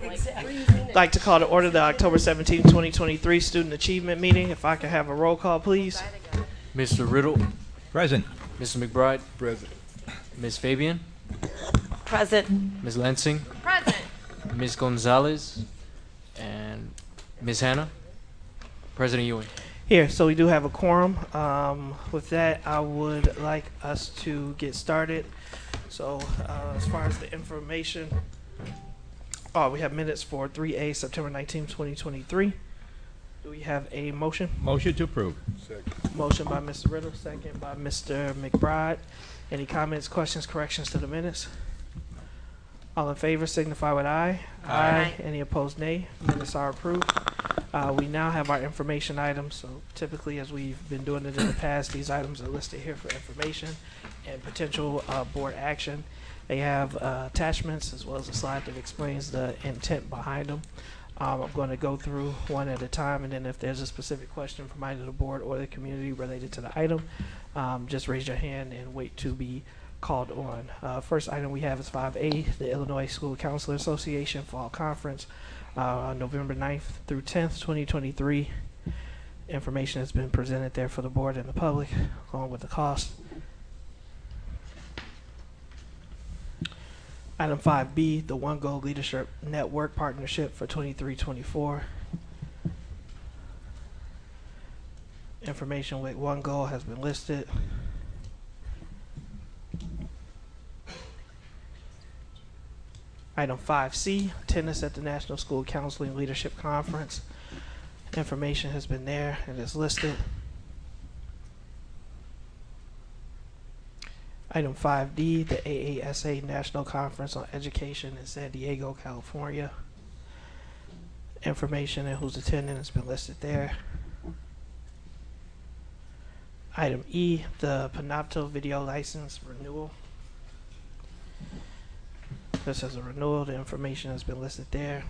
I'd like to call to order the October 17, 2023 Student Achievement Meeting. If I could have a roll call, please. Mr. Riddle, Present. Mr. McBride, present. Ms. Fabian, Present. Ms. Lansing, Present. Ms. Gonzalez, and Ms. Hannah. President Ewing. Here, so we do have a quorum. With that, I would like us to get started. So as far as the information, we have minutes for 3A, September 19, 2023. Do we have a motion? Motion to approve. Motion by Mr. Riddle, second by Mr. McBride. Any comments, questions, corrections to the minutes? All in favor signify with aye. Aye. Any opposed, nay. Minutes are approved. We now have our information items. So typically, as we've been doing it in the past, these items are listed here for information and potential board action. They have attachments as well as a slide that explains the intent behind them. I'm going to go through one at a time, and then if there's a specific question from either the board or the community related to the item, just raise your hand and wait to be called on. First item we have is 5A, the Illinois School Counselor Association Fall Conference, on November 9th through 10th, 2023. Information has been presented there for the board and the public, along with the cost. Item 5B, the One Goal Leadership Network Partnership for 23-24. Information with One Goal has been listed. Item 5C, attendance at the National School Counseling Leadership Conference. Information has been there and is listed. Item 5D, the AASA National Conference on Education in San Diego, California. Information and who's attending has been listed there. Item E, the Panopto Video License Renewal. This is a renewal. The information has been listed there.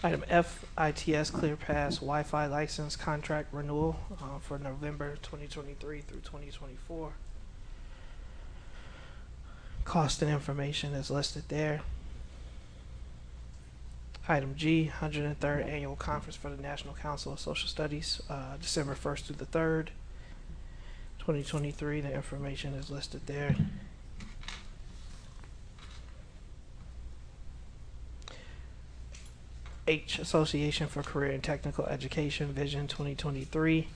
Item F, ITS ClearPass Wi-Fi License Contract Renewal for November 2023 through 2024. Cost and information is listed there. Item G, 103rd Annual Conference for the National Council of Social Studies, December 1st through the 3rd, 2023. The information is listed there. H, Association for Career and Technical Education Vision 2023,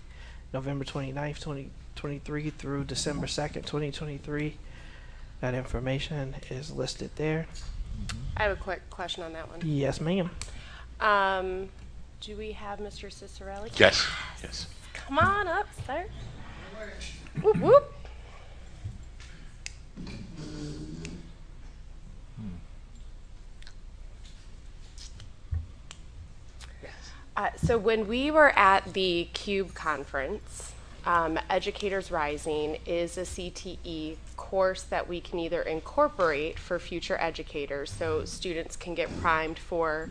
November 29th, 2023 through December 2nd, 2023. That information is listed there. I have a quick question on that one. Yes, ma'am. Do we have Mr. Cicerelli? Yes. Yes. Come on up, sir. Whoop, whoop. So when we were at the CUBE conference, Educators Rising is a CTE course that we can either incorporate for future educators so students can get primed for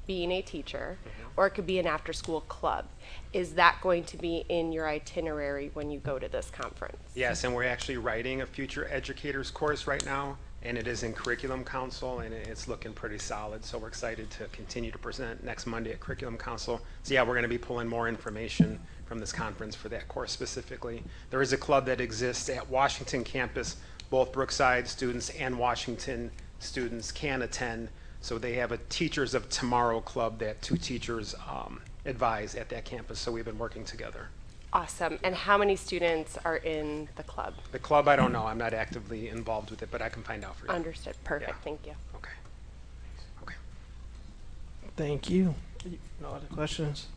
being a teacher, or it could be an after-school club. Is that going to be in your itinerary when you go to this conference? Yes, and we're actually writing a future educators course right now, and it is in Curriculum Council, and it's looking pretty solid. So we're excited to continue to present next Monday at Curriculum Council. So yeah, we're going to be pulling more information from this conference for that course specifically. There is a club that exists at Washington campus. Both Brookside students and Washington students can attend. So they have a Teachers of Tomorrow club that two teachers advise at that campus. So we've been working together. Awesome. And how many students are in the club? The club, I don't know. I'm not actively involved with it, but I can find out for you. Understood. Perfect. Yeah. Thank you. Okay. Okay. Thank you. No other questions?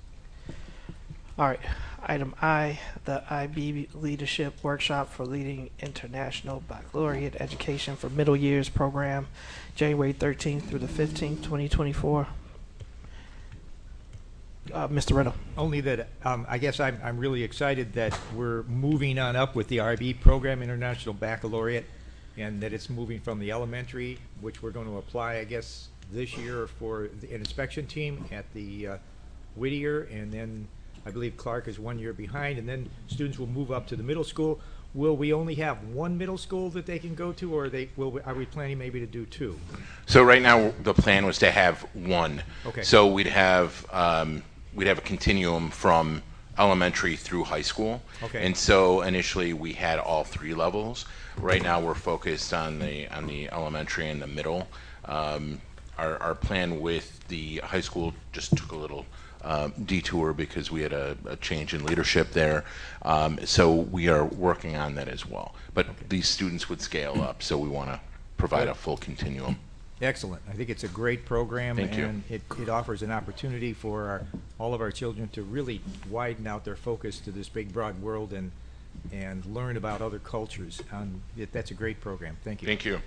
All right. Item I, the IB Leadership Workshop for Leading International Baccalaureate Education for Middle Years Program, January 13th through the 15th, 2024. Mr. Riddle. Only that I guess I'm really excited that we're moving on up with the IB program, International Baccalaureate, and that it's moving from the elementary, which we're going to apply, I guess, this year for an inspection team at the Whittier, and then I believe Clark is 1 year behind, and then students will move up to the middle school. will we only have one middle school that they can go to, or are we planning maybe to do two? So right now, the plan was to have one. Okay. So we'd have a continuum from elementary through high school. Okay. And so initially, we had all three levels. Right now, we're focused on the elementary and the middle. Our plan with the high school just took a little detour because we had a change in leadership there. So we are working on that as well. But these students would scale up, so we want to provide a full continuum. Excellent. I think it's a great program. Thank you. And it offers an opportunity for all of our children to really widen out their focus to this big, broad world and learn about other cultures. That's a great program. Thank you. Thank you.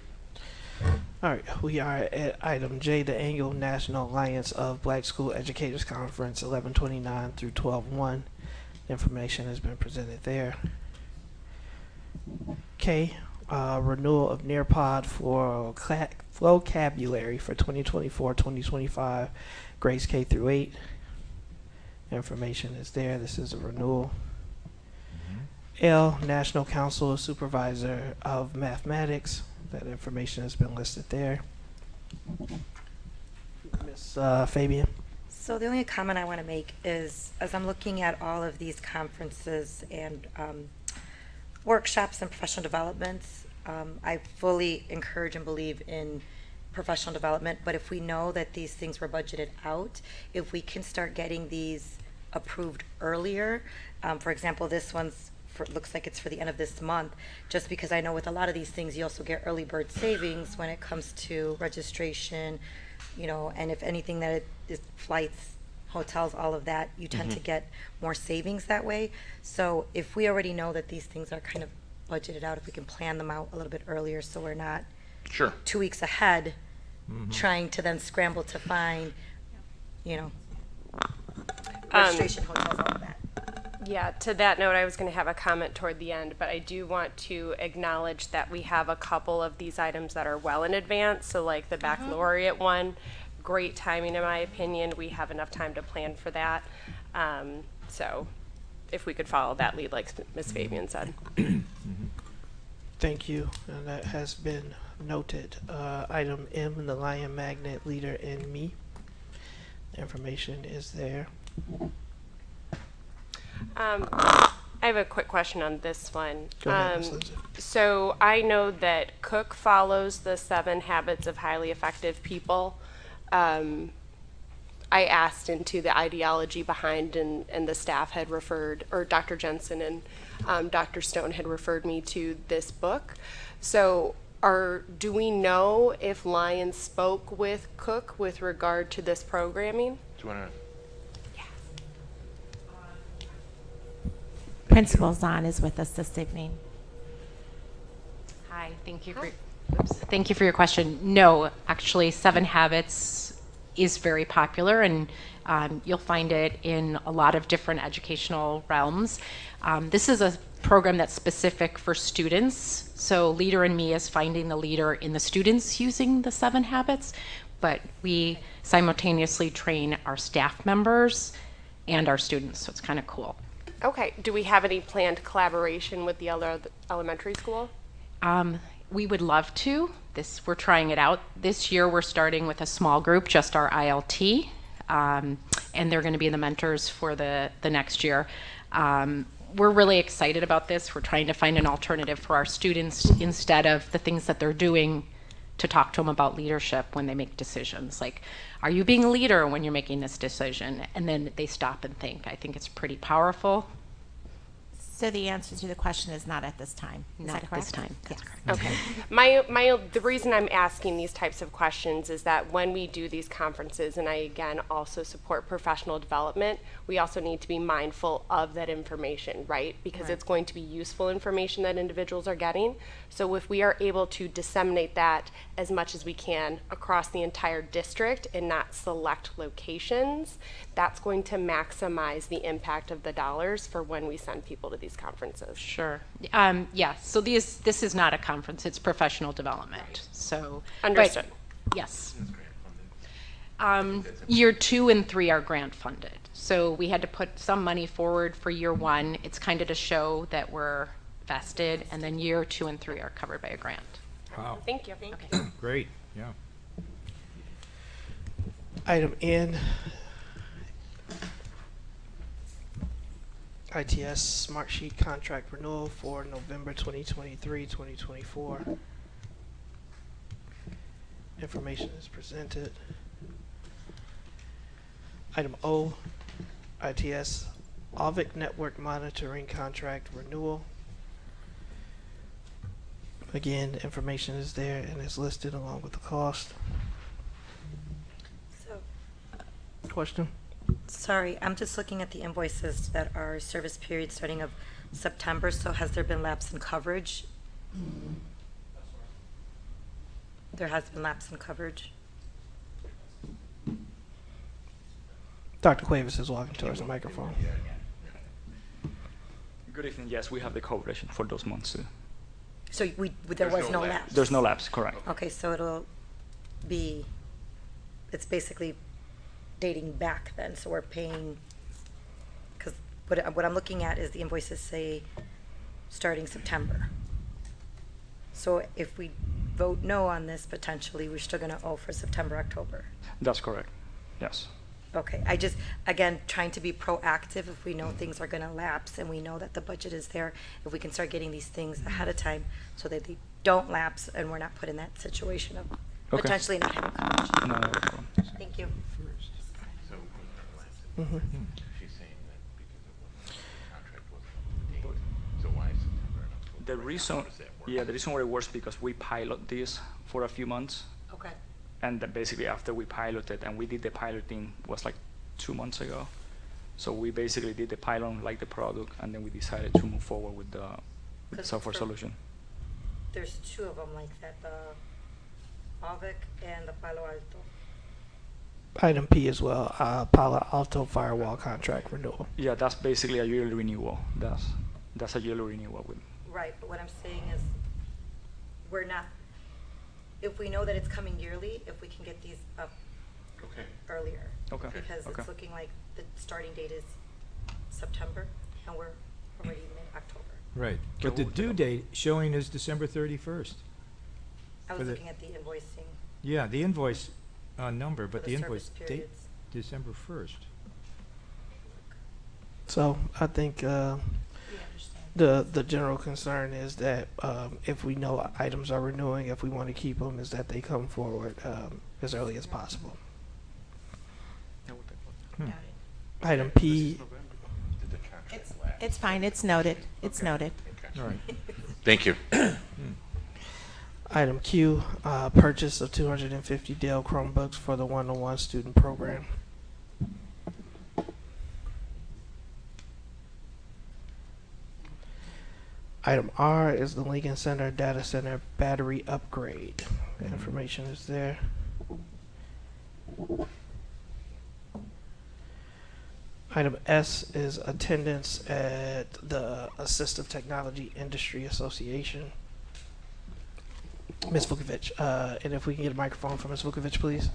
All right, we are at item J, the annual National Alliance of Black School Educators Conference, 11/29 through 12/1. Information has been presented there. K, renewal of Nearpod for vocabulary for 2024-2025, grades K through 8. Information is there. This is a renewal. L, National Council Supervisor of Mathematics. That information has been listed there. Ms. Fabian? So the only comment I want to make is, as I'm looking at all of these conferences and workshops and professional developments, I fully encourage and believe in professional development, but if we know that these things were budgeted out, if we can start getting these approved earlier, for example, this one's looks like it's for the end of this month, just because I know with a lot of these things, you also get early bird savings when it comes to registration, and if anything that is flights, hotels, all of that, you tend to get more savings that way. So if we already know that these things are kind of budgeted out, if we can plan them out a little bit earlier, so we're not Sure. 2 weeks ahead trying to then scramble to find, registration, hotels, all of that. Yeah, to that note, I was going to have a comment toward the end, but I do want to acknowledge that we have a couple of these items that are well in advance. So like the baccalaureate one, great timing in my opinion. We have enough time to plan for that. So if we could follow that lead like Ms. Fabian said. Thank you, and that has been noted. Item M, the Lion Magnet Leader in Me. Information is there. I have a quick question on this one. Go ahead, Ms. Lindsay. So I know that Cook follows the 7 habits of highly effective people. I asked into the ideology behind, and the staff had referred, or Dr. Jensen and Dr. Stone had referred me to this book. So do we know if Lion spoke with Cook with regard to this programming? Do you want to? Principal Zahn is with us this evening. Hi, thank you for your question. No, actually, 7 Habits is very popular, and you'll find it in a lot of different educational realms. This is a program that's specific for students. So Leader in Me is finding the leader in the students using the 7 habits, but we simultaneously train our staff members and our students, so it's kind of cool. Okay. Do we have any planned collaboration with the elementary school? We would love to. We're trying it out. This year we're starting with a small group, just our ILT, and they're going to be the mentors for the next year. We're really excited about this. We're trying to find an alternative for our students instead of the things that they're doing to talk to them about leadership when they make decisions. Like, are you being a leader when you're making this decision? And then they stop and think. I think it's pretty powerful. So the answer to the question is not at this time. Is Not that at correct? this time. That's Yes. correct. The reason I'm asking these types of questions is that when we do these conferences, and I again also support professional development, we also need to be mindful of that information, right? Because it's going to be useful information that individuals are getting. So if we are able to disseminate that as much as we can across the entire district and not select locations, that's going to maximize the impact of the dollars for when we send people to these conferences. Sure. Yeah. So this is not a conference. It's professional development. So Understood. but yes. Year 2 and 3 are grant funded. So we had to put some money forward for year 1. It's kind of to show that we're vested, and then year 2 and 3 are covered by a grant. Wow, Thank you. Okay. great, yeah. Item N, ITS Smart Sheet Contract Renewal for November 2023, 2024. Information is presented. Item O, ITS OVIC Network Monitoring Contract Renewal. Again, information is there and is listed along with the cost. So, Question? sorry, I'm just looking at the invoices that are service period starting of September, so has there been lapse in coverage? There has been lapse in coverage? Dr. Cuevas is walking towards the microphone. Good evening. Yes, we have the coverage for those months too. So there was no lapse? There's no lapse, correct. Okay, so it'll be, it's basically dating back then, so we're paying, because what I'm looking at is the invoices say starting September. So if we vote no on this, potentially, we're still gonna owe for September, October. That's correct. Yes. Okay, I just, again, trying to be proactive if we know things are gonna lapse and we know that the budget is there, if we can start getting these things ahead of time so that they don't lapse and we're not put in that situation of Okay. potentially not having coverage. No problem. Thank you. So, Mhm. she's saying that because it wasn't, the contract wasn't up to date. So why September and October? The reason, How does that work? yeah, the reason why it works because we pilot this for a few months, Okay. and then basically after we piloted, and we did the piloting was like 2 months ago. So we basically did the pilot, like the product, and then we decided to move forward with the 'Cause software for- solution. There's two of them like that, the AVIC and the Palo Alto. Item P as well, Palo Alto Firewall Contract Renewal. Yeah, that's basically a yearly renewal. That's a yearly renewal with. Right, but what I'm saying is, we're not, if we know that it's coming yearly, if we can get these up Okay. earlier. Okay. Because Okay. it's looking like the starting date is September, and we're already mid-October. Right, but the due date showing is December 31st. I For was the- looking at the invoicing Yeah, the invoice number, for but the the invoice service date, periods. December 1st. So I think We understand. the general concern is that if we know items are renewing, if we want to keep them, is that they come forward as early as possible. Hmm. Noted. Item P, Did the contract It's, lapse? it's fine, it's noted, it's Okay. noted. Okay. All right. Thank you. item Q, purchase of 250 Dell Chromebooks for the one-on-one student program. Item R is the Lincoln Center Data Center battery upgrade. The information is there. Item S is attendance at the Assistive Technology Industry Association. Ms. Vukovic, and if we can get a microphone for Ms. Vukovic, please.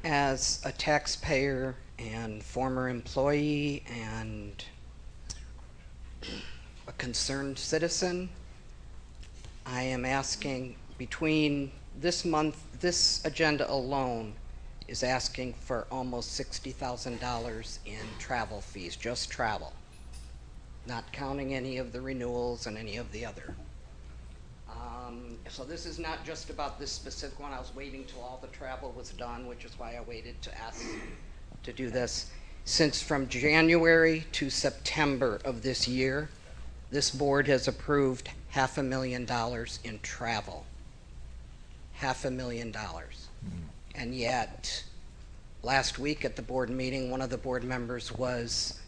As a taxpayer and former employee and a concerned citizen, I am asking between this month, this agenda alone is asking for almost $60,000 in travel fees, just travel, not counting any of the renewals and any of the other. So this is not just about this specific one. I was waiting till all the travel was done, which is why I waited to ask to do this. Since from January to September of this year, this board has approved $500,000 in travel. $500,000. And yet, last week at the board meeting, one of the board members was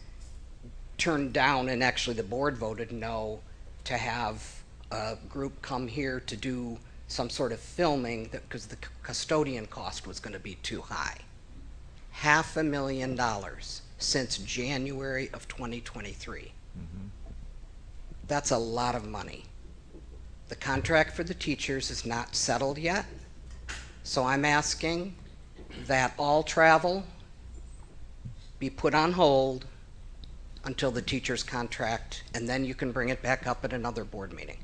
turned down, and actually the board voted no to have a group come here to do some sort of filming because the custodian cost was going to be too high. $500,000 since January of 2023. That's a lot of money. The contract for the teachers is not settled yet. So I'm asking that all travel be put on hold until the teacher's contract, and then you can bring it back up at another board meeting.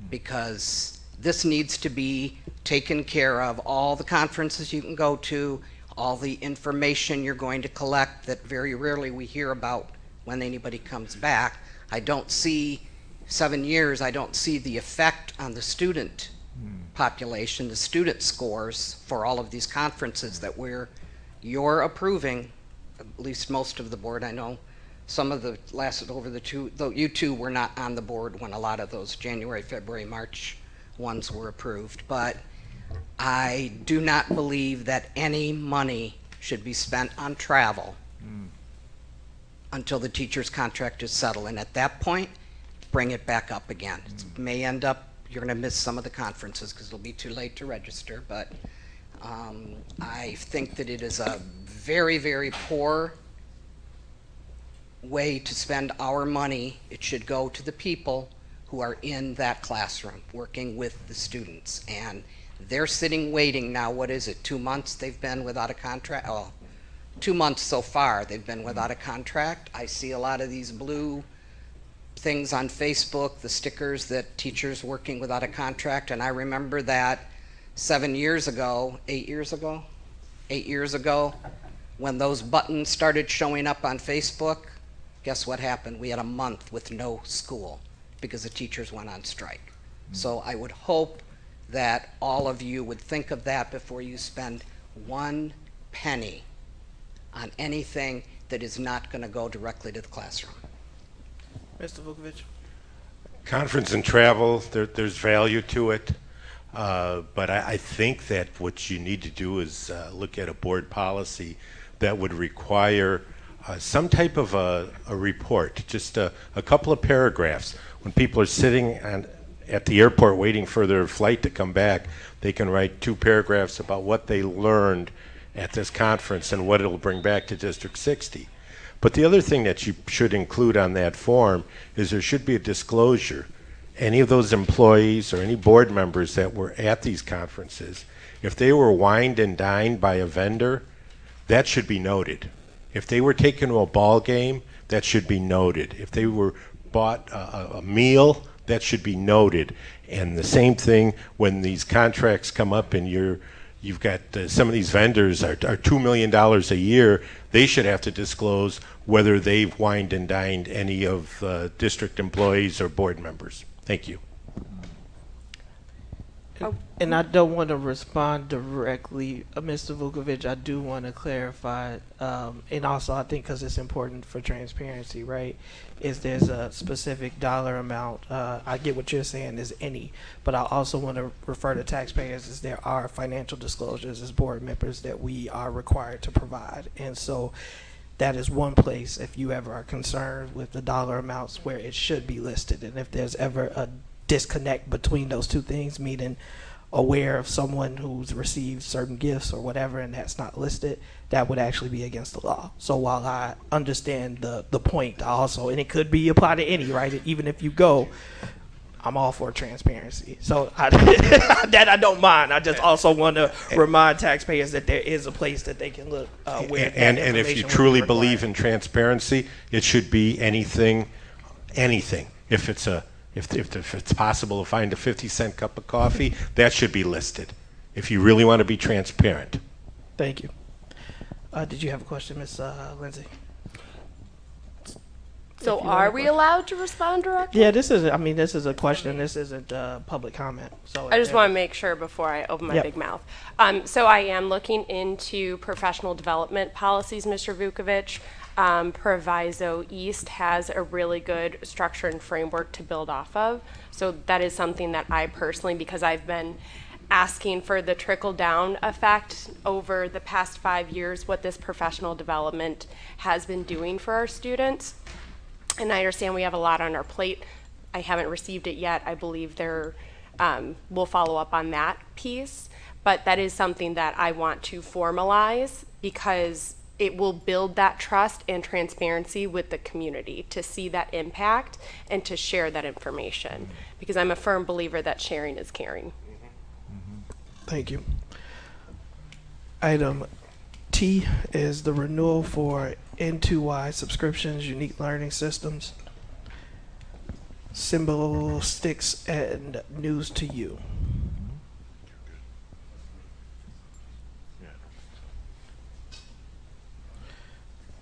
Because this needs to be taken care of. All the conferences you can go to, all the information you're going to collect that very rarely we hear about when anybody comes back. I don't see 7 years, I don't see the effect on the student population, the student scores for all of these conferences that you're approving, at least most of the board. I know some of the lasted over the two, though you two were not on the board when a lot of those January, February, March ones were approved. But I do not believe that any money should be spent on travel until the teacher's contract is settled. And at that point, bring it back up again. It may end up, you're going to miss some of the conferences because it'll be too late to register. But I think that it is a very, very poor way to spend our money. It should go to the people who are in that classroom working with the students. And they're sitting waiting now. What is it, 2 months they've been without a contract? Oh, 2 months so far they've been without a contract. I see a lot of these blue things on Facebook, the stickers that teachers working without a contract. And I remember that 8 years ago, when those buttons started showing up on Facebook, guess what happened? We had a month with no school because the teachers went on strike. So I would hope that all of you would think of that before you spend 1 penny on anything that is not going to go directly to the classroom. Mr. Vukovic? Conference and travel, there's value to it. But I think that what you need to do is look at a board policy that would require some type of a report, just a couple of paragraphs. When people are sitting at the airport waiting for their flight to come back, they can write 2 paragraphs about what they learned at this conference and what it'll bring back to District 60. But the other thing that you should include on that form is there should be a disclosure. Any of those employees or any board members that were at these conferences, if they were wined and dined by a vendor, that should be noted. If they were taken to a ball game, that should be noted. If they were bought a meal, that should be noted. And the same thing when these contracts come up and you've got some of these vendors are $2 million a year, they should have to disclose whether they've wined and dined any of district employees or board members. Thank you. And I don't want to respond directly, Mr. Vukovic. I do want to clarify, and also I think because it's important for transparency, right? Is there's a specific dollar amount. I get what you're saying is any, but I also want to refer to taxpayers as there are financial disclosures as board members that we are required to provide, and so that is one place if you ever are concerned with the dollar amounts where it should be listed, and if there's ever a disconnect between those two things, meaning aware of someone who's received certain gifts or whatever and that's not listed, that would actually be against the law. So while I understand the point, I also, and it could be applied to any, right? Even if you go, I'm all for transparency. So that I don't mind. I just also want to remind taxpayers that there is a place that they can look where and if you truly believe in transparency, it should be anything. If it's possible to find a 50-cent cup of coffee, that should be listed. If you really want to be transparent. Thank you. Did you have a question, Ms. Lindsay? So are we allowed to respond directly? Yeah, this is a question. This isn't public comment. So I just want to make sure before I open my big mouth. So I am looking into professional development policies, Mr. Vukovic. Proviso East has a really good structure and framework to build off of. So that is something that I personally, because I've been asking for the trickle down effect over the past 5 years, what this professional development has been doing for our students. And I understand we have a lot on our plate. I haven't received it yet. I believe we'll follow up on that piece. But that is something that I want to formalize because it will build that trust and transparency with the community to see that impact and to share that information. Because I'm a firm believer that sharing is caring. Thank you. Item T is the renewal for N2Y subscriptions, unique learning systems, symbol sticks, and news to you.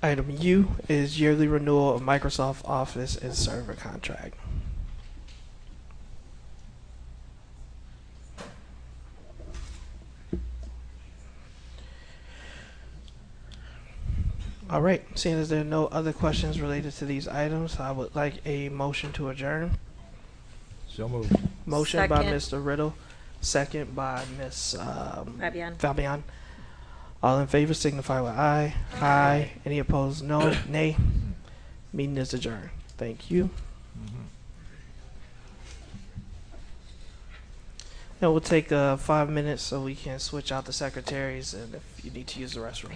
Item U is yearly renewal of Microsoft Office and server contract. All right, seeing as there are no other questions related to these items, I would like a motion to adjourn. So moved. Motion by Second. Mr. Riddle, second by Ms. Fabian. Fabian. All in favor signify with aye. Aye. Any opposed? No. Nay. Meeting is adjourned. Thank you. And we'll take 5 minutes so we can switch out the secretaries and if you need to use the restroom.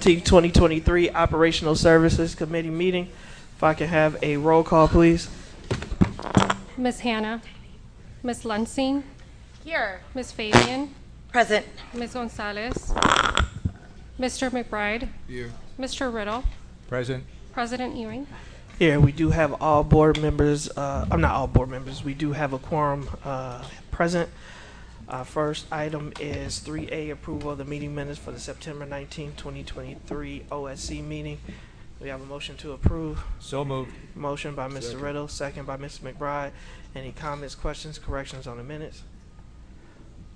17th, 2023 Operational Services Committee meeting. If I can have a roll call, please. Ms. Hannah, Ms. Lunsing, Here. Ms. Fabian, Present. Ms. Gonzalez, Mr. McBride, Mr. Riddle, Present. President Ewing. Here, we do have all board members, I'm not all board members, we do have a quorum present. First item is 3A, approval of the meeting minutes for the September 19, 2023 OSC meeting. We have a motion to approve. So moved. Motion by Mr. Riddle, second by Mr. McBride. Any comments, questions, corrections on the minutes?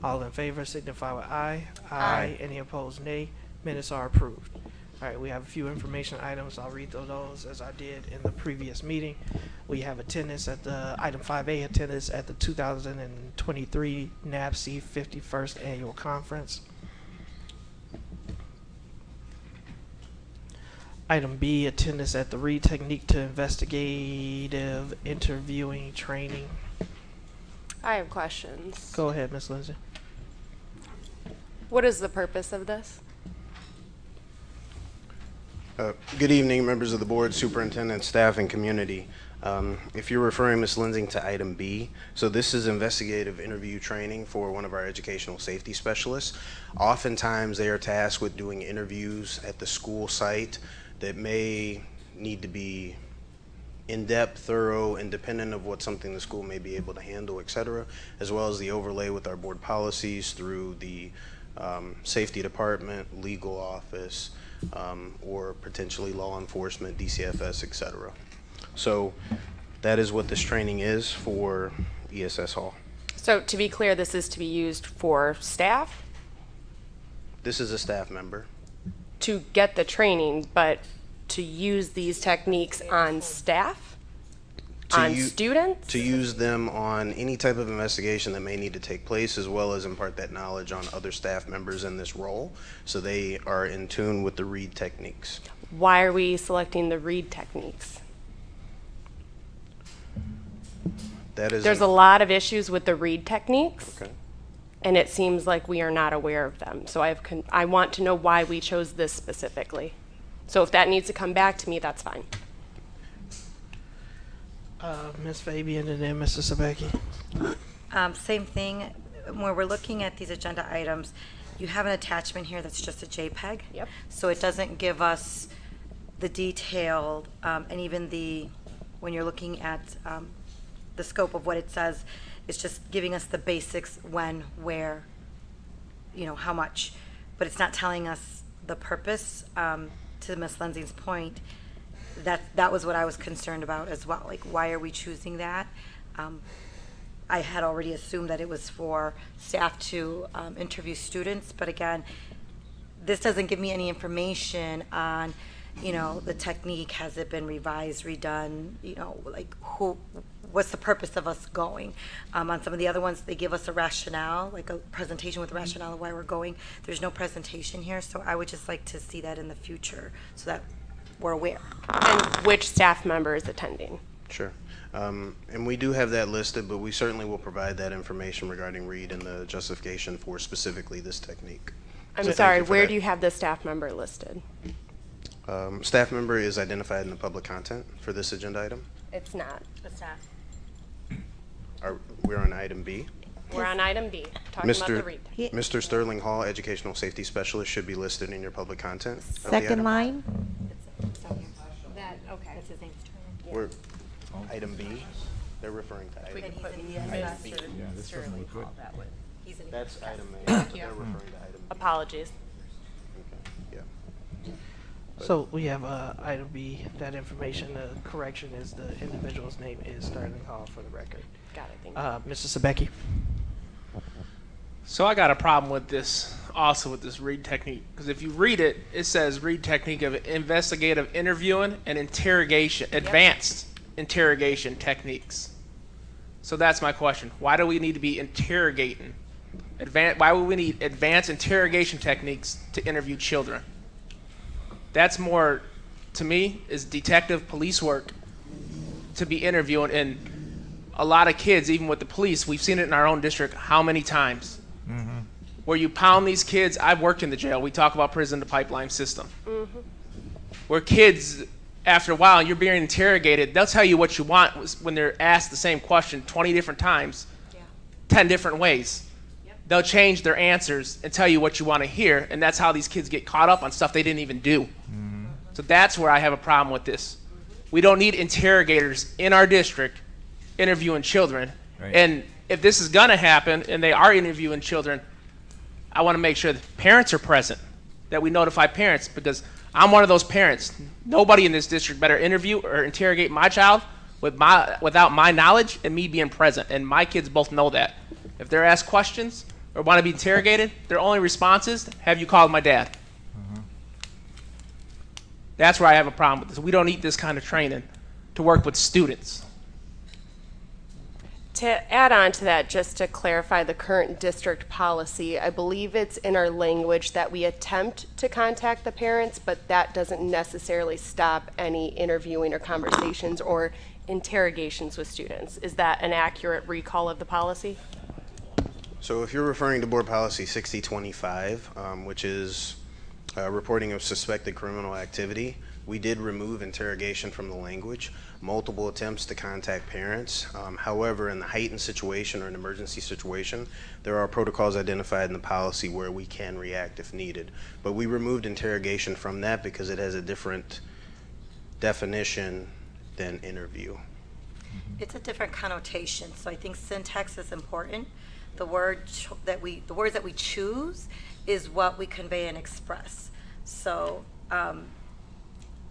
All in favor signify with aye. Aye. Any opposed, nay. Minutes are approved. All right, we have a few information items. I'll read those as I did in the previous meeting. We have attendance at the item 5A, attendance at the 2023 NAPC 51st Annual Conference. Item B, attendance at the Read Technique to Investigative Interviewing Training. I have questions. Go ahead, Ms. Lindsay. What is the purpose of this? Good evening, members of the board, superintendent, staff, and community. If you're referring, Ms. Linsing, to item B, so this is investigative interview training for one of our educational safety specialists. Oftentimes, they are tasked with doing interviews at the school site that may need to be in-depth, thorough, independent of what something the school may be able to handle, et cetera, as well as the overlay with our board policies through the safety department, legal office, or potentially law enforcement, DCFS, et cetera. So that is what this training is for ESS Hall. So to be clear, this is to be used for staff This is a staff member. to get the training, but to use these techniques on staff? On students? To use them on any type of investigation that may need to take place, as well as impart that knowledge on other staff members in this role, so they are in tune with the READ techniques. Why are we selecting the read techniques? That is There's a lot of issues with the read techniques, Okay. and it seems like we are not aware of them. So I want to know why we chose this specifically. So if that needs to come back to me, that's fine. Ms. Fabian and then Mr. Sabecki. Same thing. When we're looking at these agenda items, you have an attachment here that's just a JPEG. Yep. So it doesn't give us the detailed, and even when you're looking at the scope of what it says, it's just giving us the basics, when, where, how much. But it's not telling us the purpose. To Ms. Lindsay's point, that was what I was concerned about as well. Like, why are we choosing that? I had already assumed that it was for staff to interview students, but again, this doesn't give me any information on, the technique. Has it been revised, redone? What's the purpose of us going? On some of the other ones, they give us a rationale, like a presentation with a rationale of why we're going. There's no presentation here, so I would just like to see that in the future so that we're aware. And which staff member is attending? Sure. And we do have that listed, but we certainly will provide that information regarding READ and the justification for specifically this technique. I'm So sorry, thank you for where that. do you have the staff member listed? Staff member is identified in the public content for this agenda item. It's not. It's not. We're on item B. We're on item B, talking about the read. Mr. Sterling Hall, Educational Safety Specialist, should be listed in your public content. of the Second item. line. That, okay. That's his name. We're, item B, they're referring to item. And he's in Item B. Yeah, this doesn't look good. He's in That's item A. They're referring to item B. Apologies. Okay, yeah. So we have item B, that information, the correction is the individual's name is Sterling Hall for the record. Got it, thank you. Mr. Sabecki. So I got a problem with this, also with this read technique, because if you read it, it says read technique of investigative interviewing and interrogation, advanced interrogation techniques. So that's my question. Why do we need to be interrogating? Why would we need advanced interrogation techniques to interview children? That's more, to me, is detective police work to be interviewing. And a lot of kids, even with the police, we've seen it in our own district how many times. where you pound these kids. I've worked in the jail. We talk about prison to pipeline system. Where kids, after a while, you're being interrogated. They'll tell you what you want when they're asked the same question 20 different times, 10 different ways. They'll change their answers and tell you what you want to hear, and that's how these kids get caught up on stuff they didn't even do. So that's where I have a problem with this. We don't need interrogators in our district interviewing children. Right. And if this is going to happen and they are interviewing children, I want to make sure that parents are present, that we notify parents, because I'm one of those parents. Nobody in this district better interview or interrogate my child without my knowledge and me being present. And my kids both know that. If they're asked questions or want to be interrogated, their only response is, have you called my dad? That's where I have a problem with this. We don't need this kind of training to work with students. To add on to that, just to clarify the current district policy, I believe it's in our language that we attempt to contact the parents, but that doesn't necessarily stop any interviewing or conversations or interrogations with students. Is that an accurate recall of the policy? So if you're referring to Board Policy 6025, which is reporting of suspected criminal activity, we did remove interrogation from the language. Multiple attempts to contact parents. However, in the heightened situation or an emergency situation, there are protocols identified in the policy where we can react if needed. But we removed interrogation from that because it has a different definition than interview. It's a different connotation, so I think syntax is important. The words that we choose is what we convey and express. So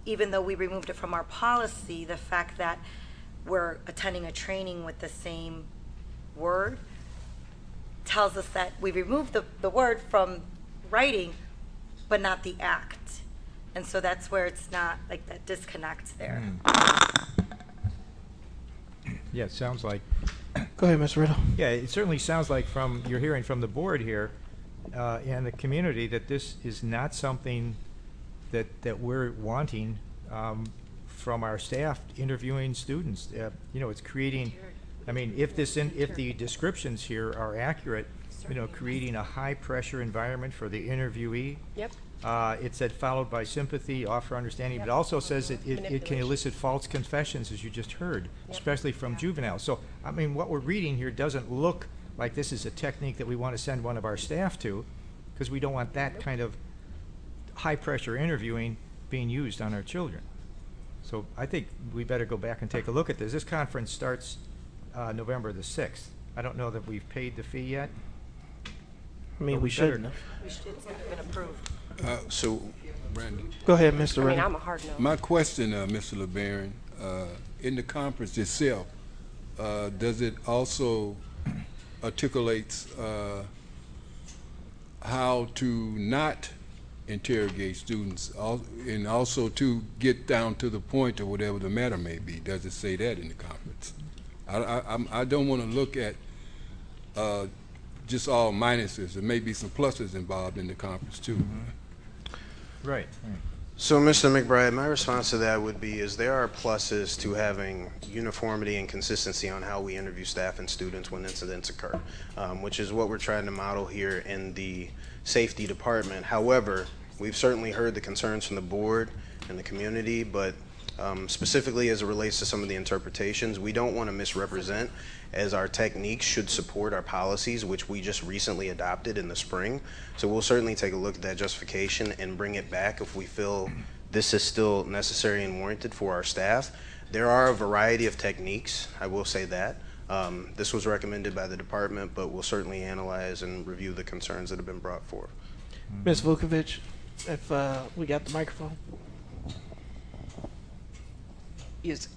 even though we removed it from our policy, the fact that we're attending a training with the same word tells us that we removed the word from writing, but not the act. And so that's where it's not like that disconnect there. Yeah, it sounds like, Go ahead, Ms. Riddle. yeah, it certainly sounds like from, you're hearing from the board here and the community that this is not something that we're wanting from our staff interviewing students. You know, it's creating, I mean, if the descriptions here are accurate, you know, creating a high-pressure environment for the interviewee. Yep. It said followed by sympathy, offer understanding, but it also says that it can elicit false confessions, as you just heard, especially from juveniles. So, I mean, what we're reading here doesn't look like this is a technique that we want to send one of our staff to, because we don't want that kind of high-pressure interviewing being used on our children. So I think we better go back and take a look at this. This conference starts November the 6th. I don't know that we've paid the fee yet. I mean, But we better- shouldn't have. It's been approved. So Brandon, Go ahead, Mr. I mean, Riddle. I'm a hard no. my question, Mr. LeBaron, in the conference itself, does it also articulates how to not interrogate students, and also to get down to the point of whatever the matter may be? Does it say that in the conference? I don't want to look at just all minuses. There may be some pluses involved in the conference too. Right. So, Mr. McBride, my response to that would be is there are pluses to having uniformity and consistency on how we interview staff and students when incidents occur, which is what we're trying to model here in the safety department. However, we've certainly heard the concerns from the board and the community, but specifically as it relates to some of the interpretations, we don't want to misrepresent, as our techniques should support our policies, which we just recently adopted in the spring. So we'll certainly take a look at that justification and bring it back if we feel this is still necessary and warranted for our staff. There are a variety of techniques, I will say that. This was recommended by the department, but we'll certainly analyze and review the concerns that have been brought forth. Ms. Vukovic, if we got the microphone.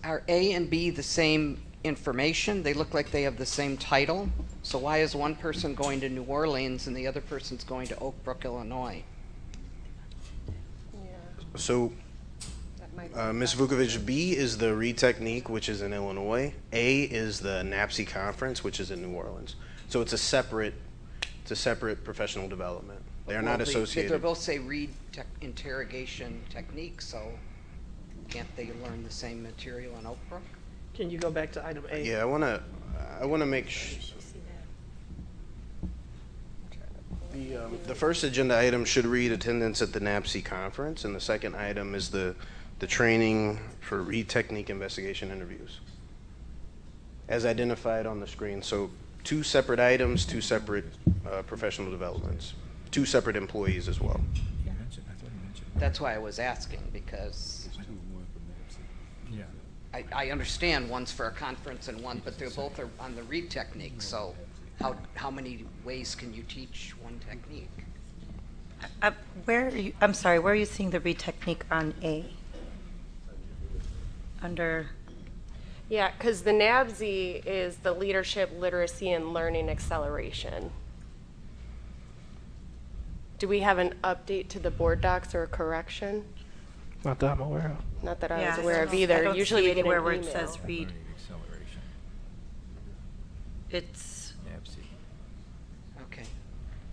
Are A and B the same information? They look like they have the same title. So why is one person going to New Orleans and the other person's going to Oak Brook, Illinois? So, Ms. Vukovic, B is the Reed technique, which is in Illinois. A is the NAPSI conference, which is in New Orleans. So it's a separate professional development. They are not Well, associated. They both say Reed interrogation technique, so can't they learn the same material in Oak Brook? Can you go back to item A? Yeah, I wanna make The first agenda item should read attendance at the NAPC conference, and the second item is the training for read technique investigation interviews, as identified on the screen. So 2 separate items, 2 separate professional developments, 2 separate employees as well. That's why I was asking, because I understand one's for a conference and one, but they're both are on the read technique, so how many ways can you teach one technique? Where are you, I'm sorry, where are you seeing the read technique on A? Under, Yeah, because the NABZ is the Leadership, Literacy, and Learning Acceleration. Do we have an update to the board docs or a correction? Not that I'm aware of. Not that I yeah, was aware I of don't- either. I don't Usually see we get an anywhere where email. it says read. It's, Okay.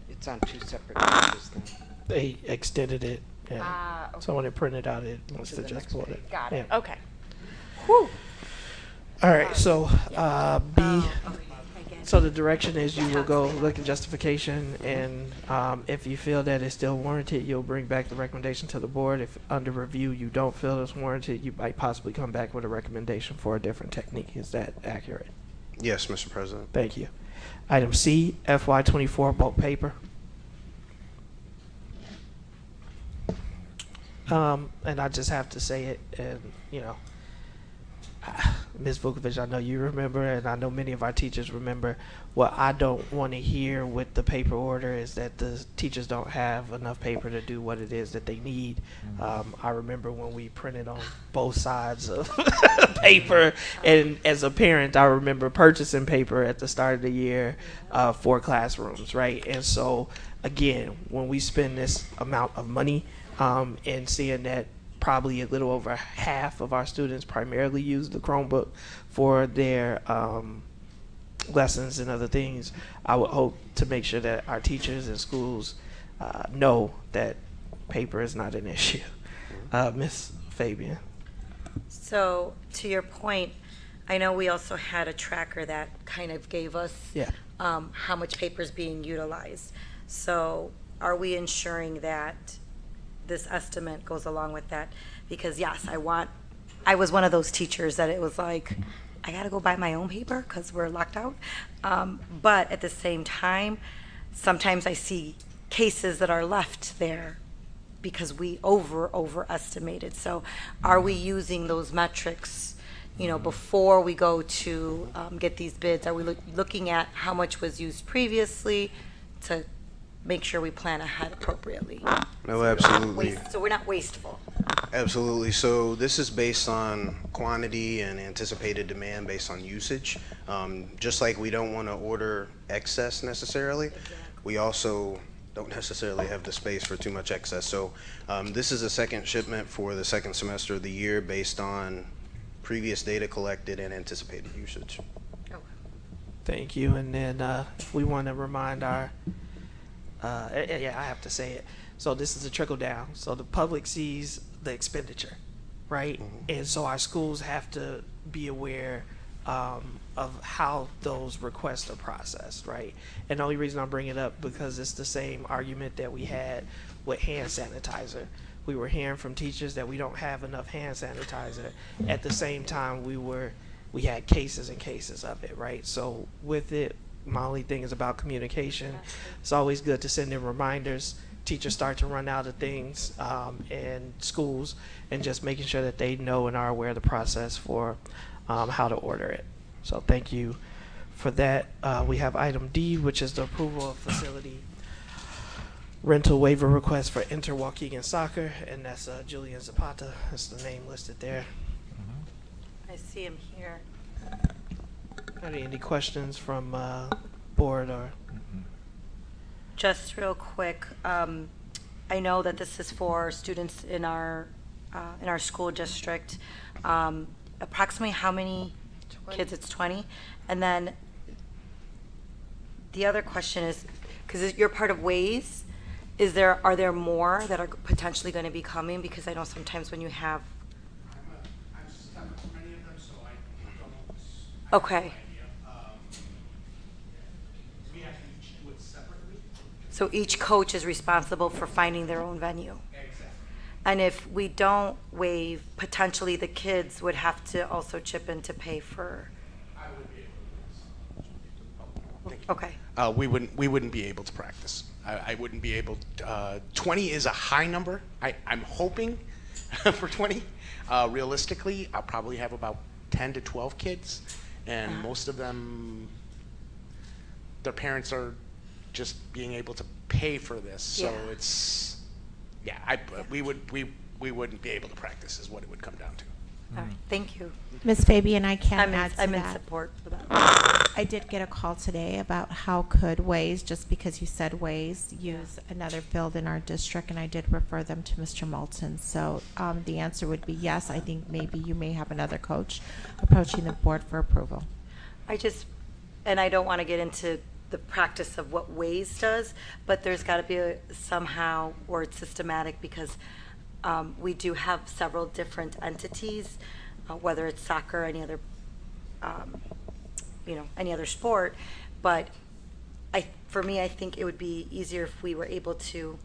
It's on 2 separate pages then. They extended it, and Ah, okay. so when it printed out, it must To have the just next pulled page. it. Got it. Yeah. Okay. Whew. All right, so B. okay. So the direction is you will go look at justification, and if you feel that it's still warranted, you'll bring back the recommendation to the board. If under review you don't feel it's warranted, you might possibly come back with a recommendation for a different technique. Is that accurate? Yes, Mr. President. Thank you. Item C, FY24 bulk paper. And I just have to say it, and you know, Ms. Vukovic, I know you remember, and I know many of our teachers remember. What I don't want to hear with the paper order is that the teachers don't have enough paper to do what it is that they need. I remember when we printed on both sides of paper, and as a parent, I remember purchasing paper at the start of the year for classrooms, right? And so, again, when we spend this amount of money and seeing that probably a little over half of our students primarily use the Chromebook for their lessons and other things, I would hope to make sure that our teachers and schools know that paper is not an issue. Ms. Fabian. So to your point, I know we also had a tracker that kind of gave us Yeah. how much paper is being utilized. So are we ensuring that this estimate goes along with that? Because yes, I was one of those teachers that it was like, I gotta go buy my own paper because we're locked out. But at the same time, sometimes I see cases that are left there because we overestimated. So are we using those metrics, before we go to get these bids? Are we looking at how much was used previously to make sure we plan ahead appropriately? No, absolutely. So we're not wasteful. Absolutely. So this is based on quantity and anticipated demand based on usage. Just like we don't want to order excess necessarily, we also don't necessarily have the space for too much excess. So this is a second shipment for the second semester of the year based on previous data collected and anticipated usage. Thank you. And then we want to remind our, I have to say it. So this is a trickle down. So the public sees the expenditure, right? And so our schools have to be aware of how those requests are processed, right? And the only reason I'm bringing it up because it's the same argument that we had with hand sanitizer. We were hearing from teachers that we don't have enough hand sanitizer. At the same time, we had cases and cases of it, right? So with it, my only thing is about communication. It's always good to send in reminders. Teachers start to run out of things in schools, and just making sure that they know and are aware of the process for how to order it. So thank you for that. We have item D, which is the approval of facility rental waiver request for Interwaukegan Soccer, and that's Julian Zapata. That's the name listed there. I see him here. Any questions from board or? Just real quick, I know that this is for students in our school district. Approximately how many kids? It's 20. And then the other question is, because you're part of WAYS, are there more that are potentially going to be coming? Because I know sometimes when you have. I'm stuck with many of them, so I don't. Okay. We have to each do it separately. So each coach is responsible for finding their own venue. And if we don't waive, potentially the kids would have to also chip in to pay for. Okay. We wouldn't be able to practice. I wouldn't be able. 20 is a high number. I'm hoping for 20. Realistically, I'll probably have about 10 to 12 kids, and most of them, their parents are just being able to pay for this. So it's, we wouldn't be able to practice is what it would come down to. All right, thank you. Ms. Fabian, I can add to I'm in that. support for that. I did get a call today about how could Ways, just because you said Ways, use another field in our district, and I did refer them to Mr. Moulton. So the answer would be yes. I think maybe you may have another coach approaching the board for approval. And I don't want to get into the practice of what Ways does, but there's got to be somehow where it's systematic, because we do have several different entities, whether it's soccer, any other, any other sport. But for me, I think it would be easier if we were able to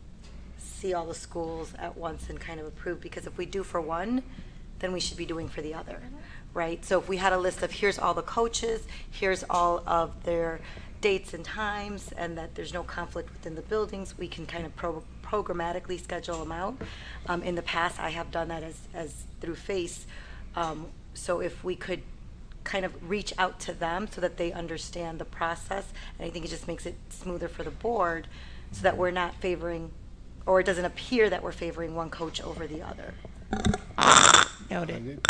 see all the schools at once and kind of approve, because if we do for one, then we should be doing for the other, right? So if we had a list of here's all the coaches, here's all of their dates and times, and that there's no conflict within the buildings, we can kind of programmatically schedule them out. In the past, I have done that as through FACE. So if we could kind of reach out to them so that they understand the process, and I think it just makes it smoother for the board, so that we're not favoring, or it doesn't appear that we're favoring one coach over the other. Noted.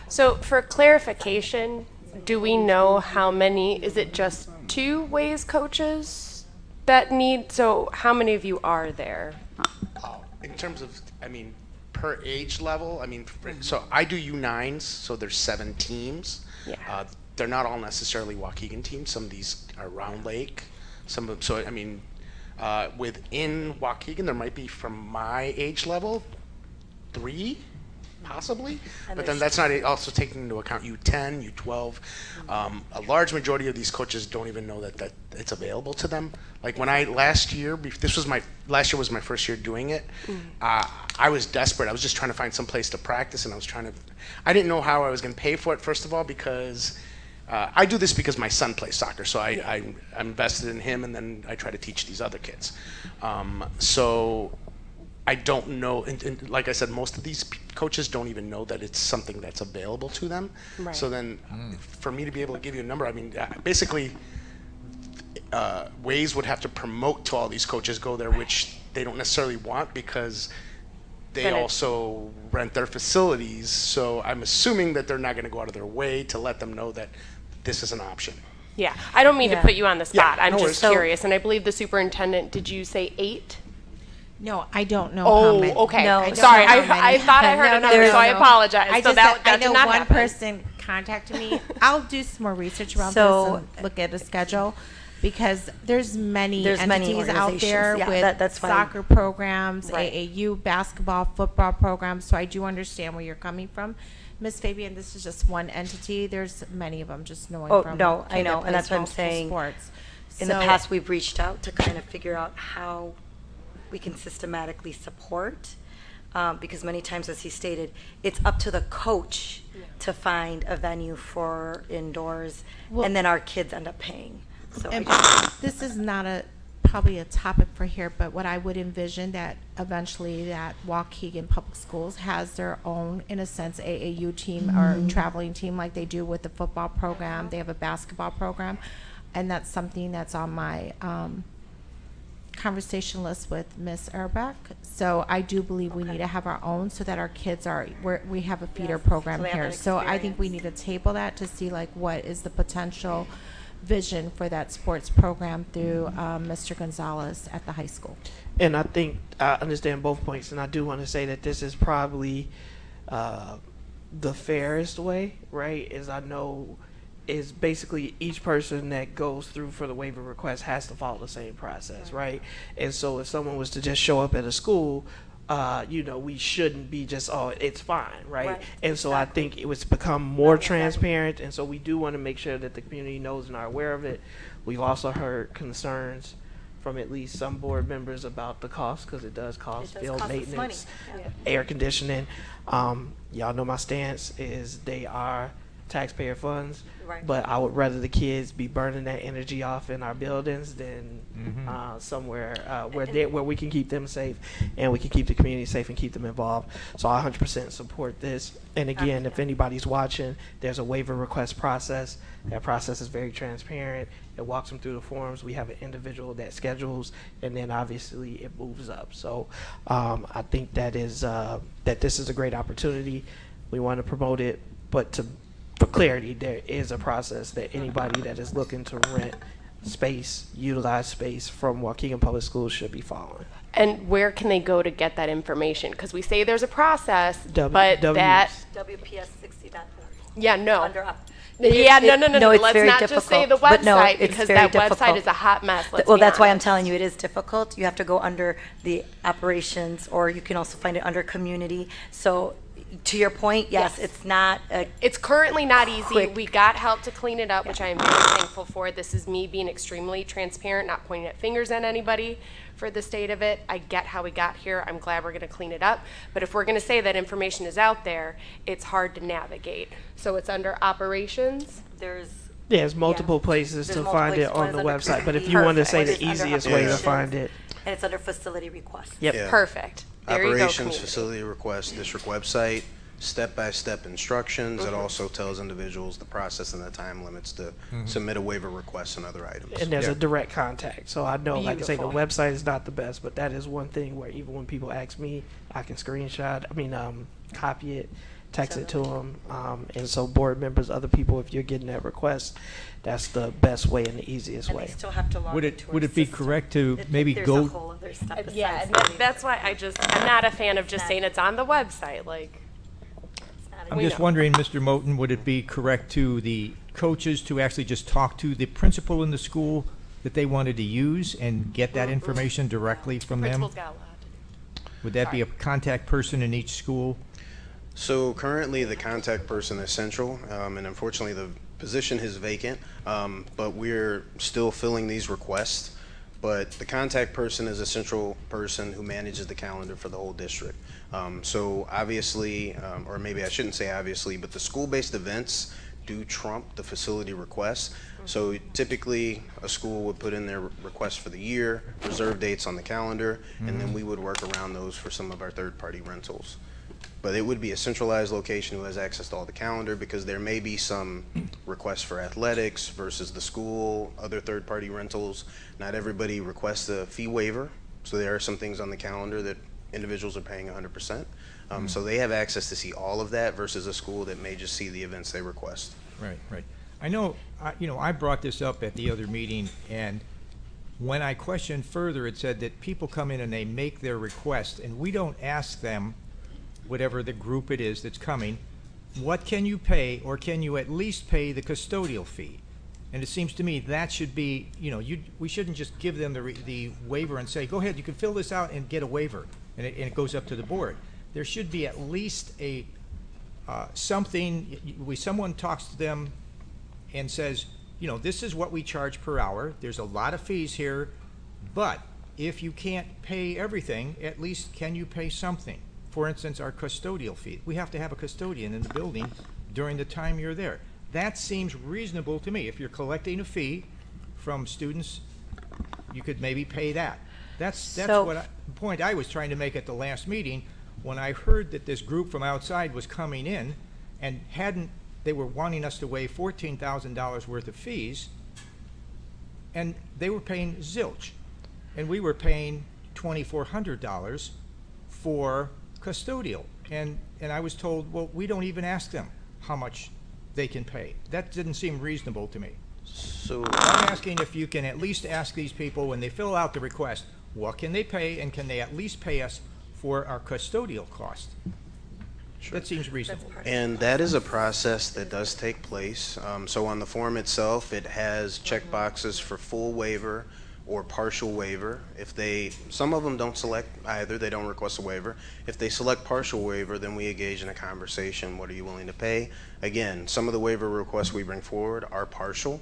So for clarification, do we know how many, is it just 2 Ways coaches that need, so how many of you are there? In terms of, per age level, so I do U9s, so there's 7 teams. Yeah. They're not all necessarily Waukegan teams. Some of these are Round Lake. Some of, so within Waukegan, there might be, from my age level, 3 possibly, but then that's not also taking into account U10, U12. A large majority of these coaches don't even know that it's available to them. Like when last year was my first year doing it. I was desperate. I was just trying to find some place to practice, and I didn't know how I was going to pay for it, first of all, because I do this because my son plays soccer, so I'm invested in him, and then I try to teach these other kids. So I don't know, and like I said, most of these coaches don't even know that it's something that's available to them. Right. So then, for me to be able to give you a number, basically, Ways would have to promote to all these coaches go there, which they don't necessarily want, because they also rent their facilities. So I'm assuming that they're not going to go out of their way to let them know that this is an option. Yeah, I don't mean to put you on the spot. I'm no just worries. curious, and I believe the superintendent, did you say 8? No, I don't know how many. Okay. No, I don't Sorry, know how many. I thought I heard a number, so I apologize. I So just that I know did not one happen. person contacted me. I'll do some more research around So- this and look at a schedule, because there's many There's many entities out there organizations. Yeah, with that's fine. soccer programs, Right. AAU, basketball, football programs. So I do understand where you're coming from. Ms. Fabian, this is just one entity. There's many of them, just knowing Oh, from no, I kid that know, and plays that's what I'm multiple saying. sports. In the So- past, we've reached out to kind of figure out how we can systematically support, because many times, as he stated, it's up to the coach to find a venue for indoors, and then our kids end up paying. So And this is not probably a topic for here, but what I would envision that eventually that Waukegan Public Schools has their own, in a sense, AAU team or traveling team, like they do with the football program. They have a basketball program, and that's something that's on my conversation list with Ms. Erbeck. So I do believe we need to have our own, so that our kids we have a feeder program so they have here. that So I think we need to table that to see like what is the potential vision for that sports program through Mr. Gonzalez at the high school. And I think I understand both points, and I do want to say that this is probably the fairest way, right? Is I know is basically each person that goes through for the waiver request has to follow the same process, right? And so if someone was to just show up at a school, we shouldn't be just, it's fine, right? And so I think it was become more transparent, and so we do want to make sure that the community knows and are aware of it. We've also heard concerns from at least some board members about the cost, because it does cost, It does field cost us maintenance, money. air conditioning. Y'all know my stance is they are taxpayer funds, Right. but I would rather the kids be burning that energy off in our buildings than somewhere where we can keep them safe and we can keep the community safe and keep them involved. So I 100% support this. And again, if anybody's watching, there's a waiver request process. That process is very transparent. It walks them through the forms. We have an individual that schedules, and then obviously it moves up. So I think that this is a great opportunity. We want to promote it, but for clarity, there is a process that anybody that is looking to rent space, utilize space from Waukegan Public Schools should be following. And where can they go to get that information? Because we say there's a process, but W- that, WPS60.org. yeah, no. Under up. Yeah, no. No, it's Let's very not difficult. just say the But no, website, it's because very that website difficult. is a hot mess. Let's Well, be that's why I'm honest. telling you it is difficult. You have to go under the operations, or you can also find it under community. So to your point, yes, it's not a It's currently not easy. quick- We got help to clean it up, which I am very thankful for. This is me being extremely transparent, not pointing at fingers at anybody for the state of it. I get how we got here. I'm glad we're going to clean it up. But if we're going to say that information is out there, it's hard to navigate. So it's under operations. There's multiple places There's to multiple find it places. on One the is under website, but if community. you want to Perfect. say One the is under easiest way to operations, find it. And it's under facility requests. Yep. Yeah. Perfect. There you go, Operations, community. facility request, district website, step-by-step instructions. It Mhm. also tells individuals the process and the time limits to submit a waiver request and other items. And there's a direct contact. So I know, like I say, the Beautiful. website is not the best, but that is one thing where even when people ask me, I can copy it, text it to them. And so board members, other people, if you're getting that request, that's the best way and the easiest And way. they still have to log Would into it our be system. correct to maybe There's go? a whole other step besides Yeah, and that. that's why I'm not a fan of just saying it's on the website. Like, I'm we just know. wondering, Mr. Moten, would it be correct to the coaches to actually just talk to the principal in the school that they wanted to use and get that information directly from them? Principal's got a lot to do. Would that be a contact person in each school? So currently, the contact person is central, and unfortunately, the position is vacant, but we're still filling these requests. But the contact person is a central person who manages the calendar for the whole district. So obviously, or maybe I shouldn't say obviously, but the school-based events do trump the facility requests. So typically, a school would put in their request for the year, reserve dates on the calendar, and then we would work around those for some of our third-party rentals. But it would be a centralized location who has access to all the calendar, because there may be some requests for athletics versus the school, other third-party rentals. Not everybody requests a fee waiver, so there are some things on the calendar that individuals are paying 100%. So they have access to see all of that versus a school that may just see the events they request. Right. I know, I brought this up at the other meeting, and when I questioned further, it said that people come in and they make their request, and we don't ask them, whatever the group it is that's coming, what can you pay, or can you at least pay the custodial fee? And it seems to me that should be, we shouldn't just give them the waiver and say, go ahead, you can fill this out and get a waiver, and it goes up to the board. There should be at least someone talks to them and says, this is what we charge per hour. There's a lot of fees here, but if you can't pay everything, at least can you pay something? For instance, our custodial fee. We have to have a custodian in the building during the time you're there. That seems reasonable to me. If you're collecting a fee from students, you could maybe pay that. That's the point I was trying to make at the last meeting, when I heard that this group from outside was coming in and they were wanting us to waive $14,000 worth of fees, and they were paying zilch, and we were paying $2,400 for custodial, and I was told, well, we don't even ask them how much they can pay. That didn't seem reasonable to me. So I'm asking if you can at least ask these people, when they fill out the request, what can they pay, and can they at least pay us for our custodial cost? That seems reasonable. And that is a process that does take place. So on the form itself, it has check boxes for full waiver or partial waiver. Some of them don't select either, they don't request a waiver. If they select partial waiver, then we engage in a conversation. What are you willing to pay? Again, some of the waiver requests we bring forward are partial,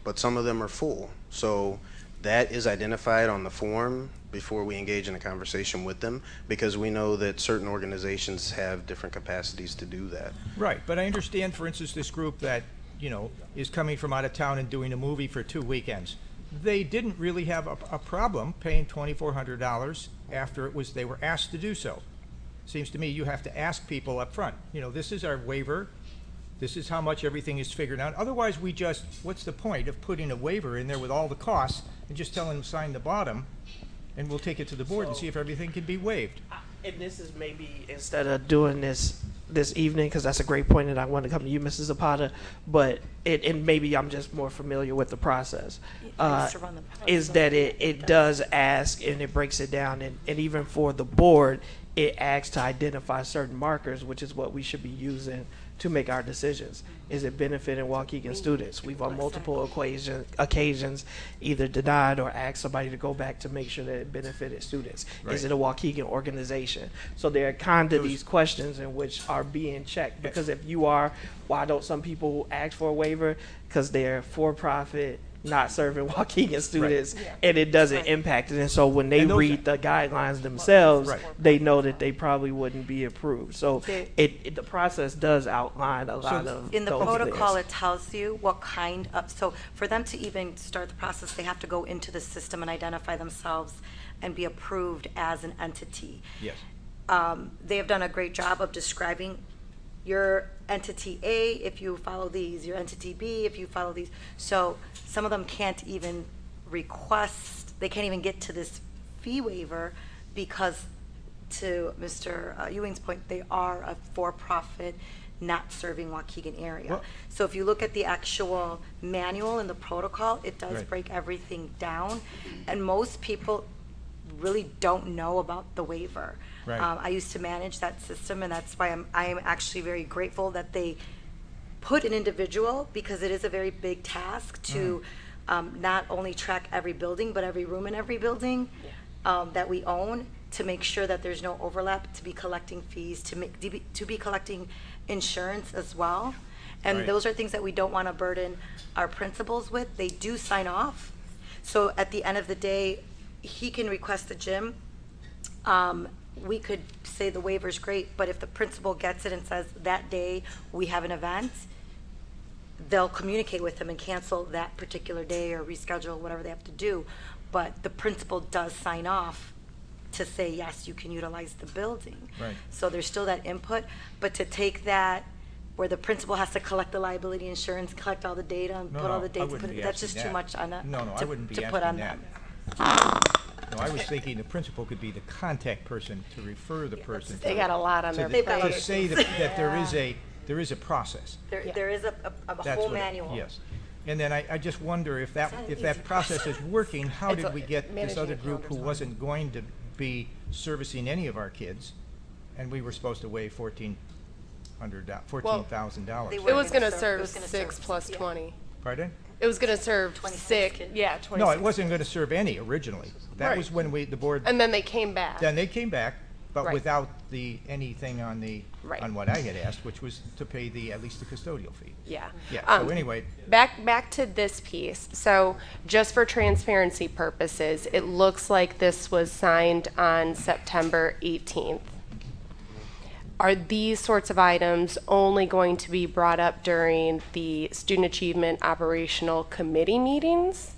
but some of them are full. So that is identified on the form before we engage in a conversation with them, because we know that certain organizations have different capacities to do that. Right, but I understand, for instance, this group that, you know, is coming from out of town and doing a movie for 2 weekends. They didn't really have a problem paying $2,400 after they were asked to do so. Seems to me you have to ask people up front, you know, this is our waiver, this is how much everything is figured out. Otherwise, what's the point of putting a waiver in there with all the costs and just telling them sign the bottom, and we'll take it to the board and see if everything can be waived? And this is maybe, instead of doing this evening, because that's a great point, and I want to come to you, Mrs. Zapata, but and maybe I'm just more familiar with the process, is that it does ask, and it breaks it down, and even for the board, it asks to identify certain markers, which is what we should be using to make our decisions. Is it benefiting Waukegan students? We've on multiple occasions either denied or asked somebody to go back to make sure that it benefited students. Right. Is it a Waukegan organization? So there are kind of these questions in which are being checked, because if you are, why don't some people ask for a waiver? Because they're for-profit, not serving Waukegan students, and it doesn't impact it. And so when they read the guidelines themselves, they know that they probably wouldn't be approved. So the process does outline a lot of In the those protocol, things. it tells you what kind of, so for them to even start the process, they have to go into the system and identify themselves and be approved as an entity. Yes. They have done a great job of describing your entity A if you follow these, your entity B if you follow these. So some of them can't even request, they can't even get to this fee waiver because, to Mr. Ewing's point, they are a for-profit, not serving Waukegan area. Well- So if you look at the actual manual and the protocol, it does Right. break everything down. And most people really don't know about the waiver. Right. I used to manage that system, and that's why I am actually very grateful that they put an individual, because it is a very big task to not only track every building, but every room in every building that we own, to make sure that there's no overlap, to be collecting fees, to be collecting insurance as well. And Right. those are things that we don't want to burden our principals with. They do sign off. So at the end of the day, he can request the gym. We could say the waiver's great, but if the principal gets it and says that day we have an event, they'll communicate with him and cancel that particular day or reschedule, whatever they have to do. But the principal does sign off to say, yes, you can utilize the building. Right. So there's still that input, but to take that where the principal has to collect the liability insurance, collect all the data, and No, put all no, the I dates, wouldn't be that's asking just too that. much on a, No, I wouldn't be to put on asking them. that. No, I was thinking the principal could be the contact person to refer the person. They got a lot on their They've plate. got To say that there is a process. There is a That's whole what it- manual. Yes. And then I just wonder if It's not an that easy process is working, how It's did we get this managing other the group who calendar's wasn't going to be servicing any of our kids, and we were supposed to waive $14,000? They It was gonna It serve was gonna 6 serve- plus yeah. 20. Pardon? It was gonna serve 26 6, kids. yeah, 26. No, it wasn't going to serve any originally. That Right. was when the board, And then they came back. then they came back, but Right. without anything on Right. on what I had asked, which was to pay at least the custodial fee. Yeah. Yeah, so anyway, Back to this piece. So just for transparency purposes, it looks like this was signed on September 18th. Are these sorts of items only going to be brought up during the Student Achievement Operational Committee meetings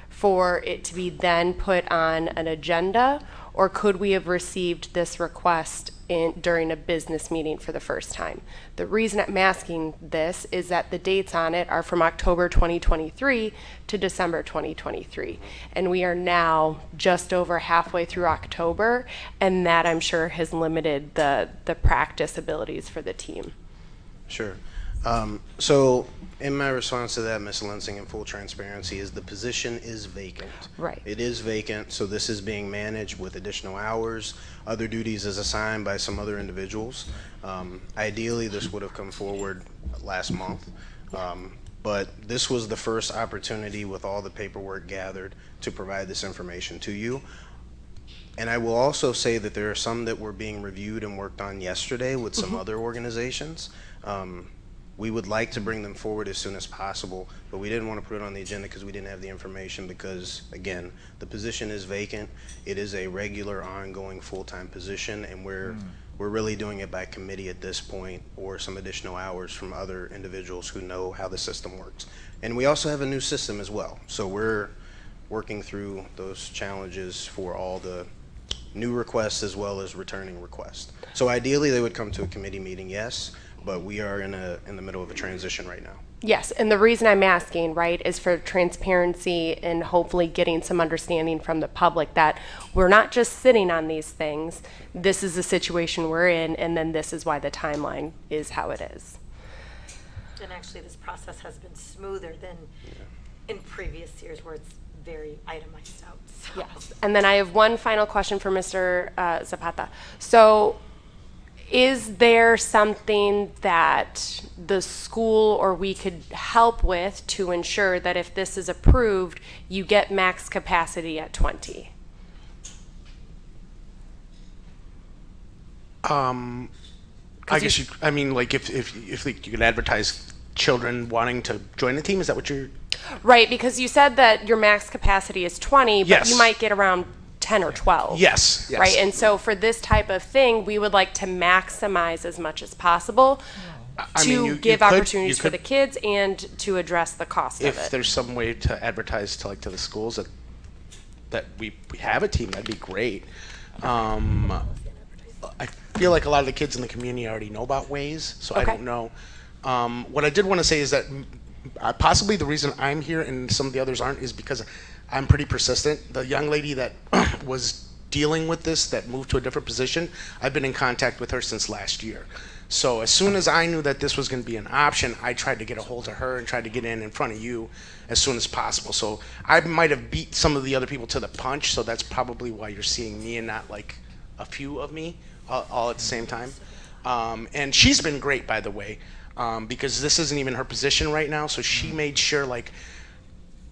for it to be then put on an agenda? Or could we have received this request during a business meeting for the first time? The reason I'm asking this is that the dates on it are from October 2023 to December 2023. And we are now just over halfway through October, and that I'm sure has limited the practice abilities for the team. Sure. So in my response to that, Ms. Lensing, in full transparency, is the position is vacant. Right. It is vacant, so this is being managed with additional hours. Other duties is assigned by some other individuals. Ideally, this would have come forward last month. But this was the first opportunity with all the paperwork gathered to provide this information to you. And I will also say that there are some that were being reviewed and worked on yesterday with some other organizations. We would like to bring them forward as soon as possible, but we didn't want to put it on the agenda because we didn't have the information because, again, the position is vacant. It is a regular, ongoing, full-time position, and we're really doing it by committee at this point, or some additional hours from other individuals who know how the system works. And we also have a new system as well, so we're working through those challenges for all the new requests as well as returning requests. So ideally, they would come to a committee meeting, yes, but we are in the middle of a transition right now. Yes, and the reason I'm asking, right, is for transparency and hopefully getting some understanding from the public that we're not just sitting on these things. This is the situation we're in, and then this is why the timeline is how it is. And actually, this process has been smoother than in previous years where it's very itemized out. So. Yes, and then I have one final question for Mr. Zapata. So, is there something that the school or we could help with to ensure that if this is approved, you get max capacity at 20? I guess if you could advertise children wanting to join the team, is that what you're? Right, because you said that your max capacity is 20, but Yes. you might get around 10 or 12. Yes, yes. Right, and so for this type of thing, we would like to maximize as much as possible to give opportunities for the kids and to address the cost of If it. there's some way to advertise to the schools that we have a team, that'd be great. I feel like a lot of the kids in the community already know about Waze, so I don't know. What I did want to say is that possibly the reason I'm here and some of the others aren't is because I'm pretty persistent. The young lady that was dealing with this, that moved to a different position, I've been in contact with her since last year. So as soon as I knew that this was going to be an option, I tried to get a hold of her and tried to get in front of you as soon as possible. So I might have beat some of the other people to the punch, so that's probably why you're seeing me and not like a few of me all at the same time. And she's been great, by the way, because this isn't even her position right now, so she made sure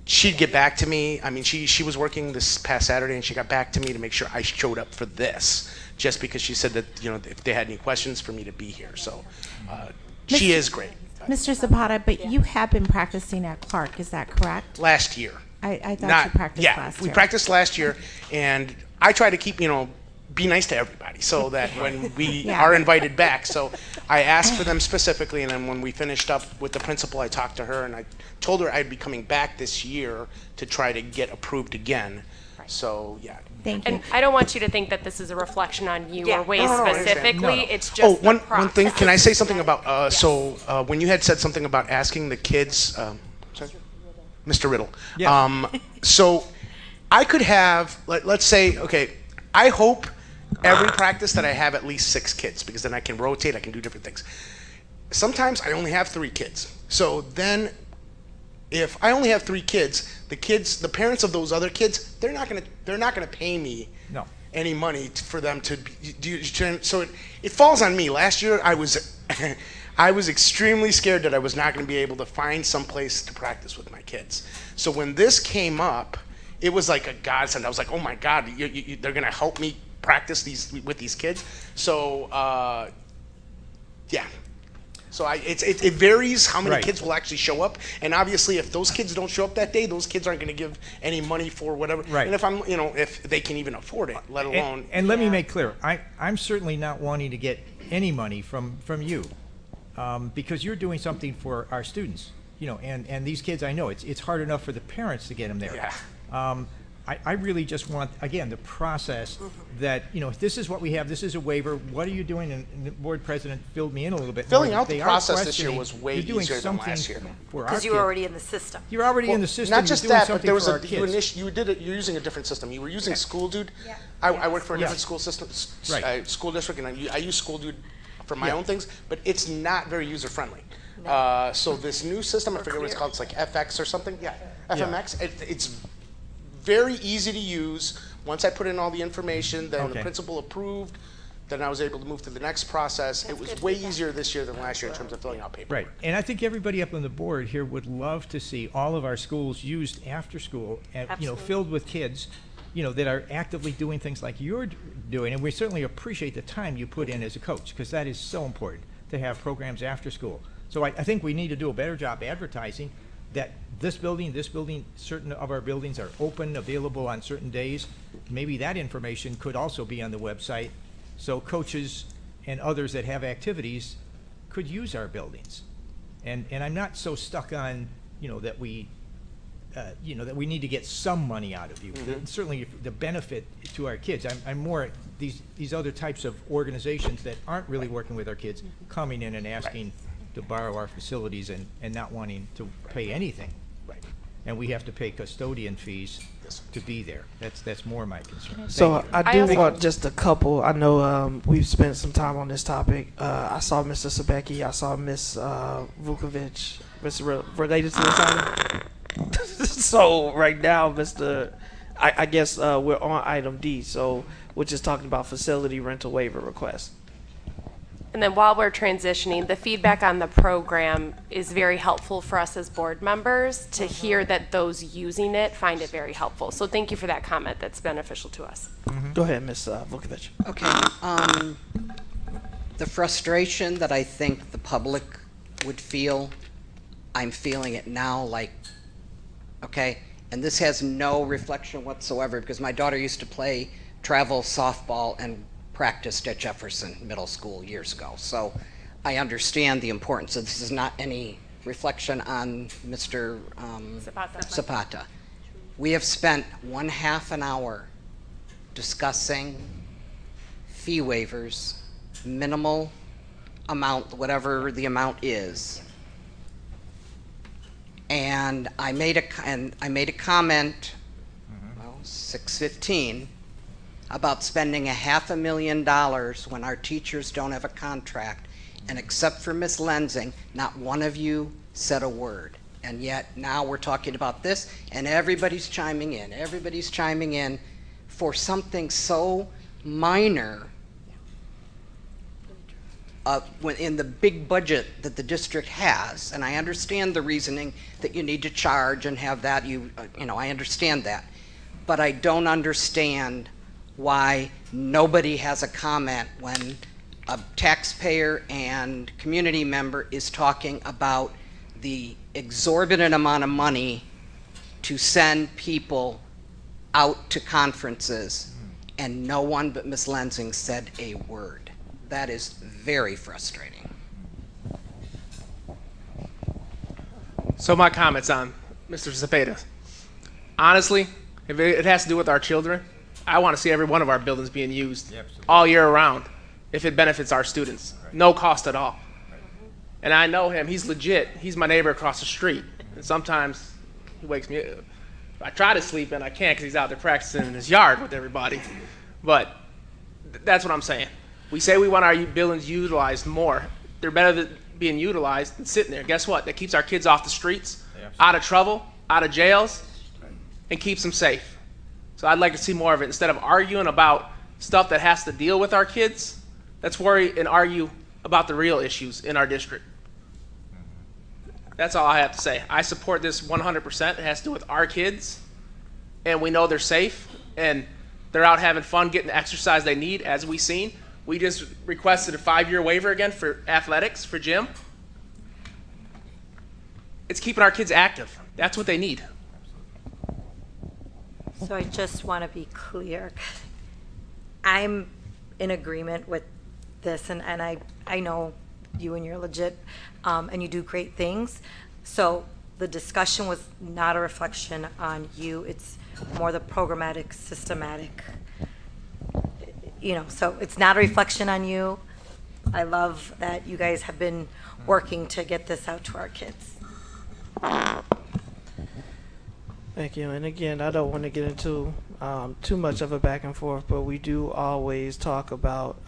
she'd get back to me. I mean, she was working this past Saturday, and she got back to me to make sure I showed up for this, just because she said that, if they had any questions for me to be here. So she is great. Mr. Zapata, but you have been practicing at Clark, is that correct? Last year. I thought you practiced last year. We practiced last year, and I try to keep, be nice to everybody so that when we are invited back. So I asked for them specifically, and then when we finished up with the principal, I talked to her, and I told her I'd be coming back this year to try to get approved again. So, yeah. Thank you. And I don't want you to think that this is a reflection on you or Waze No, I understand. specifically. It's just one thing. Can I say something about, when you had said something about asking the kids, sorry? Mr. Riddle. Yeah. So I could have, let's say, okay, I hope every practice that I have at least 6 kids, because then I can rotate, I can do different things. Sometimes I only have 3 kids. So then if I only have 3 kids, the parents of those other kids, they're not gonna pay me any money for them to do. So it falls on me. Last year I was I was extremely scared that I was not going to be able to find some place to practice with my kids. So when this came up, it was like a godsend. I was like, oh my God, they're going to help me practice with these kids. So yeah. So it varies how many kids will actually show up, and obviously if those kids don't show up that day, those kids aren't going to give any money for whatever. Right. And if they can even afford it, let alone. And let me make clear, I'm certainly not wanting to get any money from you, because you're doing something for our students, and these kids, I know it's hard enough for the parents to get them there. Yeah. I really just want, again, the process that, if this is what we have, this is a waiver, what are you doing? And the board president filled me in a little bit. Filling more. out the They are process this year questioning, was way you're doing easier than something last year. for our Because you were kids. already in the system. You're already in the system. Not just you're doing that, but something there was for our kids. you're using a different system. You were using School Dude. Yeah. I work for a different school system, school district, and I use School Dude for my own things, but it's not very user friendly. No. So this new system, I forget what it's called. It's like FX or something. Yeah, FMX. It's very easy to use. Once I put in all the information, then the principal approved. Then I was able to move to the next process. It was way easier this year than last year in terms of filling out paperwork. Right, and I think everybody up on the board here would love to see all of our schools used after school, and filled with kids, that are actively doing things like you're doing, and we certainly appreciate the time you put in as a coach, because that is so important to have programs after school. So I think we need to do a better job advertising that this building, certain of our buildings are open, available on certain days. Maybe that information could also be on the website, so coaches and others that have activities could use our buildings. And I'm not so stuck on, that we need to get some money out of you. Certainly the benefit to our kids. I'm more these other types of organizations that aren't really working with our kids coming in and asking to borrow our facilities and not wanting to pay anything. Right. And we have to pay custodian fees to be there. That's more my concern. So Thank you. I do want just a couple. I know we've spent some time on this topic. I saw Mr. Sabecki. I saw Ms. Vukovic. Related to this item. So right now, I guess we're on item D. So which is talking about facility rental waiver request. And then while we're transitioning, the feedback on the program is very helpful for us as board members to hear that those using it find it very helpful. So thank you for that comment. That's beneficial to us. Go ahead, Ms. Vukovic. Okay. The frustration that I think the public would feel, I'm feeling it now, okay? And this has no reflection whatsoever because my daughter used to play travel softball and practiced at Jefferson Middle School years ago. So I understand the importance. So this is not any reflection on Mr. Zapata. We have spent 1/2 an hour discussing fee waivers, minimal amount, whatever the amount is. And I made a comment, 6:15, about spending $500,000 when our teachers don't have a contract, and except for Miss Lensing, not one of you said a word. And yet now we're talking about this, and everybody's chiming in. Everybody's chiming in for something so minor in the big budget that the district has. And I understand the reasoning that you need to charge and have that. I understand that, but I don't understand why nobody has a comment when a taxpayer and community member is talking about the exorbitant amount of money to send people out to conferences, and no one but Ms. Lensing said a word. That is very frustrating. So my comments on Mr. Zapata. Honestly, if it has to do with our children, I want to see every one of our buildings being used all year round if it benefits our students. No cost at all. And I know him. He's legit. He's my neighbor across the street. And sometimes he wakes me up. I try to sleep and I can't because he's out there practicing in his yard with everybody. But that's what I'm saying. We say we want our buildings utilized more. They're better than being utilized than sitting there. Guess what? That keeps our kids off the streets, out of trouble, out of jails, and keeps them safe. So I'd like to see more of it. Instead of arguing about stuff that has to deal with our kids, let's worry and argue about the real issues in our district. That's all I have to say. I support this 100%. It has to do with our kids, and we know they're safe, and they're out having fun, getting the exercise they need, as we've seen. We just requested a 5-year waiver again for athletics, for gym. It's keeping our kids active. That's what they need. So I just want to be clear. I'm in agreement with this, and I know you and you're legit, and you do great things. So the discussion was not a reflection on you. It's more the programmatic, systematic, so it's not a reflection on you. I love that you guys have been working to get this out to our kids. Thank you. And again, I don't want to get into too much of a back and forth, but we do always talk about,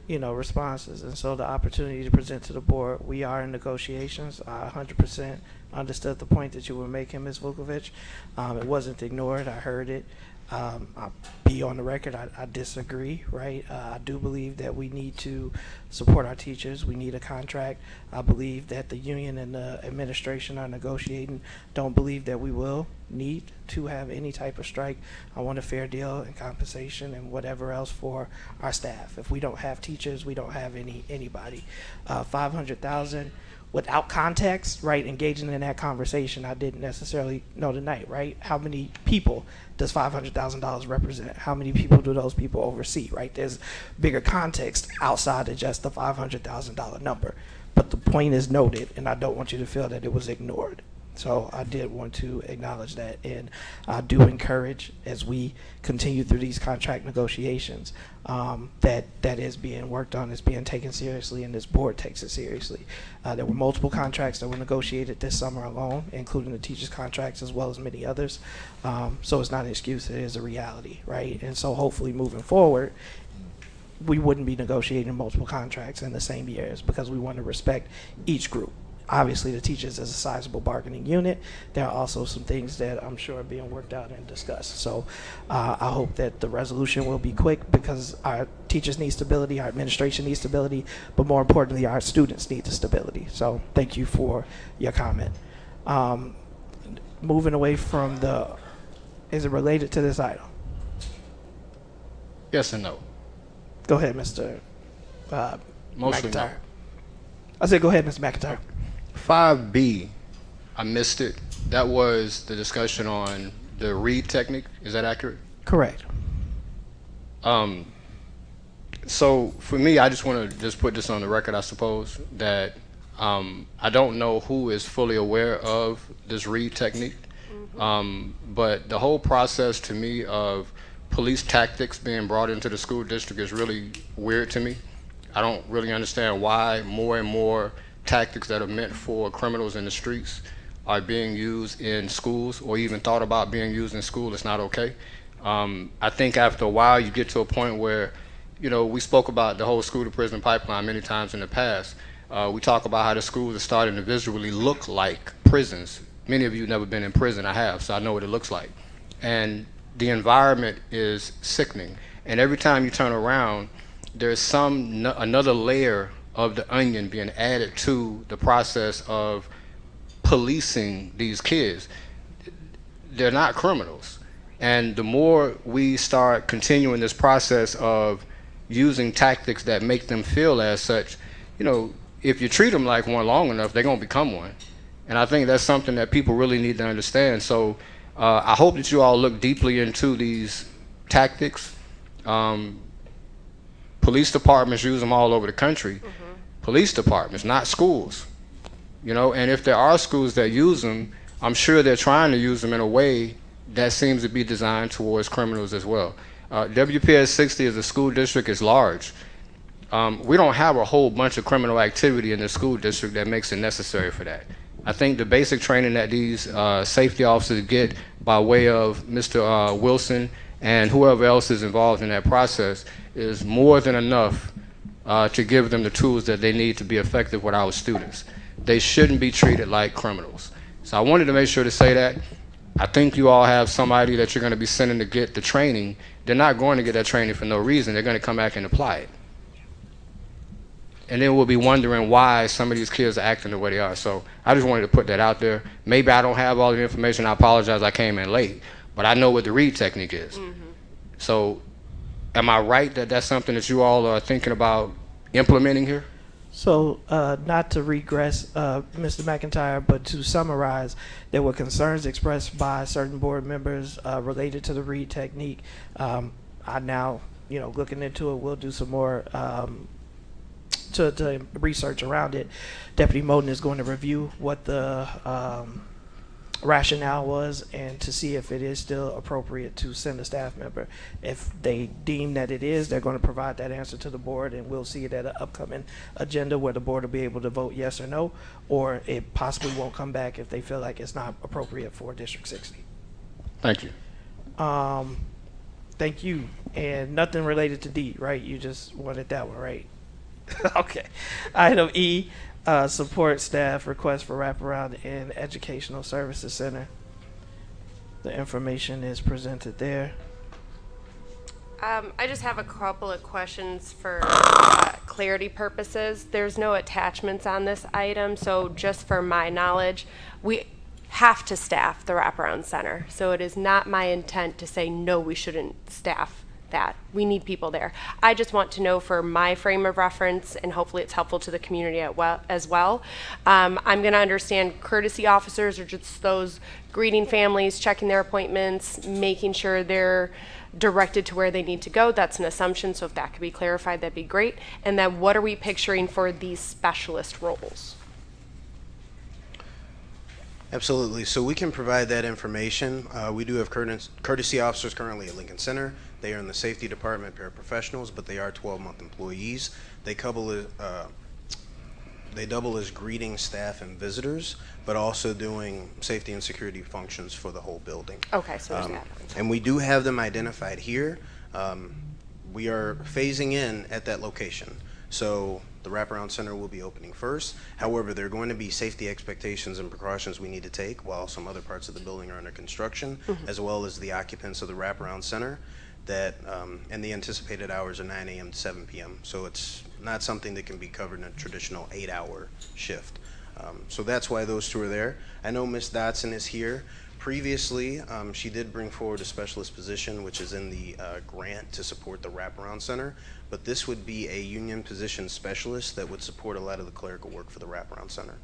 responses. And so the opportunity to present to the board, we are in negotiations. I 100% understood the point that you were making, Ms. Vukovic. It wasn't ignored. I heard it. I'll be on the record, I disagree, right? I do believe that we need to support our teachers. We need a contract. I believe that the union and the administration are negotiating. Don't believe that we will need to have any type of strike. I want a fair deal and compensation and whatever else for our staff. If we don't have teachers, we don't have anybody. 500,000 without context, right? Engaging in that conversation, I didn't necessarily know tonight, right? How many people does $500,000 represent? How many people do those people oversee, right? There's bigger context outside of just the $500,000 number. But the point is noted, and I don't want you to feel that it was ignored. So I did want to acknowledge that, and I do encourage, as we continue through these contract negotiations, that is being worked on, is being taken seriously, and this board takes it seriously. There were multiple contracts that were negotiated this summer alone, including the teachers' contracts as well as many others. So it's not an excuse, it is a reality, right? And so hopefully moving forward, we wouldn't be negotiating multiple contracts in the same years, because we want to respect each group. Obviously, the teachers is a sizable bargaining unit. There are also some things that I'm sure are being worked out and discussed. So I hope that the resolution will be quick, because our teachers need stability, our administration needs stability, but more importantly, our students need the stability. So thank you for your comment. Moving away from is it related to this item? Yes and no. Go ahead, Mr. Mostly no. McIntyre. I said go ahead, Mr. McIntyre. 5B, I missed it. That was the discussion on the read technique. Is that accurate? Correct. So for me, I just want to just put this on the record, I suppose, that I don't know who is fully aware of this read technique, but the whole process to me of police tactics being brought into the school district is really weird to me. I don't really understand why more and more tactics that are meant for criminals in the streets are being used in schools, or even thought about being used in school. It's not okay. I think after a while you get to a point where, you know, we spoke about the whole school to prison pipeline many times in the past. We talk about how the schools are starting to visually look like prisons. Many of you have never been in prison. I have, so I know what it looks like. And the environment is sickening. And every time you turn around, there's another layer of the onion being added to the process of policing these kids. They're not criminals. And the more we start continuing this process of using tactics that make them feel as such, you know, if you treat them like one long enough, they're gonna become one. And I think that's something that people really need to understand. So I hope that you all look deeply into these tactics. Police departments use them all over the country. Police departments, not schools. You know, and if there are schools that use them, I'm sure they're trying to use them in a way that seems to be designed towards criminals as well. WPS 60 as a school district is large. We don't have a whole bunch of criminal activity in the school district that makes it necessary for that. I think the basic training that these safety officers get by way of Mr. Wilson and whoever else is involved in that process is more than enough to give them the tools that they need to be effective with our students. They shouldn't be treated like criminals. So I wanted to make sure to say that. I think you all have somebody that you're going to be sending to get the training. They're not going to get that training for no reason. They're going to come back and apply it. And then we'll be wondering why some of these kids are acting the way they are. So I just wanted to put that out there. Maybe I don't have all the information. I apologize, I came in late. But I know what the read technique is. So am I right that that's something that you all are thinking about implementing here? So not to regress, Mr. McIntyre, but to summarize, there were concerns expressed by certain board members related to the read technique. I now, you know, looking into it, we'll do some more to research around it. Deputy Moden is going to review what the rationale was and to see if it is still appropriate to send a staff member. If they deem that it is, they're going to provide that answer to the board, and we'll see it at an upcoming agenda where the board will be able to vote yes or no, or it possibly won't come back if they feel like it's not appropriate for District 60. Thank you. Thank you. And nothing related to D, right? You just wanted that one, right? Okay. Item E, support staff request for wraparound in Educational Services Center. The information is presented there. I just have a couple of questions for clarity purposes. There's no attachments on this item, so just for my knowledge, we have to staff the wraparound center. So it is not my intent to say, no, we shouldn't staff that. We need people there. I just want to know for my frame of reference, and hopefully it's helpful to the community as well. I'm going to understand courtesy officers are just those greeting families, checking their appointments, making sure they're directed to where they need to go. That's an assumption, so if that could be clarified, that'd be great. And then what are we picturing for these specialist roles? Absolutely. So we can provide that information. We do have courtesy officers currently at Lincoln Center. They are in the safety department, paraprofessionals, but they are 12-month employees. They double as greeting staff and visitors, but also doing safety and security functions for the whole building. Okay, so there's that. And we do have them identified here. We are phasing in at that location. So the Wraparound Center will be opening first. However, there are going to be safety expectations and precautions we need to take while some other parts of the building are under construction, as well as the occupants of the Wraparound Center. And the anticipated hours are 9 a.m. to 7 p.m. So it's not something that can be covered in a traditional 8-hour shift. So that's why those two are there. I know Ms. Dotson is here. Previously, she did bring forward a specialist position, which is in the grant to support the Wraparound Center. But this would be a union position specialist that would support a lot of the clerical work for the Wraparound Center.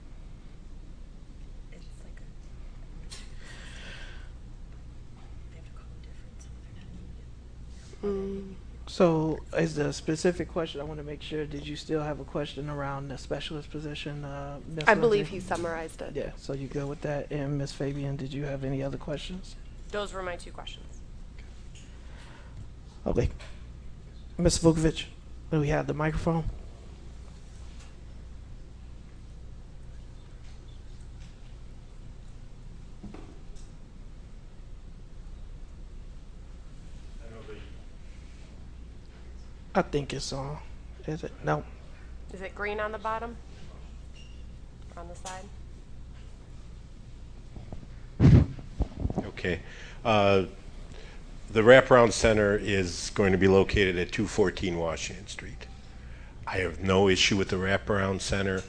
So, is the specific question, I want to make sure, did you still have a question around the specialist position, Ms. I believe Lindsay? he summarized it. Yeah, so you good with that? And Ms. Fabian, did you have any other questions? Those were my two questions. Okay. Ms. Vukovic, do we have the microphone? I think it's on. Is it? No. Is it green on the bottom? On the side? Okay. The Wraparound Center is going to be located at 214 Washington Street. I have no issue with the Wraparound Center.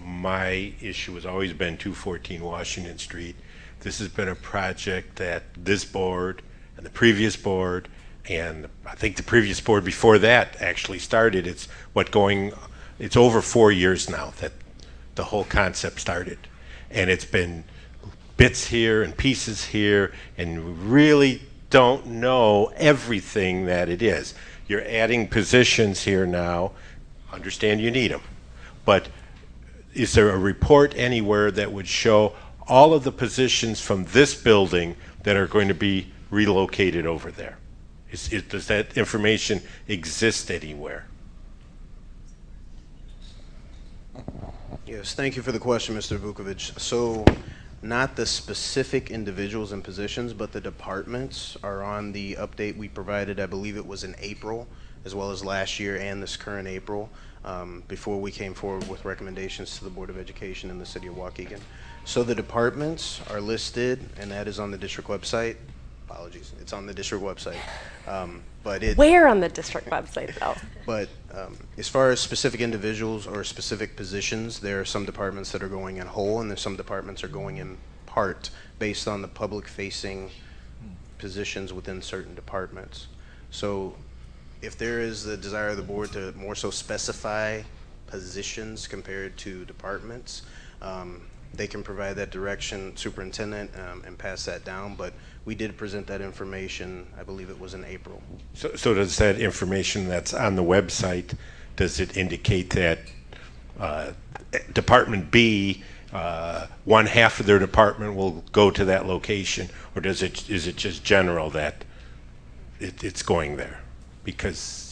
My issue has always been 214 Washington Street. This has been a project that this board and the previous board and I think the previous board before that actually started. It's over 4 years now that the whole concept started. And it's been bits here and pieces here, and we really don't know everything that it is. You're adding positions here now. Understand you need them. But is there a report anywhere that would show all of the positions from this building that are going to be relocated over there? Does that information exist anywhere? Yes, thank you for the question, Mr. Vukovic. So not the specific individuals and positions, but the departments are on the update we provided. I believe it was in April, as well as last year and this current April, before we came forward with recommendations to the Board of Education in the city of Waukegan. So the departments are listed, and that is on the district website. Apologies, it's on the district website. Where on the district website, though? But as far as specific individuals or specific positions, there are some departments that are going in whole, and there's some departments are going in part based on the public-facing positions within certain departments. So if there is the desire of the board to more so specify positions compared to departments, they can provide that direction, superintendent, and pass that down. But we did present that information, I believe it was in April. So does that information that's on the website, does it indicate that Department B, one half of their department will go to that location, or is it just general that it's going there? Because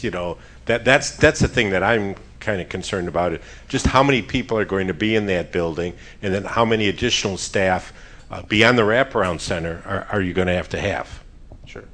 that's the thing that I'm kind of concerned about it. Just how many people are going to be in that building, and then how many additional staff beyond the Wraparound Center are you going to have? Sure.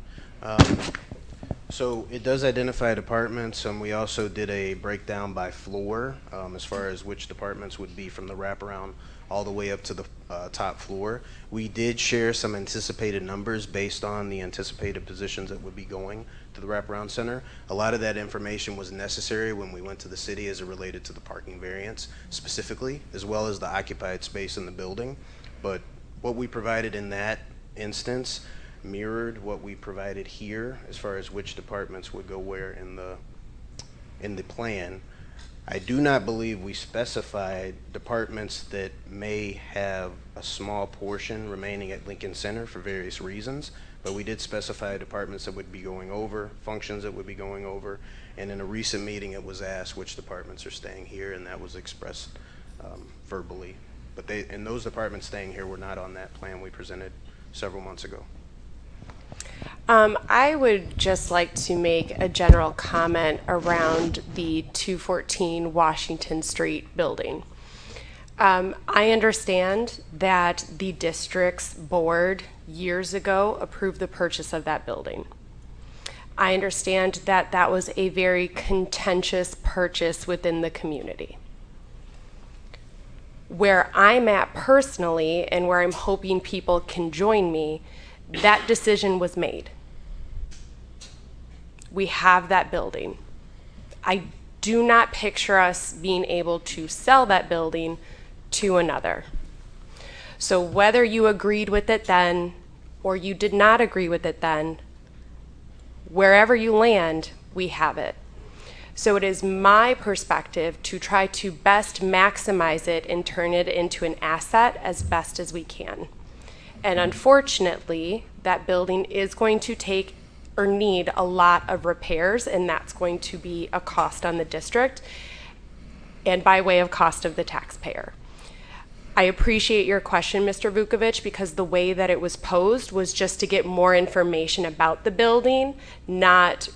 So it does identify departments, and we also did a breakdown by floor as far as which departments would be from the wraparound all the way up to the top floor. We did share some anticipated numbers based on the anticipated positions that would be going to the Wraparound Center. A lot of that information was necessary when we went to the city as it related to the parking variance specifically, as well as the occupied space in the building. But what we provided in that instance mirrored what we provided here as far as which departments would go where in the plan. I do not believe we specified departments that may have a small portion remaining at Lincoln Center for various reasons, but we did specify departments that would be going over, functions that would be going over, and in a recent meeting it was asked which departments are staying here, and that was expressed verbally. But and those departments staying here were not on that plan we presented several months ago. I would just like to make a general comment around the 214 Washington Street building. I understand that the district's board years ago approved the purchase of that building. I understand that that was a very contentious purchase within the community. Where I'm at personally, and where I'm hoping people can join me, that decision was made. We have that building. I do not picture us being able to sell that building to another. So whether you agreed with it then or you did not agree with it then, wherever you land, we have it. So it is my perspective to try to best maximize it and turn it into an asset as best as we can. And unfortunately, that building is going to take or need a lot of repairs, and that's going to be a cost on the district and by way of cost of the taxpayer. I appreciate your question, Mr. Vukovic, because the way that it was posed was just to get more information about the building, not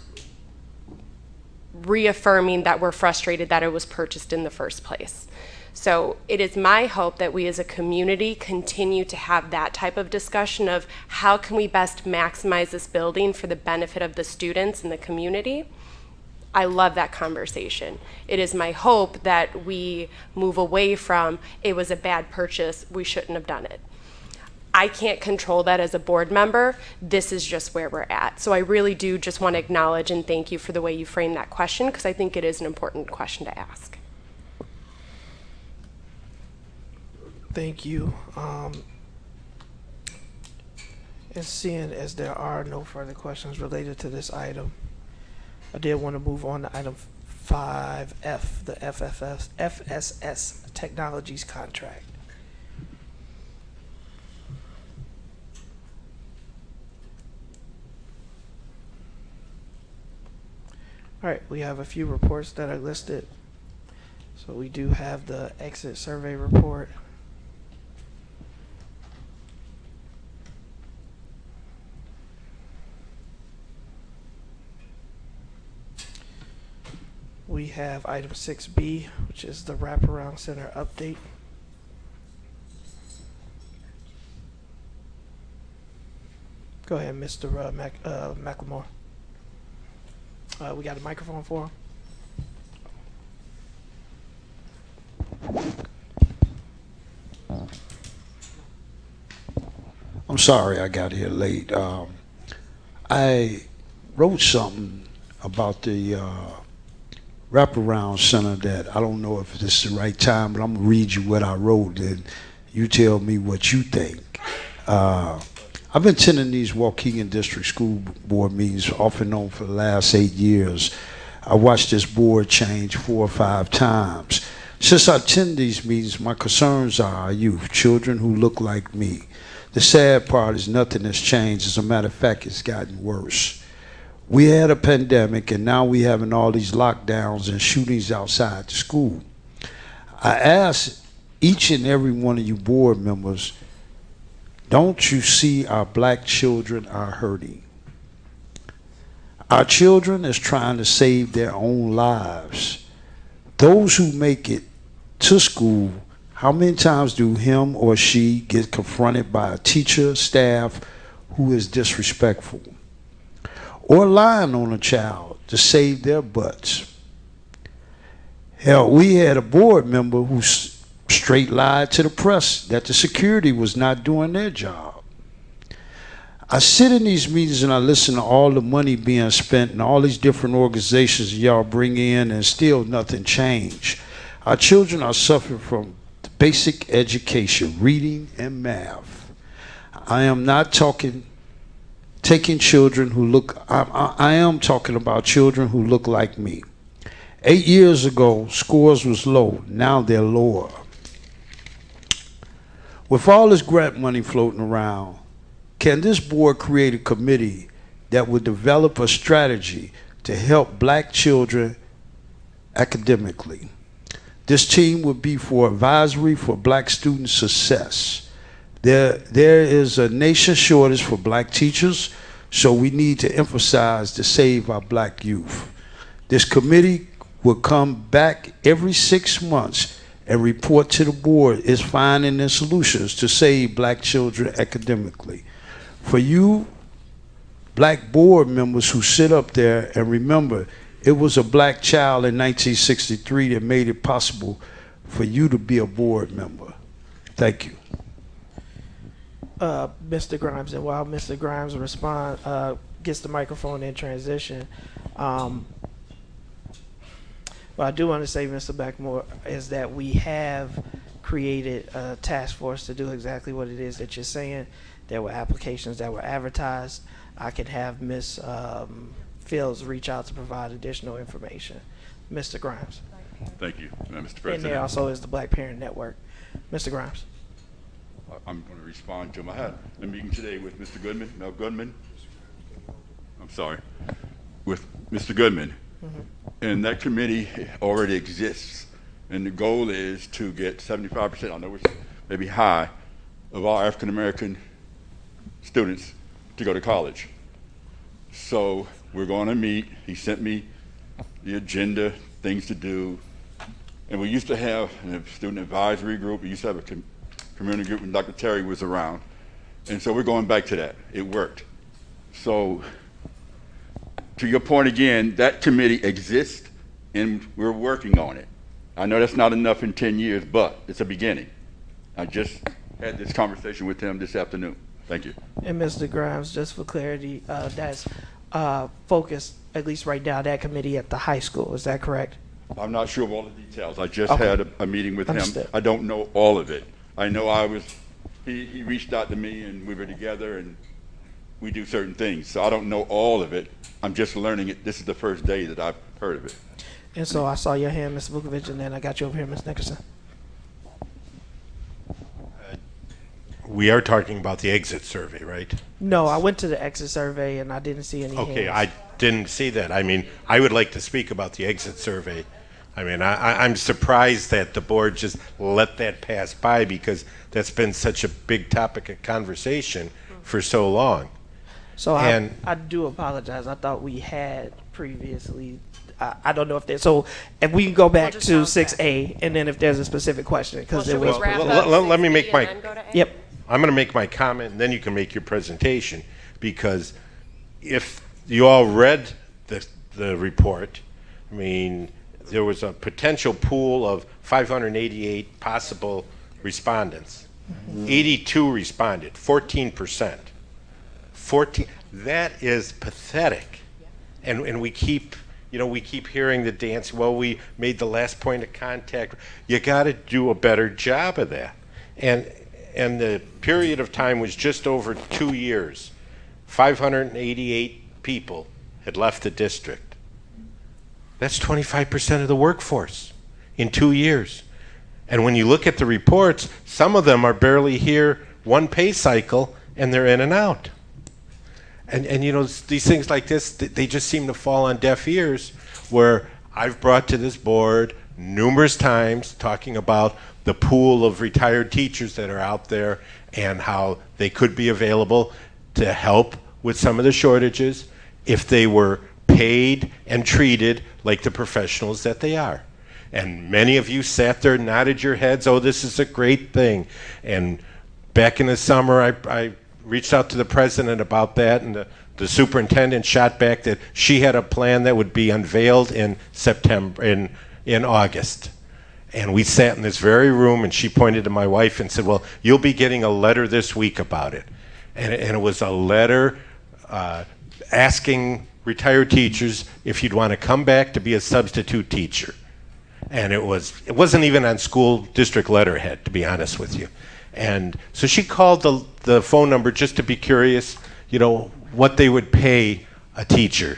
reaffirming that we're frustrated that it was purchased in the first place. So it is my hope that we as a community continue to have that type of discussion of how can we best maximize this building for the benefit of the students and the community. I love that conversation. It is my hope that we move away from it was a bad purchase, we shouldn't have done it. I can't control that as a board member. This is just where we're at. So I really do just want to acknowledge and thank you for the way you framed that question, because I think it is an important question to ask. Thank you. And seeing as there are no further questions related to this item, I did want to move on to item 5F, the FSS Technologies contract. All right, we have a few reports that are listed. So we do have the exit survey report. We have item 6B, which is the Wraparound Center update. Go ahead, Mr. McLemore. We got a microphone for him. I'm sorry I got here late. I wrote something about the Wraparound Center that I don't know if this is the right time, but I'm going to read you what I wrote and you tell me what you think. I've been attending these Waukegan District School Board meetings off and on for the last 8 years. I watched this board change 4 or 5 times. Since I attend these meetings, my concerns are our youth, children who look like me. The sad part is nothing has changed. As a matter of fact, it's gotten worse. We had a pandemic, and now we're having all these lockdowns and shootings outside the school. I ask each and every one of you board members, don't you see our black children are hurting? Our children is trying to save their own lives. Those who make it to school, how many times do him or she get confronted by a teacher, staff who is disrespectful or lying on a child to save their butts? Hell, we had a board member who straight lied to the press that the security was not doing their job. I sit in these meetings and I listen to all the money being spent and all these different organizations y'all bring in, and still nothing changed. Our children are suffering from basic education, reading and math. I am not taking children who look, I am talking about children who look like me. 8 years ago, scores was low. Now they're lower. With all this grant money floating around, can this board create a committee that would develop a strategy to help black children academically? This team would be for advisory for black student success. There is a nation shortage for black teachers, so we need to emphasize to save our black youth. This committee will come back every 6 months and report to the board its findings and solutions to save black children academically. For you black board members who sit up there and remember, it was a black child in 1963 that made it possible for you to be a board member. Thank you. Mr. Grimes, and while Mr. Grimes gets the microphone in transition, what I do want to say, Mr. Beckmore, is that we have created a task force to do exactly what it is that you're saying. There were applications that were advertised. I can have Ms. Fields reach out to provide additional information. Mr. Grimes. Thank you, Mr. President. And there also is the Black Parent Network. Mr. Grimes. I'm going to respond to him. I had a meeting today with Mr. Goodman, Mel Goodman. I'm sorry, with Mr. Goodman. And that committee already exists. And the goal is to get 75%, I know it's maybe high, of all African American students to go to college. So we're going to meet. He sent me the agenda, things to do. And we used to have a student advisory group. We used to have a community group when Dr. Terry was around. And so we're going back to that. It worked. So to your point again, that committee exists and we're working on it. I know that's not enough in 10 years, but it's a beginning. I just had this conversation with him this afternoon. Thank you. And Mr. Grimes, just for clarity, that's focused, at least right now, that committee at the high school. Is that correct? I'm not sure of all the details. I just had a meeting with him. I don't know all of it. I know he reached out to me and we were together and we do certain things. So I don't know all of it. I'm just learning it. This is the first day that I've heard of it. And so I saw your hand, Mr. Vukovic, and then I got you over here, Ms. Nickerson. We are talking about the exit survey, right? No, I went to the exit survey and I didn't see any Okay, hands. I didn't see that. I mean, I would like to speak about the exit survey. I mean, I'm surprised that the board just let that pass by because that's been such a big topic of conversation for so long. So I do apologize. I thought we had previously. I don't know if there's, so if we can go back to 6A and then if there's a specific question, because there was. Let me make my. Yep. I'm going to make my comment and then you can make your presentation, because if you all read the report, I mean, there was a potential pool of 588 possible respondents. 82 responded, 14%. 14, that is pathetic. And we keep, we keep hearing the dance, well, we made the last point of contact. You got to do a better job of that. And the period of time was just over 2 years. 588 people had left the district. That's 25% of the workforce in 2 years. And when you look at the reports, some of them are barely here one pay cycle and they're in and out. And these things like this, they just seem to fall on deaf ears, where I've brought to this board numerous times talking about the pool of retired teachers that are out there and how they could be available to help with some of the shortages if they were paid and treated like the professionals that they are. And many of you sat there, nodded your heads, oh, this is a great thing. And back in the summer, I reached out to the president about that, and the superintendent shot back that she had a plan that would be unveiled in September, in August. And we sat in this very room, and she pointed to my wife and said, well, you'll be getting a letter this week about it. and it was a letter asking retired teachers if you'd want to come back to be a substitute teacher. And it wasn't even on school district letterhead, to be honest with you. And so she called the phone number just to be curious, you know, what they would pay a teacher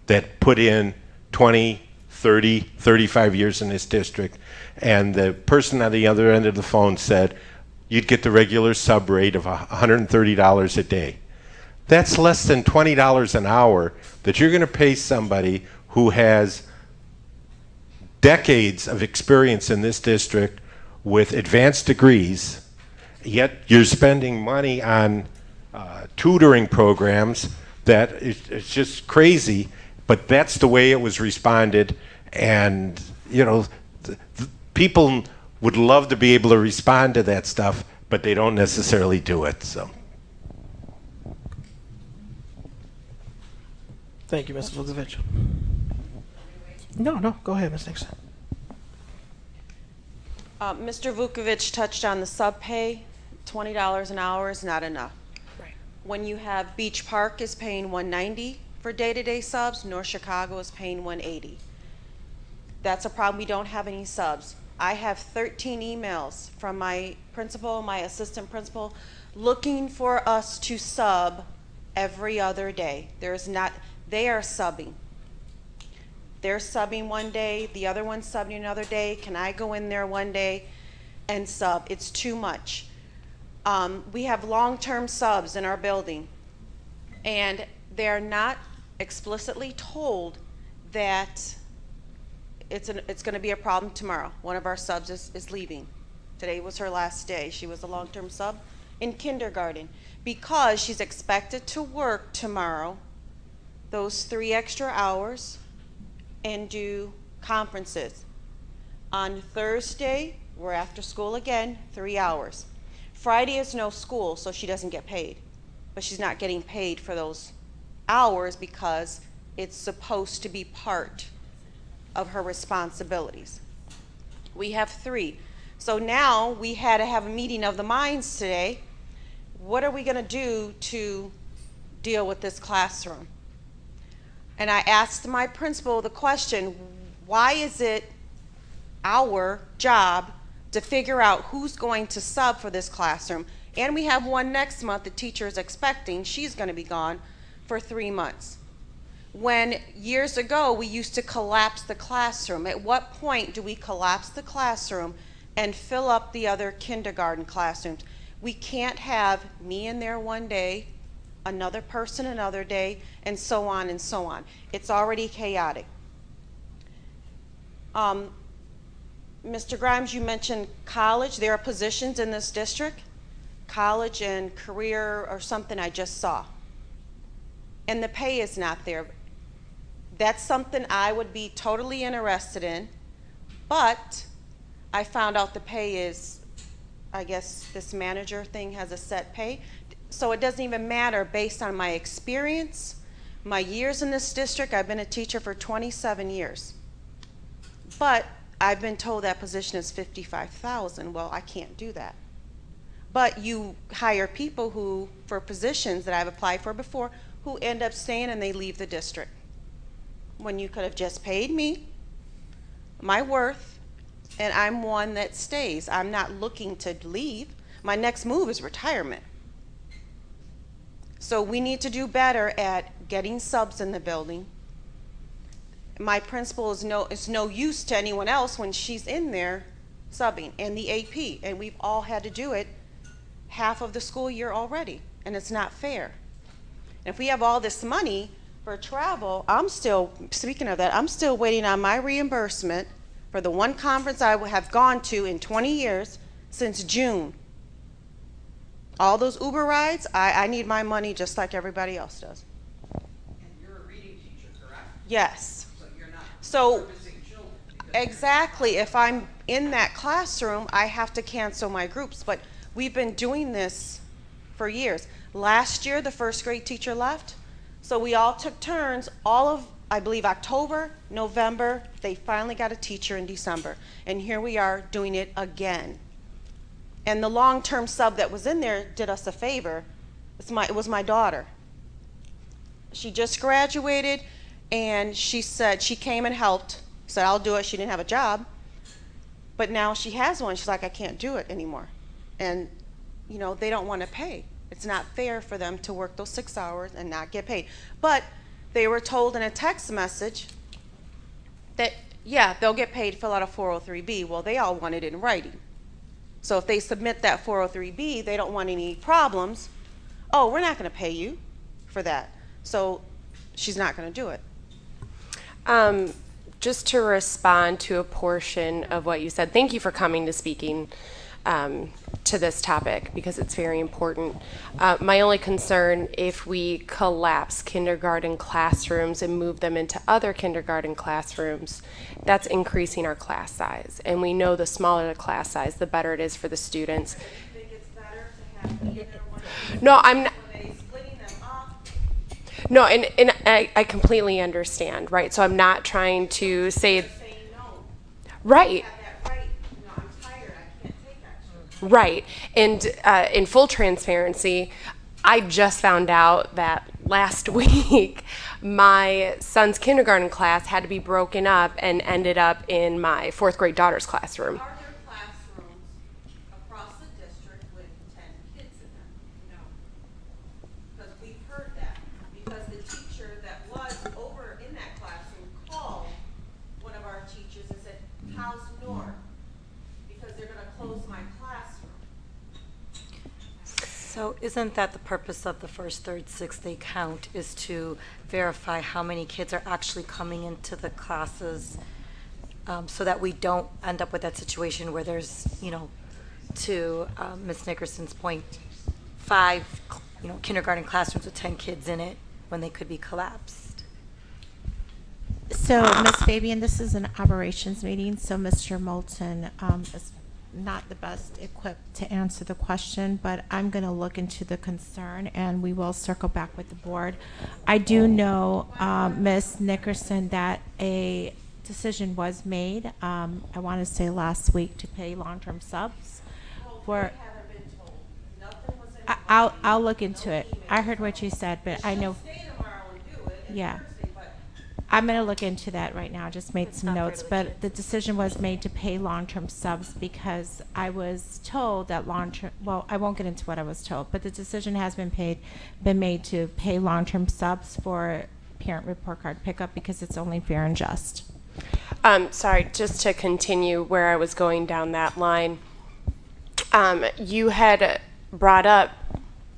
that put in 20, 30, 35 years in this district. And the person on the other end of the phone said, you'd get the regular sub rate of $130 a day. That's less than $20 an hour that you're going to pay somebody who has decades of experience in this district with advanced degrees, yet you're spending money on tutoring programs that it's just crazy, but that's the way it was responded. And, you know, people would love to be able to respond to that stuff, but they don't necessarily do it. So. Thank you, Mr. Vukovic. No, go ahead, Ms. Nixon. Mr. Vukovic touched on the sub pay. $20 an hour is not enough. Right. When you have Beach Park is paying $190 for day-to-day subs, North Chicago is paying $180. That's a problem. We don't have any subs. I have 13 emails from my principal, my assistant principal, looking for us to sub every other day. They are subbing. They're subbing one day, the other one's subbing another day. Can I go in there one day and sub? It's too much. We have long-term subs in our building, and they're not explicitly told that it's going to be a problem tomorrow. One of our subs is leaving. Today was her last day. She was a long-term sub in kindergarten because she's expected to work tomorrow those 3 extra hours and do conferences. On Thursday, we're after school again, 3 hours. Friday is no school, so she doesn't get paid. But she's not getting paid for those hours because it's supposed to be part of her responsibilities. We have 3. So now we had to have a meeting of the minds today. What are we going to do to deal with this classroom? And I asked my principal the question, why is it our job to figure out who's going to sub for this classroom? And we have one next month the teacher is expecting. She's going to be gone for 3 months. When years ago we used to collapse the classroom. At what point do we collapse the classroom and fill up the other kindergarten classrooms? We can't have me in there one day, another person another day, and so on and so on. It's already chaotic. Mr. Grimes, you mentioned college. There are positions in this district, college and career or something I just saw. And the pay is not there. That's something I would be totally interested in, but I found out the pay is, I guess this manager thing has a set pay. So it doesn't even matter based on my experience, my years in this district. I've been a teacher for 27 years. But I've been told that position is $55,000. Well, I can't do that. But you hire people who, for positions that I've applied for before, who end up staying and they leave the district. When you could have just paid me my worth, and I'm one that stays. I'm not looking to leave. My next move is retirement. So we need to do better at getting subs in the building. My principal is no use to anyone else when she's in there subbing, and the AP, and we've all had to do it half of the school year already, and it's not fair. And if we have all this money for travel, speaking of that, I'm still waiting on my reimbursement for the one conference I have gone to in 20 years since June. All those Uber rides, I need my money just like everybody else does. And you're a reading teacher, correct? Yes. So you're not So, servicing children. exactly. If I'm in that classroom, I have to cancel my groups. But we've been doing this for years. Last year, the first grade teacher left. So we all took turns. All of, I believe, October, November, they finally got a teacher in December. And here we are doing it again. And the long-term sub that was in there did us a favor It was my daughter. She just graduated, and she said she came and helped. Said I'll do it. She didn't have a job, but now she has one. She's like, I can't do it anymore, and you know they don't want to pay. It's not fair for them to work those 6 hours and not get paid. But they were told in a text message that yeah, they'll get paid to fill out a 403B. Well, they all want it in writing. So if they submit that 403B, they don't want any problems. Oh, we're not going to pay you for that. So she's not going to do it. Just to respond to a portion of what you said, thank you for coming to speaking to this topic because it's very important. My only concern, if we collapse kindergarten classrooms and move them into other kindergarten classrooms, that's increasing our class size. And we know the smaller the class size, the better it is for the students. No, I'm not. No, and I completely understand, right? So I'm not trying to say, right. Right. And in full transparency, I just found out that last week my son's kindergarten class had to be broken up and ended up in my 4th grade daughter's classroom. Are there classrooms across the district with 10 kids in them? No. Because we've heard that. Because the teacher that was over in that classroom called one of our teachers and said, how's Nora? Because they're going to close my classroom. So isn't that the purpose of the first, third, sixth day count, is to verify how many kids are actually coming into the classes, so that we don't end up with that situation where there's, you know, to Ms. Nickerson's point, 5, you know, kindergarten classrooms with 10 kids in it when they could be collapsed. So, Ms. Fabian, this is an operations meeting, so Mr. Moulton is not the best equipped to answer the question, but I'm going to look into the concern and we will circle back with the board. I do know, Ms. Nickerson, that a decision was made, I want to say last week, to pay long-term subs. I'll look into it. I heard what you said, but I know. Yeah. I'm going to look into that right now. Just made some notes, but the decision was made to pay long-term subs because I was told that long-term. Well, I won't get into what I was told, but the decision has been made to pay long-term subs for parent report card pickup because it's only fair and just. Sorry, just to continue where I was going down that line. You had brought up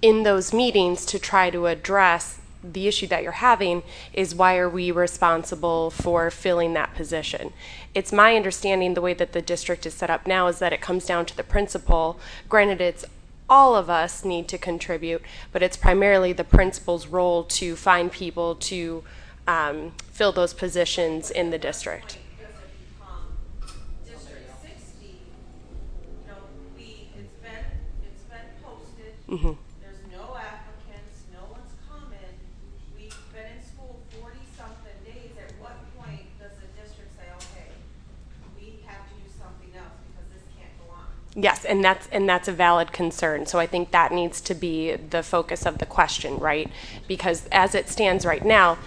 in those meetings to try to address the issue that you're having is why are we responsible for filling that position? It's my understanding the way that the district is set up now is that it comes down to the principal. Granted, it's all of us need to contribute, but it's primarily the principal's role to find people to fill those positions in the district. District 60, you know, it's been posted. Mm-hmm. There's no applicants, no one's coming. We've been in school 40-something days. At what point does the district say, okay, we have to do something else because this can't go on? Yes, and that's a valid concern. So I think that needs to be the focus of the question, right? Because as it stands right now,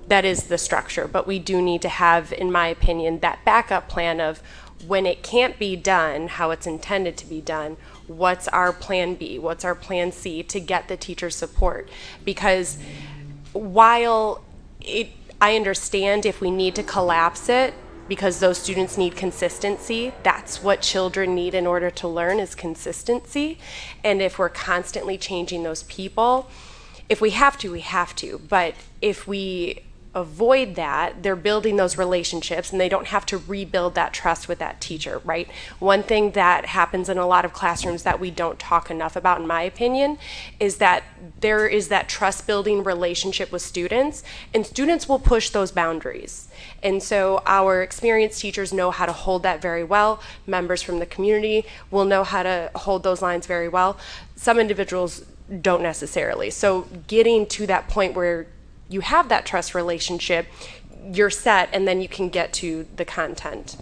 that is the structure. But we do need to have, in my opinion, that backup plan of when it can't be done how it's intended to be done, what's our plan B, what's our plan C to get the teacher support? Because while I understand if we need to collapse it because those students need consistency, that's what children need in order to learn is consistency. And if we're constantly changing those people, if we have to, we have to. But if we avoid that, they're building those relationships and they don't have to rebuild that trust with that teacher, right? One thing that happens in a lot of classrooms that we don't talk enough about, in my opinion, is that there is that trust building relationship with students, and students will push those boundaries. And so our experienced teachers know how to hold that very well. Members from the community will know how to hold those lines very well. Some individuals don't necessarily. So getting to that point where you have that trust relationship, you're set, and then you can get to the content.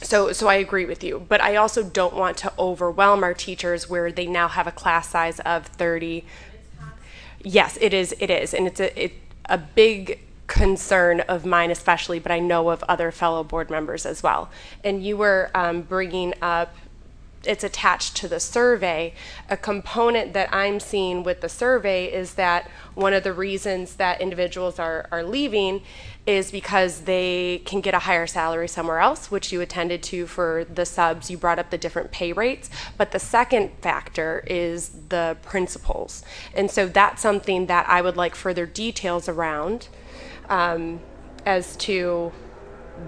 So I agree with you, but I also don't want to overwhelm our teachers where they now have a class size of 30. Yes, it is, and it's a big concern of mine especially, but I know of other fellow board members as well. And you were bringing up, it's attached to the survey. A component that I'm seeing with the survey is that one of the reasons that individuals are leaving is because they can get a higher salary somewhere else, which you attended to for the subs. You brought up the different pay rates, but the second factor is the principals. And so that's something that I would like further details around as to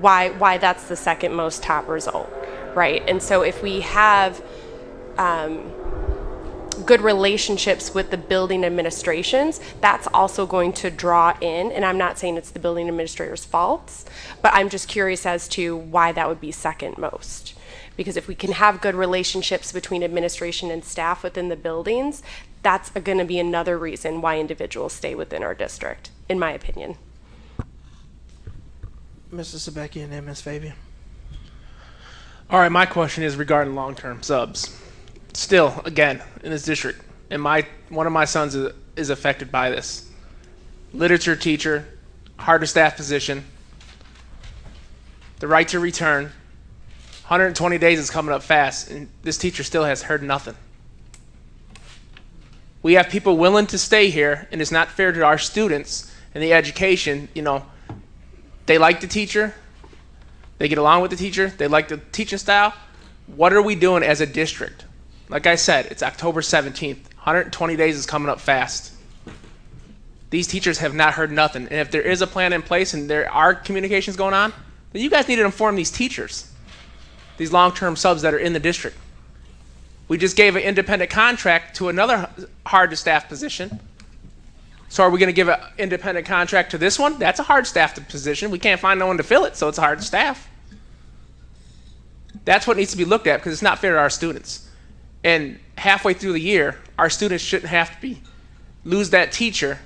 why that's the second most top result, right? And so if we have good relationships with the building administrations, that's also going to draw in, and I'm not saying it's the building administrator's faults, but I'm just curious as to why that would be second most. Because if we can have good relationships between administration and staff within the buildings, that's going to be another reason why individuals stay within our district, in my opinion. Mr. Sabecki and then Ms. Fabian. All right, my question is regarding long-term subs. Still, again, in this district, and one of my sons is affected by this. Literature teacher, hard to staff position, the right to return. 120 days is coming up fast, and this teacher still has heard nothing. We have people willing to stay here, and it's not fair to our students and the education. You know, they like the teacher, they get along with the teacher, they like the teaching style. What are we doing as a district? Like I said, it's October 17th. 120 days is coming up fast. These teachers have not heard nothing. And if there is a plan in place and there are communications going on, then you guys need to inform these teachers, these long-term subs that are in the district. We just gave an independent contract to another hard-to-staff position. So are we going to give an independent contract to this one? That's a hard-staffed position. We can't find no one to fill it, so it's hard to staff. That's what needs to be looked at because it's not fair to our students. And halfway through the year, our students shouldn't have to lose that teacher,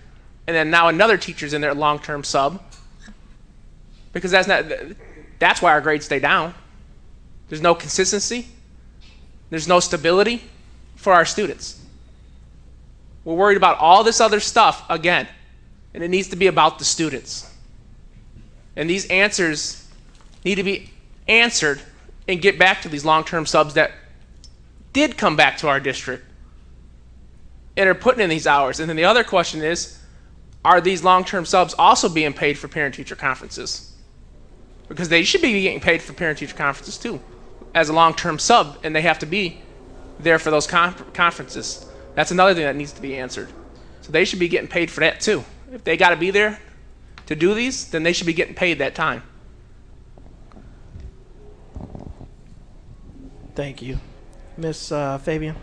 and then now another teacher's in their long-term sub, because that's why our grades stay down. There's no consistency. There's no stability for our students. We're worried about all this other stuff again, and it needs to be about the students. And these answers need to be answered and get back to these long-term subs that did come back to our district and are putting in these hours. And then the other question is, are these long-term subs also being paid for parent-teacher conferences? Because they should be getting paid for parent-teacher conferences too, as a long-term sub, and they have to be there for those conferences. That's another thing that needs to be answered. So they should be getting paid for that too. If they got to be there to do these, then they should be getting paid that time. Thank you. Ms. Fabian?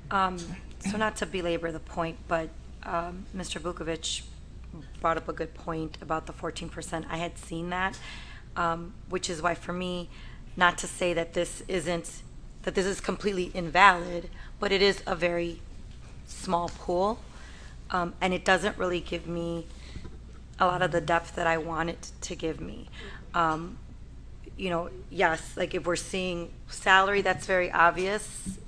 So not to belabor the point, but Mr. Vukovic brought up a good point about the 14%. I had seen that, which is why for me, not to say that this is completely invalid, but it is a very small pool, and it doesn't really give me a lot of the depth that I want it to give me. You know, yes, like if we're seeing salary, that's very obvious,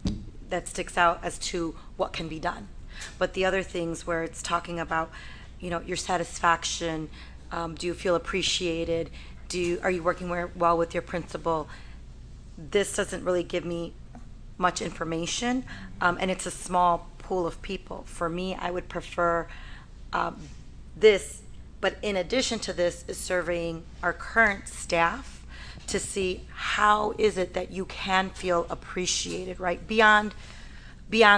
that sticks out as to what can be done. But the other things where it's talking about, you know, your satisfaction, do you feel appreciated? Are you working well with your principal? This doesn't really give me much information, and it's a small pool of people. For me, I would prefer this, but in addition to this is surveying our current staff to see how is it that you can feel appreciated, right? Beyond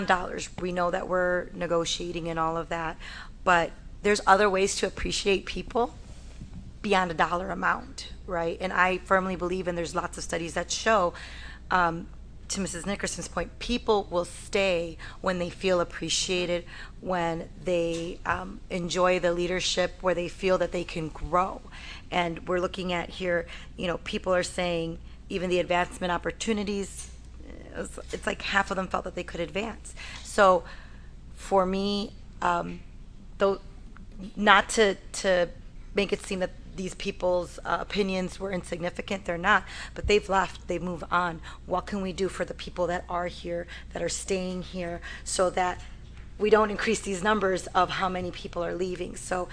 dollars. We know that we're negotiating and all of that, but there's other ways to appreciate people beyond a dollar amount, right? And I firmly believe, and there's lots of studies that show, to Mrs. Nickerson's point, people will stay when they feel appreciated, when they enjoy the leadership, where they feel that they can grow. And we're looking at here, you know, people are saying even the advancement opportunities, it's like half of them felt that they could advance. So for me, though, not to make it seem that these people's opinions were insignificant. They're not, but they've left, they move on. What can we do for the people that are here, that are staying here, so that we don't increase these numbers of how many people are leaving? So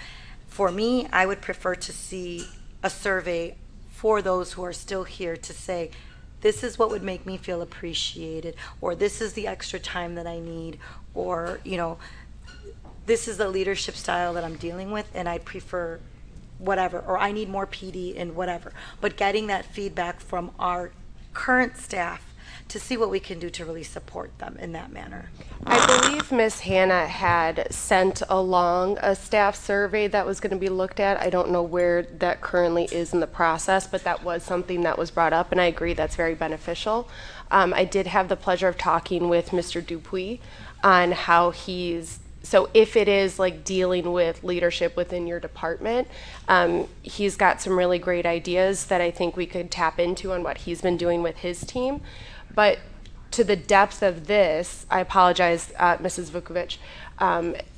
for me, I would prefer to see a survey for those who are still here to say, this is what would make me feel appreciated, or this is the extra time that I need, or, you know, this is the leadership style that I'm dealing with, and I prefer whatever, or I need more PD and whatever. But getting that feedback from our current staff to see what we can do to really support them in that manner. I believe Ms. Hannah had sent along a staff survey that was going to be looked at. I don't know where that currently is in the process, but that was something that was brought up, and I agree that's very beneficial. I did have the pleasure of talking with Mr. Dupuis on how so if it is like dealing with leadership within your department, he's got some really great ideas that I think we could tap into on what he's been doing with his team. But to the depth of this, I apologize, Mrs. Vukovic,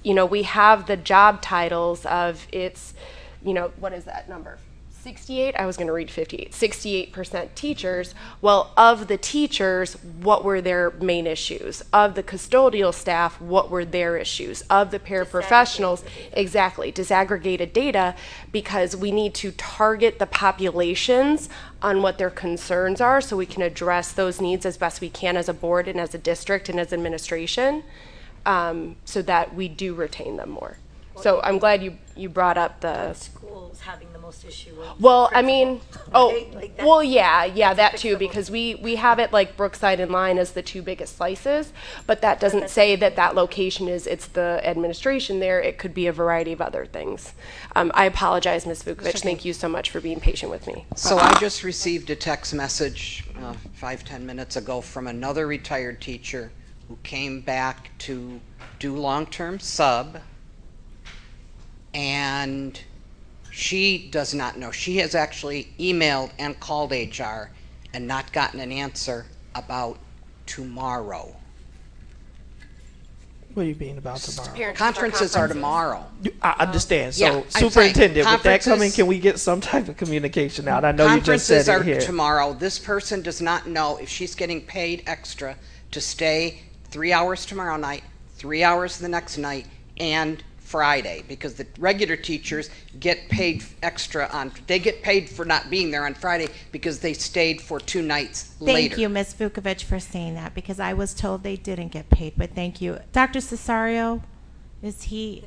you know, we have the job titles of it's, you know, what is that number? 68, I was going to read 58, 68% teachers. Well, of the teachers, what were their main issues? Of the custodial staff, what were their issues? Of the paraprofessionals, exactly, disaggregated data, because we need to target the populations on what their concerns are so we can address those needs as best we can as a board and as a district and as administration, so that we do retain them more. So I'm glad you brought up the schools having the most issue with. Well, I mean, Like that's- well, yeah, that too, because we have it like Brookside and Line as the two biggest slices, but that doesn't say that that location it's the administration there. It could be a variety of other things. I apologize, Ms. Vukovic. Thank you so much for being patient with me. So I just received a text message 5-10 minutes ago from another retired teacher who came back to do long-term sub, and she does not know. She has actually emailed and called HR and not gotten an answer about tomorrow. What are you being about tomorrow? Conferences are tomorrow. I understand. So, Yeah, I'm saying superintendent, with that coming, conferences- can we get some type of communication out? I know you just said Conferences it are here. tomorrow. This person does not know if she's getting paid extra to stay 3 hours tomorrow night, 3 hours the next night, and Friday, because the regular teachers get paid extra they get paid for not being there on Friday because they stayed for 2 nights later. Thank you, Ms. Vukovic, for saying that, because I was told they didn't get paid, but thank you. Dr. Cesario,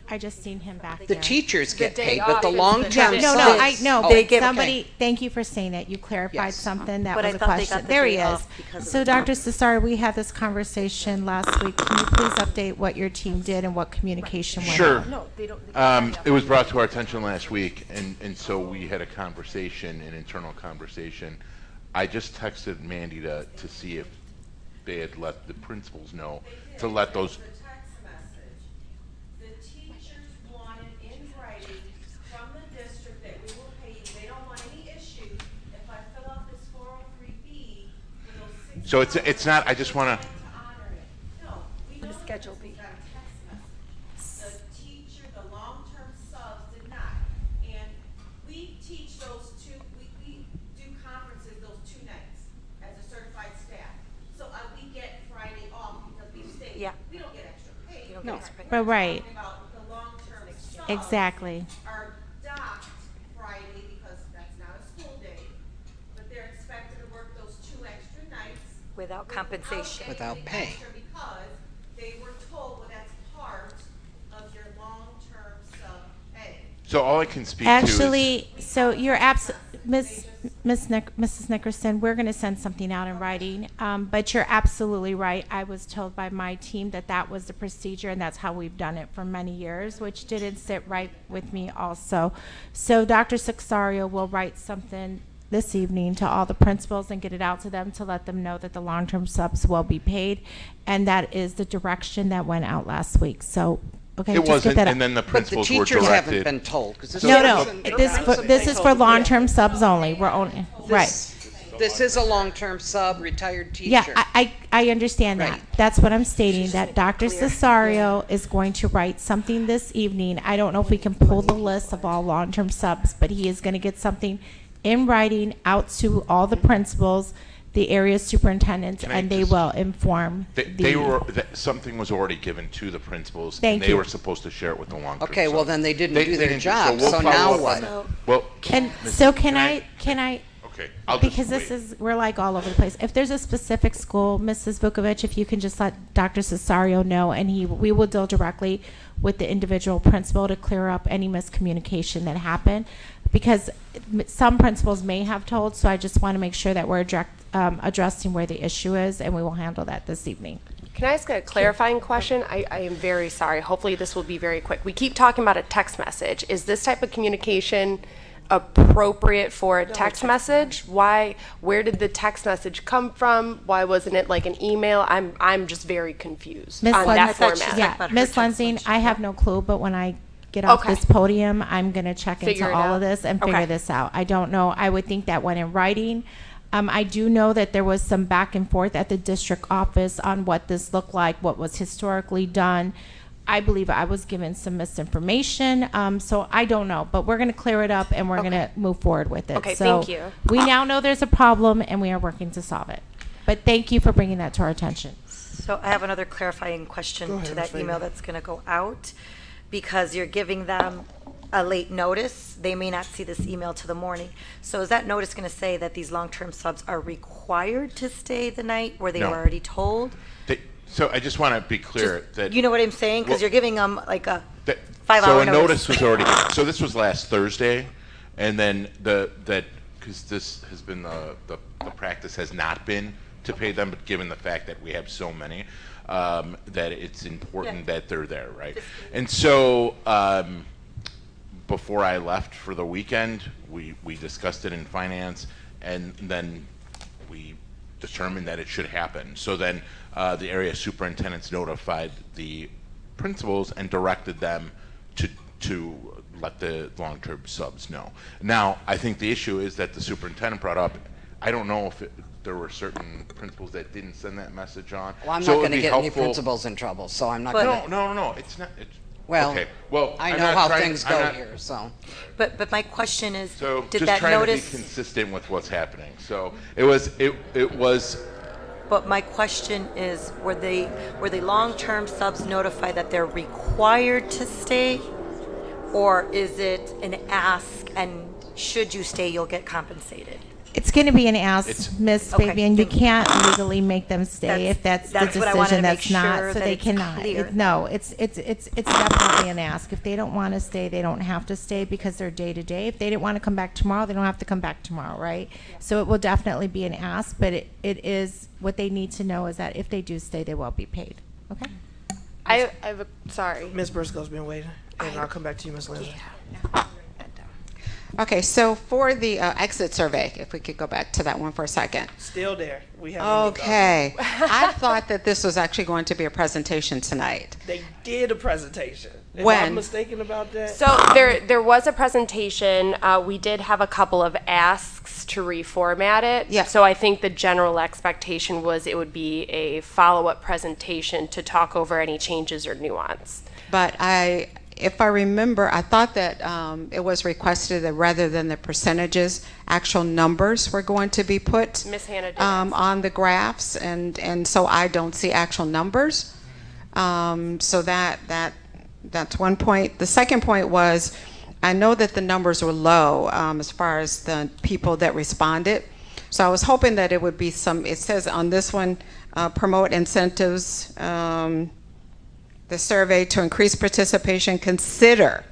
I just seen him back The there. teachers get day paid, off but the is the long-term day No, off. I know, they but get somebody, thank you for saying that. You clarified Yes. something that But I was a thought they question. got the There he day is. off because of So, the Dr. Cesario, we had this conversation last week. Can you please update what your team did and what communication went Sure. on? No, they don't. It was brought to our attention last week, and so we had a conversation, an internal conversation. I just texted Mandy to see if they had let the principals know, to let those. The teachers wanted in writing from the district that we will pay you. They don't want any issues if I fill out this 403B for those 6 So it's not. I just want to. No, we know the schedule be? got a text message. The long-term subs did not. And we teach those we do conferences those 2 nights as a certified staff. So we get Friday off because we stay. Yeah. We don't get extra pay. No. But right, Talking about the long-term subs exactly. are docked Friday because that's not a school day, but they're expected to work those 2 extra nights Without compensation. Without anything pay. extra because they were told, well, that's part of your long-term sub pay. So all I can speak to Actually, so you're Mrs. Nickerson, we're going to send something out in writing, but you're absolutely right. I was told by my team that was the procedure, and that's how we've done it for many years, which didn't sit right with me also. So Dr. Cesario will write something this evening to all the principals and get it out to them to let them know that the long-term subs will be paid, and that is the direction that went out last week. So, okay, it just wasn't, get that and then the But the principals were teachers haven't directed. been told. 'Cause this No, is- no, this is for long-term subs only. We're only, right. This is a long-term sub, retired teacher. Yeah, I understand that. Right. That's what I'm stating, that Dr. Cesario is going to write something this evening. I don't know if we can pull the list of all long-term subs, but he is going to get something in writing out to all the principals, the area superintendents, Can I and they just- will inform Something was already given to the principals, Thank and they you. were supposed to share it with the long-term. Okay, well, then they didn't do their didn't job, we'll so follow now up on what? that. Well, And so can I, okay, I'll just because this wait. is, we're like all over the place. If there's a specific school, Mrs. Vukovic, if you can just let Dr. Cesario know, and we will deal directly with the individual principal to clear up any miscommunication that happened. Because some principals may have told, so I just want to make sure that we're addressing where the issue is, and we will handle that this evening. Can I ask a clarifying question? I am very sorry. Hopefully this will be very quick. We keep talking about a text message. Is this type of communication appropriate for a text message? Where did the text message come from? Why wasn't it like an email? I'm just very confused Miss on that format. Yeah, Miss Lensing, I have no clue, but when I get off Okay. this podium, I'm going to check Figure into it all out. of this and figure Okay. this out. I don't know. I would think that went in writing. I do know that there was some back and forth at the district office on what this looked like, what was historically done. I believe I was given some misinformation, so I don't know. But we're going to clear it up, and we're going to move forward with it. Okay, So thank you. we now know there's a problem, and we are working to solve it. But thank you for bringing that to our attention. So I have another clarifying question Go ahead, to Ms. that email Fagan. that's going to go out, because you're giving them a late notice. They may not see this email till the morning. So is that notice going to say that these long-term subs are required to stay the night where they No. were already told? So I just want to be clear that. You know what I'm saying? Because Well, you're giving them like a that- 5-hour So a notice was already, so this was last Thursday, and then because this has been the practice has not been to pay them, but given the fact that we have so many, that it's important that they're there, right? And so, before I left for the weekend, we discussed it in finance, and then we determined that it should happen. So then the area superintendents notified the principals and directed them to let the long-term subs know. Now, I think the issue is that the superintendent brought up, I don't know if there were certain principals that didn't send that message on. Well, I'm So not it would going to be get any helpful- principals in trouble, so I'm not But- going to. No, it's not. Well, okay. Well, I I'm know not how trying- things I'm go not- here, so. But my question is, So did just that trying notice? to be consistent with what's happening. So it was. But my question is, were the long-term subs notified that they're required to stay? Or is it an ask, and should you stay, you'll get compensated? It's going to be an ask, It's- Miss Okay, Fabian. You thank you. can't legally make them stay if that's the what I wanted decision. to make That's not, sure so that they it's cannot. clear. No, it's definitely an ask. If they don't want to stay, they don't have to stay because they're day to day. If they didn't want to come back tomorrow, they don't have to come back tomorrow, right? So it will definitely be an ask, but it is, what they need to know is that if they do stay, they will be paid. Okay? I have a, sorry. Ms. Briscoe's been waiting, and I'll come back to you, Ms. Lindsay. Okay, so for the exit survey, if we could go back to that one for a second. Still there. We haven't. Okay. I thought that this was actually going to be a presentation tonight. They did a presentation. Am I When? mistaken about that? So there was a presentation. We did have a couple of asks to reformat it. Yeah. So I think the general expectation was it would be a follow-up presentation to talk over any changes or nuance. But if I remember, I thought that it was requested that rather than the percentages, actual numbers were going to be put Ms. Hannah did on the graphs, and so I don't see actual numbers. So that's one point. The second point was, I know that the numbers were low as far as the people that responded. So I was hoping that it would be some, it says on this one, promote incentives, the survey to increase participation, consider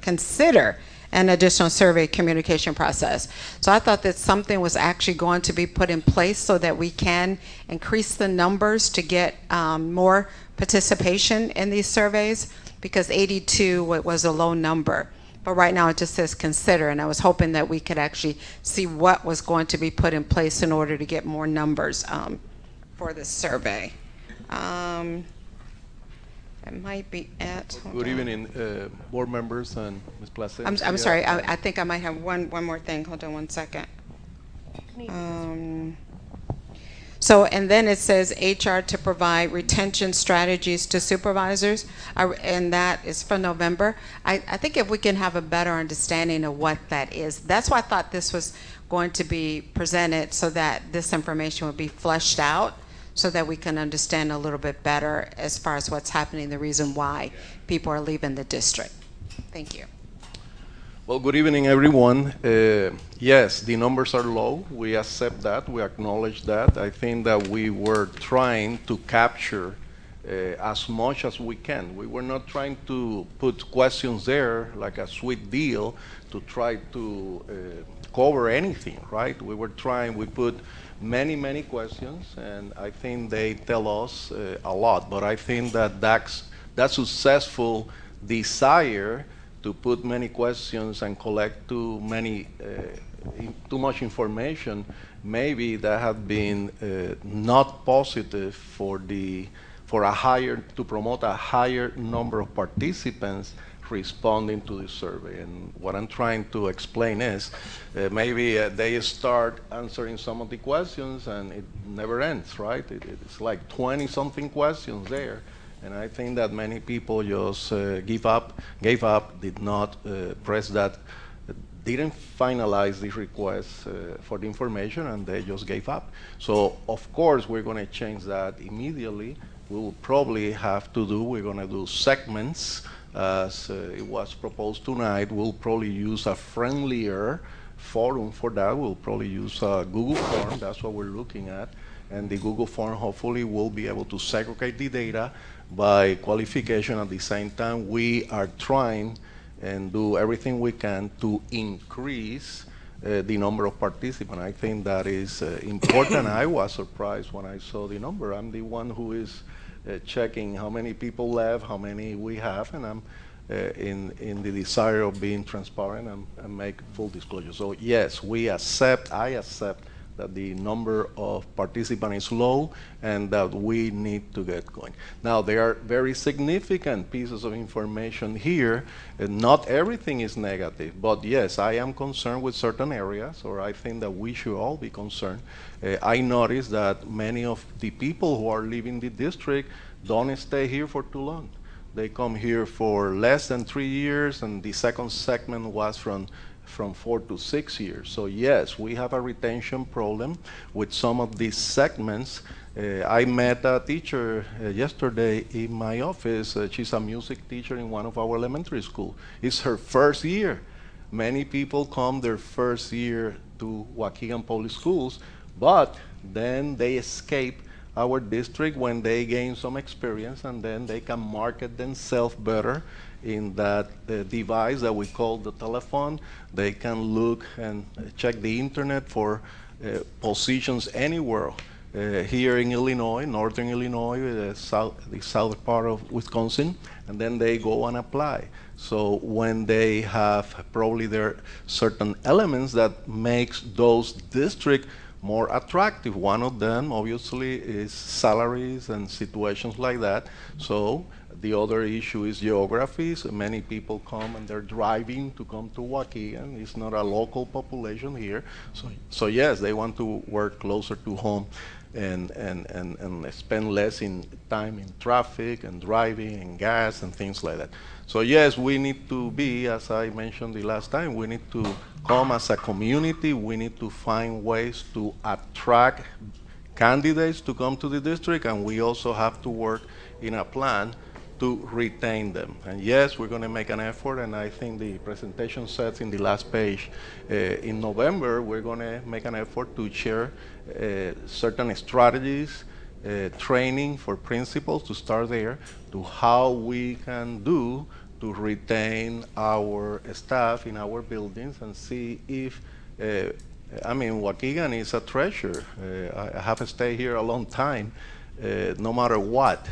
an additional survey communication process. So I thought that something was actually going to be put in place so that we can increase the numbers to get more participation in these surveys, because 82 was a low number. But right now it just says consider, and I was hoping that we could actually see what was going to be put in place in order to get more numbers for this survey. It might be at. Good evening, board members and Ms. Placencia. I'm sorry. I think I might have one more thing. Hold on one second. So, and then it says HR to provide retention strategies to supervisors, and that is for November. I think if we can have a better understanding of what that is, that's why I thought this was going to be presented so that this information would be fleshed out so that we can understand a little bit better as far as what's happening, the reason why people are leaving the district. Thank you. Well, good evening, everyone. Yes, the numbers are low. We accept that. We acknowledge that. I think that we were trying to capture as much as we can. We were not trying to put questions there like a sweet deal to try to cover anything, right? We put many questions, and I think they tell us a lot. But I think that that successful desire to put many questions and collect too much information, maybe that have been not positive to promote a higher number of participants responding to the survey. And what I'm trying to explain is maybe they start answering some of the questions and it never ends, right? It's like 20-something questions there. And I think that many people just gave up, did not press that, didn't finalize the request for the information, and they just gave up. So, of course, we're going to change that immediately. We will probably we're going to do segments, as it was proposed tonight. We'll probably use a friendlier forum for that. We'll probably use a Google form. That's what we're looking at. And the Google form hopefully will be able to segregate the data by qualification. At the same time, we are trying and do everything we can to increase the number of participants. I think that is important. I was surprised when I saw the number. I'm the one who is checking how many people left, how many we have, and I'm in the desire of being transparent and make full disclosure. So yes, I accept that the number of participants is low and that we need to get going. Now, there are very significant pieces of information here, and not everything is negative, but yes, I am concerned with certain areas, or I think that we should all be concerned. I noticed that many of the people who are leaving the district don't stay here for too long. They come here for less than 3 years, and the second segment was from 4 to 6 years. So yes, we have a retention problem with some of these segments. I met a teacher yesterday in my office. She's a music teacher in one of our elementary schools. It's her first year. Many people come their first year to Waukegan Public Schools, but then they escape our district when they gain some experience, and then they can market themselves better in that device that we call the telephone. They can look and check the internet for positions anywhere here in Illinois, northern Illinois, the south part of Wisconsin, and then they go and apply. So when they have probably there certain elements that makes those districts more attractive. One of them obviously is salaries and situations like that. So the other issue is geography. So many people come and they're driving to come to Waukegan. It's not a local population here. So yes, they want to work closer to home and spend less time in traffic and driving and gas and things like that. So yes, we need to be, as I mentioned the last time, we need to come as a community. We need to find ways to attract candidates to come to the district, and we also have to work in a plan to retain them. And yes, we're going to make an effort, and I think the presentation says in the last page, in November, we're going to make an effort to share certain strategies, training for principals to start there, to how we can do to retain our staff in our buildings and see if, Waukegan is a treasure. I have stayed here a long time, no matter what.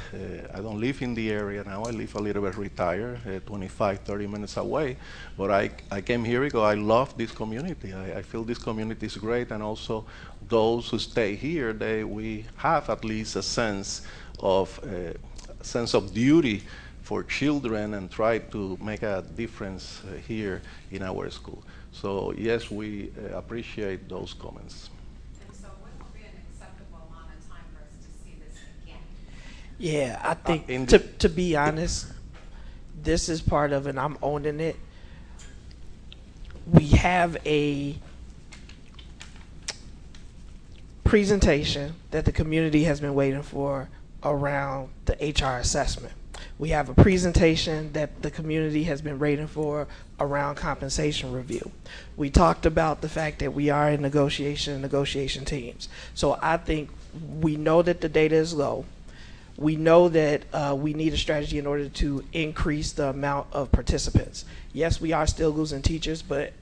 I don't live in the area now. I live a little bit retired, 25, 30 minutes away. But I came here because I love this community. I feel this community is great, and also those who stay here, we have at least a sense of duty for children and try to make a difference here in our school. So yes, we appreciate those comments. And so what will be an acceptable amount of Yeah, I think in to be honest, this is part of, and I'm owning it. We have a presentation that the community has been waiting for around the HR assessment. We have a presentation that the community has been waiting for around compensation review. We talked about the fact that we are in negotiation teams. So I think we know that the data is low. We know that we need a strategy in order to increase the amount of participants. Yes, we are still losing teachers, but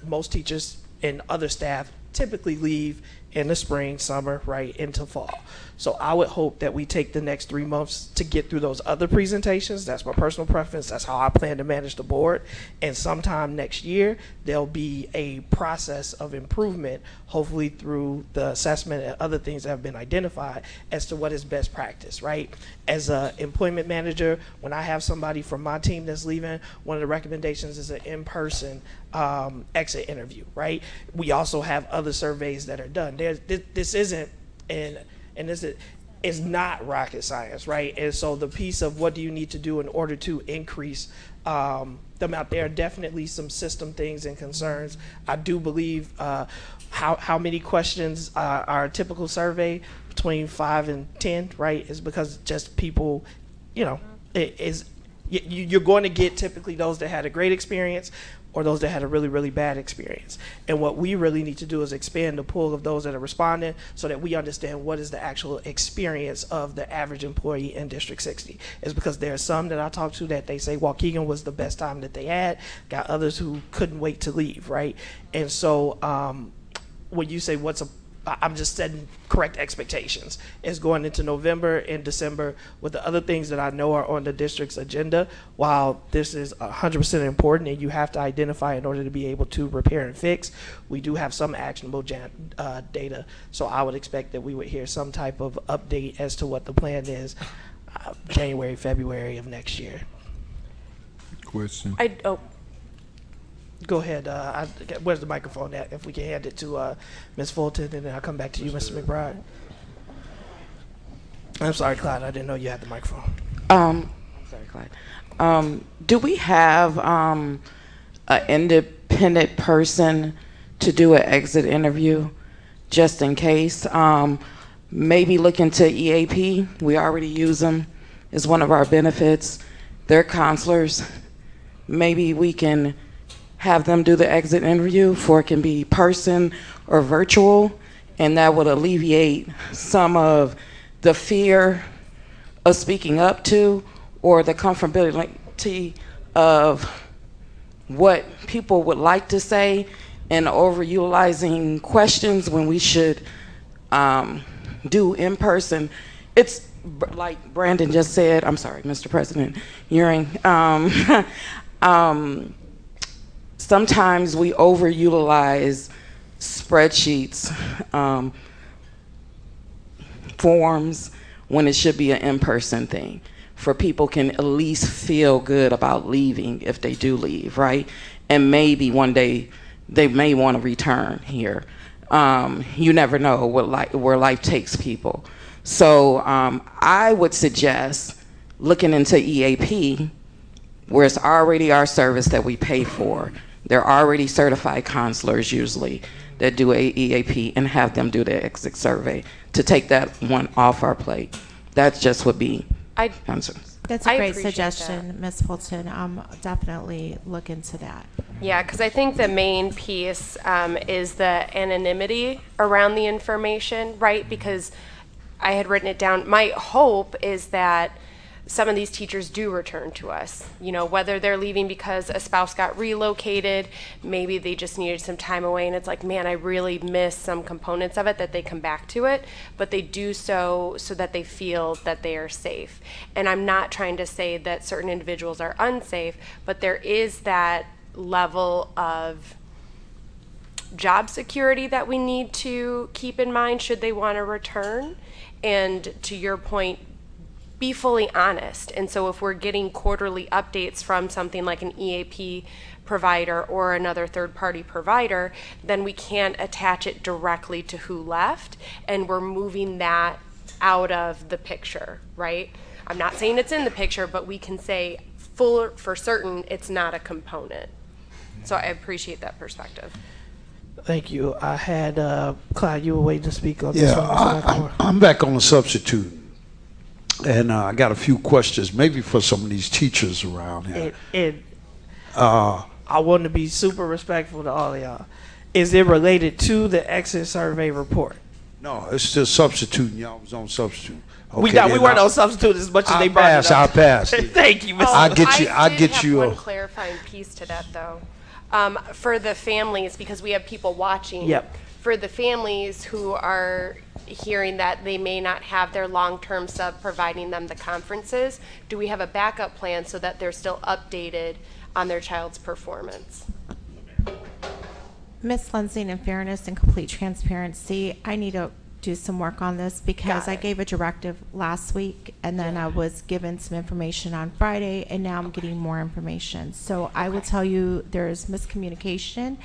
most teachers and other staff typically leave in the spring, summer, right into fall. So I would hope that we take the next 3 months to get through those other presentations. That's my personal preference. That's how I plan to manage the board. And sometime next year, there'll be a process of improvement, hopefully through the assessment and other things that have been identified as to what is best practice, right? As an employment manager, when I have somebody from my team that's leaving, one of the recommendations is an in-person exit interview, right? We also have other surveys that are done. This isn't, and this is not rocket science, right? And so the piece of what do you need to do in order to increase them out there, definitely some system things and concerns. I do believe how many questions are a typical survey, between 5 and 10, right, is because just people, you're going to get typically those that had a great experience or those that had a really, really bad experience. And what we really need to do is expand the pool of those that are responding so that we understand what is the actual experience of the average employee in District 60. It's because there are some that I talked to that they say Waukegan was the best time that they had, got others who couldn't wait to leave, right? And so when you say I'm just setting correct expectations. It's going into November and December with the other things that I know are on the district's agenda. While this is 100% important and you have to identify in order to be able to repair and fix, we do have some actionable data. So I would expect that we would hear some type of update as to what the plan is January, February of next year. Question. Go ahead. Where's the microphone at? If we can hand it to Ms. Fulton, and then I'll come back to you, Mr. McBride. I'm sorry, Clyde. I didn't know you had the microphone. I'm sorry, Clyde. Do we have an independent person to do an exit interview, just in case? Maybe look into EAP. We already use them. It's one of our benefits. They're counselors. Maybe we can have them do the exit interview, for it can be person or virtual, and that would alleviate some of the fear of speaking up to or the comfortability of what people would like to say and overutilizing questions when we should do in person. It's like Brandon just said, I'm sorry, Mr. President Euring, sometimes we overutilize spreadsheets, forms, when it should be an in-person thing, for people can at least feel good about leaving if they do leave, right? And maybe one day they may want to return here. You never know where life takes people. So I would suggest looking into EAP, where it's already our service that we pay for. They're already certified counselors usually that do a EAP, and have them do the exit survey to take that one off our plate. That just would be answer. That's a great suggestion, Ms. Fulton. Definitely look into that. Yeah, because I think the main piece is the anonymity around the information, right? Because I had written it down. My hope is that some of these teachers do return to us, whether they're leaving because a spouse got relocated, maybe they just needed some time away and it's like, man, I really miss some components of it, that they come back to it, but they do so that they feel that they are safe. And I'm not trying to say that certain individuals are unsafe, but there is that level of job security that we need to keep in mind should they want to return. And to your point, be fully honest. And so if we're getting quarterly updates from something like an EAP provider or another third-party provider, then we can't attach it directly to who left, and we're moving that out of the picture, right? I'm not saying it's in the picture, but we can say for certain it's not a component. So I appreciate that perspective. Thank you. I had Clyde, you were waiting to speak on this one. I'm back on the substitute, and I got a few questions, maybe for some of these teachers around here. I want to be super respectful to all of y'all. Is it related to the exit survey report? No, it's just substituting. Y'all was on substitute. We weren't on substitute as much as they brought it up. I'll pass. Thank you, Mr. I'll get you. One clarifying piece to that, though. For the families, because we have people watching. Yep. For the families who are hearing that they may not have their long-term sub providing them the conferences, do we have a backup plan so that they're still updated on their child's performance? Ms. Lindsay, in fairness and complete transparency, I need to do some work on this because I gave a directive last week and then I was given some information on Friday and now I'm getting more information. So I will tell you there's miscommunication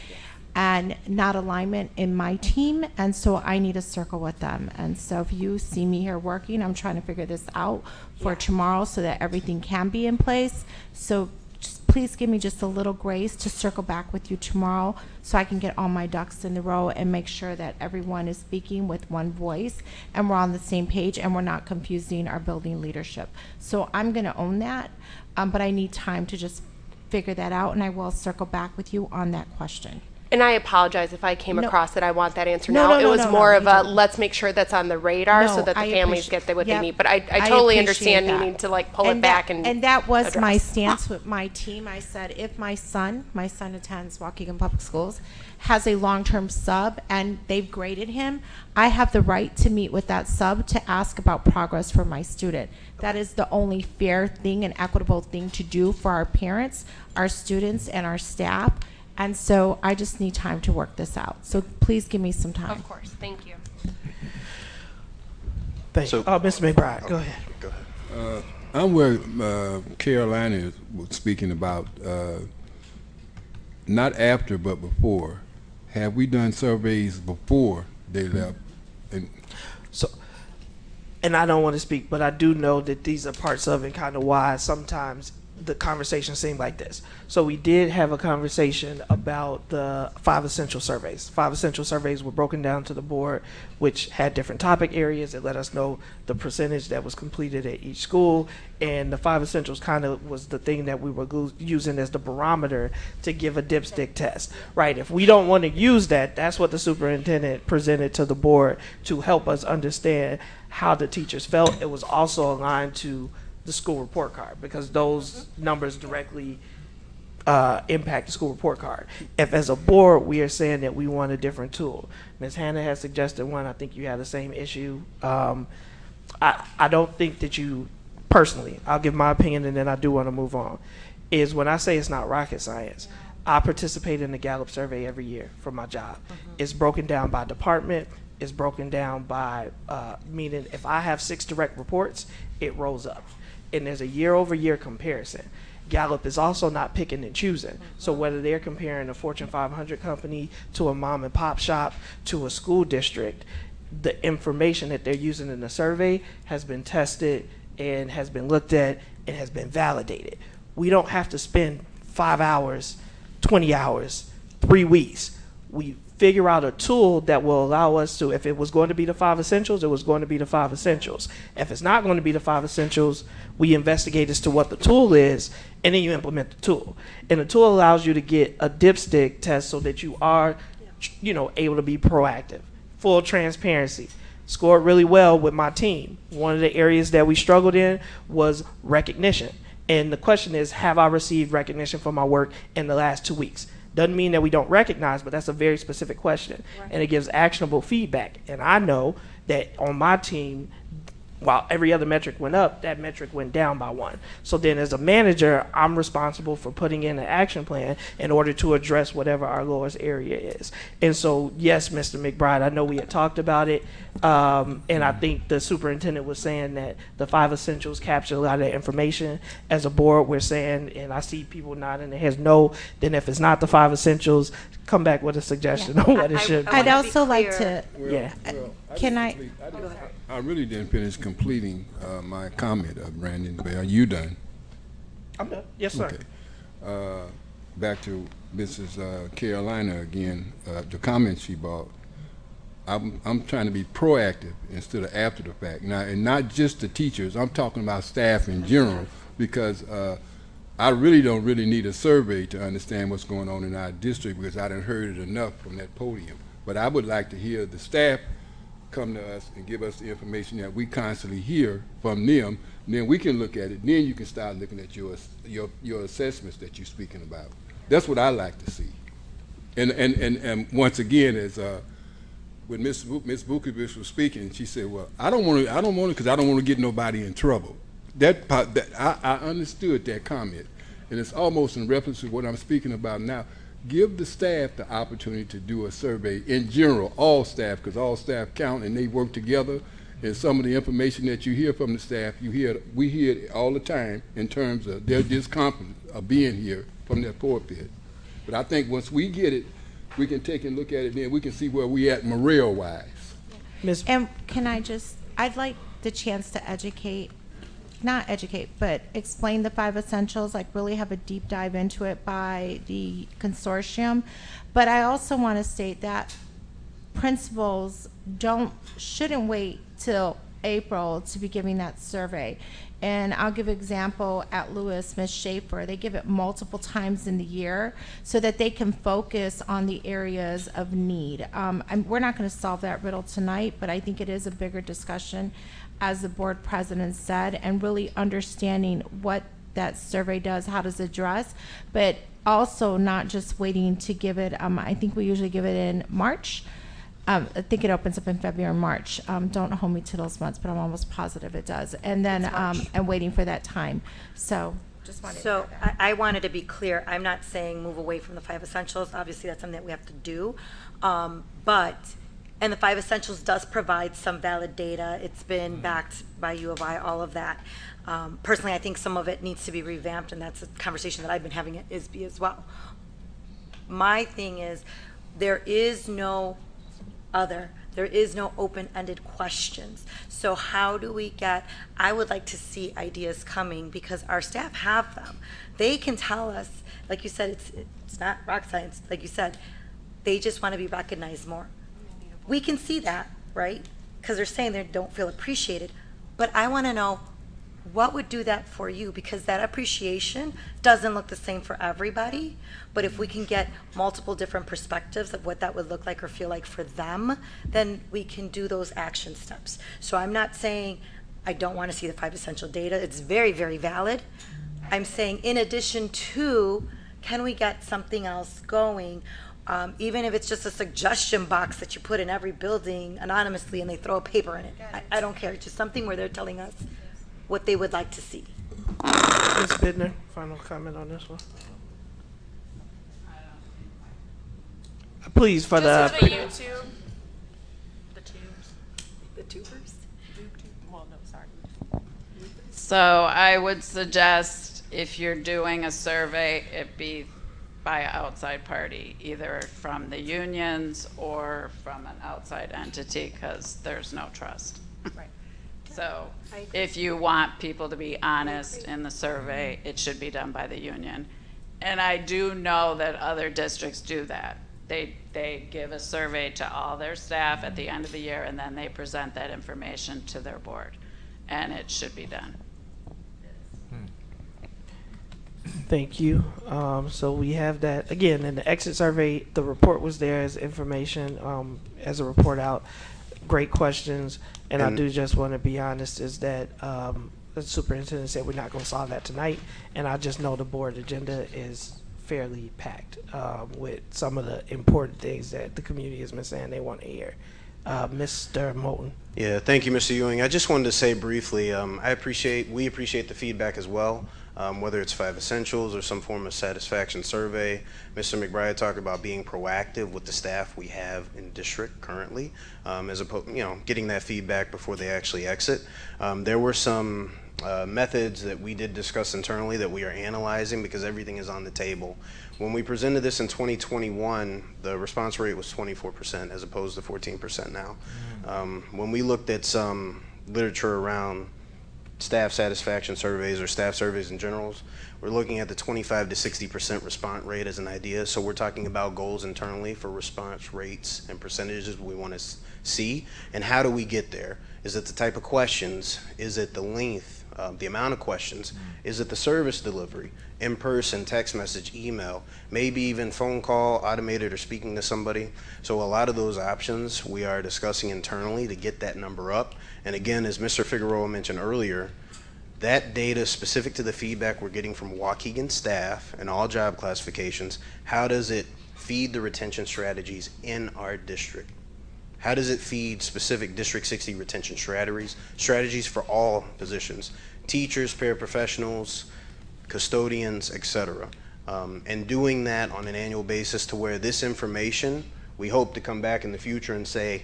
and not alignment in my team, and so I need to circle with them. And so if you see me here working, I'm trying to figure this out for tomorrow so that everything can be in place. So just please give me just a little grace to circle back with you tomorrow so I can get all my ducks in a row and make sure that everyone is speaking with one voice and we're on the same page and we're not confusing our building leadership. So I'm going to own that, but I need time to just figure that out, and I will circle back with you on that question. And I apologize if I came across that I want that answer No, now. no, It no, was no, more no, of you a don't. let's make sure that's on the radar so No, that the I families appreciate- get what they yep. need. But I I totally appreciate understand that. needing to like pull it And back and that was my address. stance with my team. I said if my son attends Waukegan Public Schools, has a long-term sub and they've graded him, I have the right to meet with that sub to ask about progress for my student. That is the only fair thing and equitable thing to do for our parents, our students, and our staff. And so I just need time to work this out. So please give me some time. Of course, thank you. Thank you. Oh, Mr. McBride, go ahead. Go ahead. I'm where Carolina was speaking about, not after, but before. Have we done surveys before they left? And I don't want to speak, but I do know that these are parts of it, kind of why sometimes the conversation seemed like this. So we did have a conversation about the 5 essential surveys. 5 essential surveys were broken down to the board, which had different topic areas. It let us know the percentage that was completed at each school, and the 5 essentials kind of was the thing that we were using as the barometer to give a dipstick test, right? If we don't want to use that, that's what the superintendent presented to the board to help us understand how the teachers felt. It was also aligned to the school report card because those numbers directly impact the school report card. If as a board we are saying that we want a different tool, Ms. Hannah has suggested one. I think you have the same issue. I don't think that you personally, I'll give my opinion and then I do want to move on, is when I say it's not rocket science, I participate in the Gallup survey every year for my job. It's broken down by department. It's broken down by, meaning if I have 6 direct reports, it rolls up. And there's a year-over-year comparison. Gallup is also not picking and choosing. So whether they're comparing a Fortune 500 company to a mom and pop shop to a school district, the information that they're using in the survey has been tested and has been looked at and has been validated. We don't have to spend 5 hours, 20 hours, 3 weeks. We figure out a tool that will allow us to, if it was going to be the 5 essentials, it was going to be the 5 essentials. If it's not going to be the 5 essentials, we investigate as to what the tool is, and then you implement the tool. And the tool allows you to get a dipstick test so that you are, able to be proactive. Full transparency. Scored really well with my team. One of the areas that we struggled in was recognition. And the question is, have I received recognition for my work in the last 2 weeks? Doesn't mean that we don't recognize, but that's a very specific question. Right. And it gives actionable feedback. And I know that on my team, while every other metric went up, that metric went down by 1. So then as a manager, I'm responsible for putting in an action plan in order to address whatever our lowest area is. And so, yes, Mr. McBride, I know we had talked about it. And I think the superintendent was saying that the 5 essentials capture a lot of that information. As a board, we're saying, and I see people nodding their heads no, then if it's not the 5 essentials, come back with a suggestion on what it should be. I'd also like to, Yeah. can I? I really didn't finish completing my comment, Brandon, but are you done? I'm done. Yes, sir. Okay. Back to Mrs. Carolina again, the comments she brought. I'm trying to be proactive instead of after the fact. Now, and not just the teachers, I'm talking about staff in general, because I really don't need a survey to understand what's going on in our district, because I done heard it enough from that podium. But I would like to hear the staff come to us and give us the information that we constantly hear from them. And then we can look at it. Then you can start looking at your assessments that you're speaking about. That's what I like to see. And once again, as when Ms. Vukovic was speaking, she said, "Well, I don't want to, because I don't want to get nobody in trouble." I understood that comment, and it's almost in reference to what I'm speaking about now. Give the staff the opportunity to do a survey in general, all staff, because all staff count and they work together. And some of the information that you hear from the staff, we hear it all the time in terms of their discomfort of being here from their pulpit. But I think once we get it, we can take and look at it, then we can see where we at morale-wise. And can I'd like the chance to not educate, but explain the 5 essentials, like really have a deep dive into it by the consortium. But I also want to state that principals shouldn't wait till April to be giving that survey. And I'll give an example at Lewis, Ms. Schaefer, they give it multiple times in the year so that they can focus on the areas of need. We're not going to solve that riddle tonight, but I think it is a bigger discussion, as the board president said, and really understanding what that survey does, how does it address, but also not just waiting to give it, I think we usually give it in March. I think it opens up in February or March. Don't hold me to those months, but I'm almost positive it does. And then, and waiting for that time. So just wanted So I wanted to be clear. I'm not saying move away from the 5 essentials. Obviously, that's something that we have to do. And the 5 essentials does provide some valid data. It's been backed by U of I, all of that. Personally, I think some of it needs to be revamped, and that's a conversation that I've been having at ISB as well. My thing is, there is no open-ended questions. So how do we I would like to see ideas coming, because our staff have them. They can tell us, like you said, it's not rocket science, like you said, they just want to be recognized more. We can see that, right? Because they're saying they don't feel appreciated. But I want to know, what would do that for you? Because that appreciation doesn't look the same for everybody. But if we can get multiple different perspectives of what that would look like or feel like for them, then we can do those action steps. So I'm not saying I don't want to see the 5 essential data. It's very, very valid. I'm saying in addition to, can we get something else going? Even if it's just a suggestion box that you put in every building anonymously and they throw a paper in it. I don't care. It's just something where they're telling us what they would like to see. Ms. Bidner, final comment on this one. Please, for Just the for the YouTube. The tubers? Well, no, sorry. So I would suggest if you're doing a survey, it be by an outside party, either from the unions or from an outside entity, because there's no trust. Right. So if you want people to be honest in the survey, it should be done by the union. And I do know that other districts do that. They give a survey to all their staff at the end of the year, and then they present that information to their board, and it should be done. Thank you. So we have that again in the exit survey. The report was there as information, as a report out. Great questions, and I do just want to be honest is that the superintendent said we're not going to solve that tonight, and I just know the board agenda is fairly packed with some of the important things that the community has been saying they want to hear. Mr. Moulton. Yeah, thank you, Mr. Ewing. I just wanted to say briefly, we appreciate the feedback as well. whether it's 5 essentials or some form of satisfaction survey. Mr. McBride talked about being proactive with the staff we have in district currently, as opposed, getting that feedback before they actually exit. There were some methods that we did discuss internally that we are analyzing because everything is on the table. When we presented this in 2021, the response rate was 24% as opposed to 14% now. When we looked at some literature around staff satisfaction surveys or staff surveys in general, we're looking at the 25 to 60% response rate as an idea. So we're talking about goals internally for response rates and percentages we want to see. And how do we get there? Is it the type of questions? Is it the length? The amount of questions? Is it the service delivery? In person, text message, email, maybe even phone call, automated, or speaking to somebody. So a lot of those options we are discussing internally to get that number up. And again, as Mr. Figueroa mentioned earlier, that data specific to the feedback we're getting from Waukegan staff and all job classifications, how does it feed the retention strategies in our district? How does it feed specific District 60 retention strategies for all positions? Teachers, paraprofessionals, custodians, etc. And doing that on an annual basis to where this information, we hope to come back in the future and say,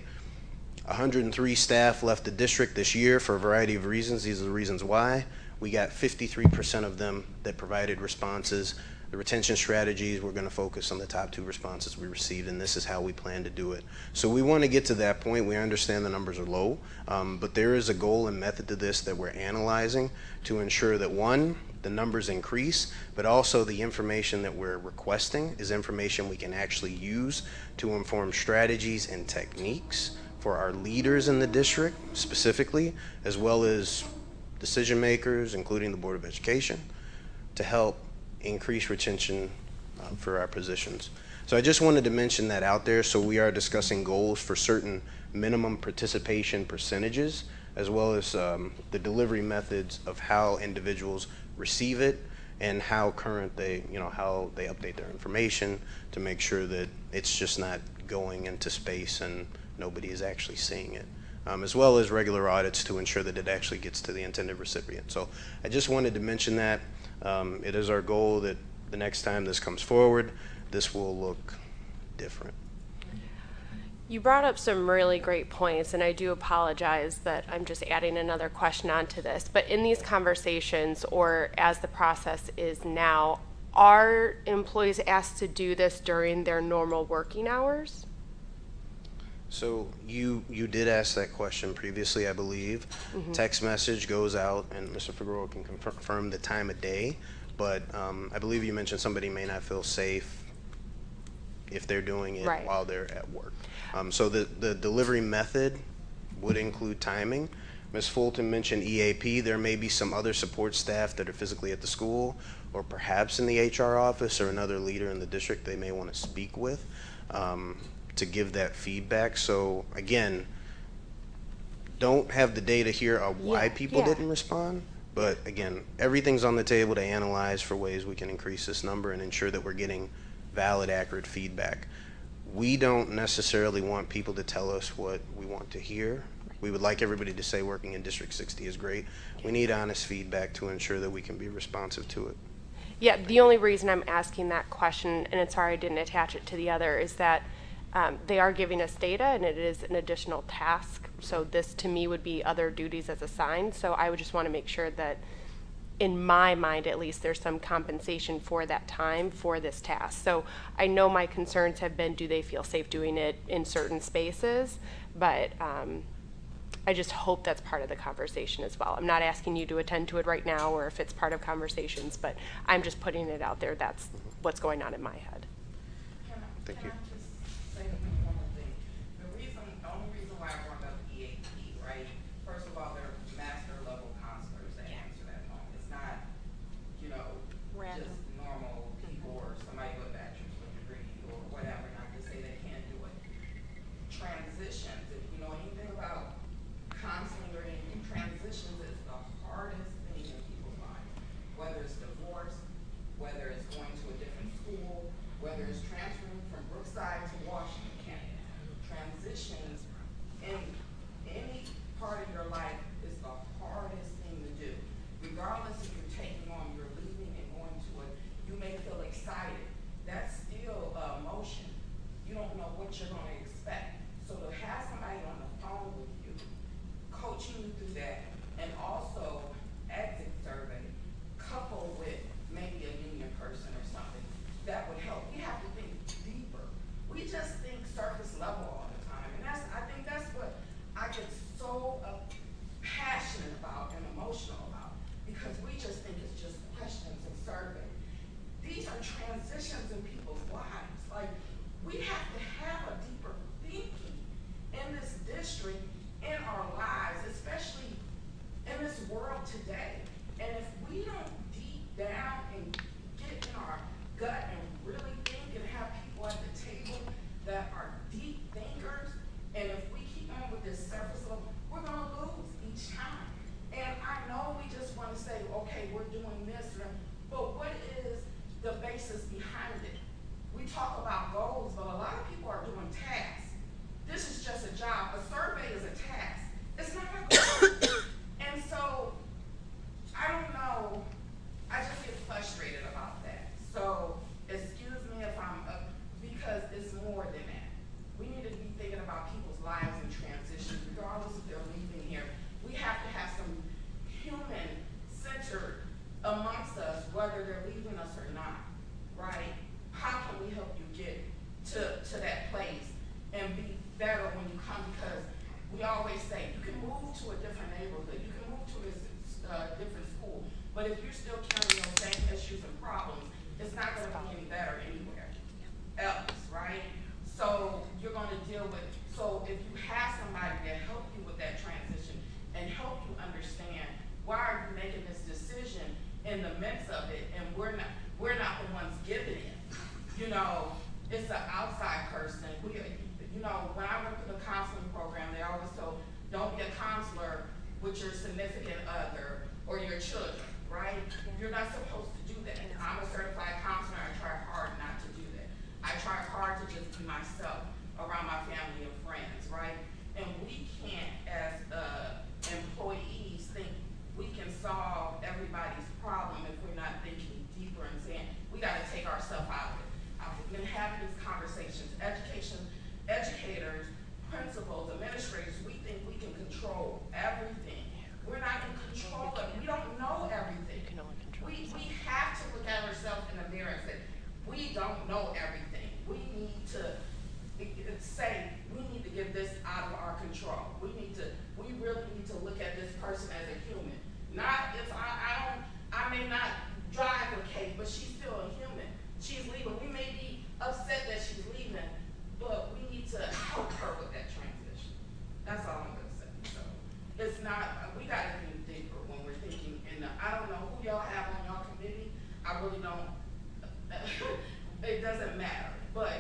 103 staff left the district this year for a variety of reasons. These are the reasons why. We got 53% of them that provided responses. The retention strategies, we're going to focus on the top 2 responses we received, and this is how we plan to do it. So we want to get to that point. We understand the numbers are low, but there is a goal and method to this that we're analyzing to ensure that, one, the numbers increase, but also the information that we're requesting is information we can actually use to inform strategies and techniques for our leaders in the district specifically, as well as decision makers, including the Board of Education, to help increase retention for our positions. So I just wanted to mention that out there. So we are discussing goals for certain minimum participation percentages, as well as the delivery methods of how individuals receive it and how current they, how they update their information to make sure that it's just not going into space and nobody is actually seeing it. As well as regular audits to ensure that it actually gets to the intended recipient. So I just wanted to mention that. It is our goal that the next time this comes forward, this will look different. You brought up some really great points, and I do apologize that I'm just adding another question onto this. But in these conversations, or as the process is now, are employees asked to do this during their normal working hours? So you did ask that question previously, I believe. Text message goes out, and Mr. Figueroa can confirm the time of day, but I believe you mentioned somebody may not feel safe if they're doing it while they're at work. So the delivery method would include timing. Ms. Fulton mentioned EAP. There may be some other support staff that are physically at the school, or perhaps in the HR office, or another leader in the district they may want to speak with. To give that feedback. So again, don't have the data here of why people didn't respond, but again, everything's on the table to analyze for ways we can increase this number and ensure that we're getting valid, accurate feedback. We don't necessarily want people to tell us what we want to hear. We would like everybody to say working in District 60 is great. We need honest feedback to ensure that we can be responsive to it. Yeah, the only reason I'm asking that question, and it's sorry I didn't attach it to the other, is that they are giving us data, and it is an additional task. So this, to me, would be other duties as assigned. So I would just want to make sure that, in my mind at least, there's some compensation for that time for this task. So I know my concerns have been, do they feel safe doing it in certain spaces? But I just hope that's part of the conversation as well. I'm not asking you to attend to it right now or if it's part of conversations, but I'm just putting it out there. That's what's going on in my head. Thank you. The only reason why I brought up EAP, right? First of all, they're master level counselors that answer that phone. It's not, just normal people or somebody with a bachelor's degree or whatever. Not to say they can't do it. Transitions, if you know anything about counseling or anything, transitions is the hardest thing in people's lives. Whether it's divorce, whether it's going to a different school, whether it's transferring from Brookside to Washington County. Transitions in any part of your life is the hardest thing to do. Regardless if you're taking on your lead talk about goals, but a lot of people are doing tasks. This is just a job. A survey is a task. It's not a goal. And so, I don't know, I just get frustrated about that. So, excuse me if I'm, because it's more than that. We need to be thinking about people's lives and transitions, regardless if they're leaving here. We have to have some human-centered amongst us, whether they're leaving us or not, right? How can we help you get to that place and be better when you come? Because we always say, you can move to a different neighborhood, you can move to a different school, but if you're still carrying those same issues and problems, it's not gonna be any better anywhere else, right? So you're gonna deal with, so if you have somebody to help you with that transition and help you understand why are you making this decision in the midst of it, and we're not the ones giving it. You know, it's an outside person. You know, when I went through the counseling program, they always told, don't be a counselor with your significant other or your children, right? You're not supposed to do that. I'm a certified counselor. I try hard not to do that. I try hard to just be myself around my family and friends, right? And we can't, as employees, think we can solve everybody's problem if we're not thinking deeper and saying, we gotta take ourselves out of it. I've been having these conversations, educators, principals, administrators, we think we can control everything. We're not in control of it, we don't know everything. We have to look at ourselves in the mirror and say, we don't know everything. We need to say, we need to get this out of our control. We really need to look at this person as a human. Not if I may not drive with Kate, but she's still a human. She's leaving. We may be upset that she's leaving, but we need to help her with that transition. That's all I'm gonna say. So it's not, we gotta think deeper when we're thinking, and I don't know who y'all have on y'all committee. I really don't, it doesn't matter. But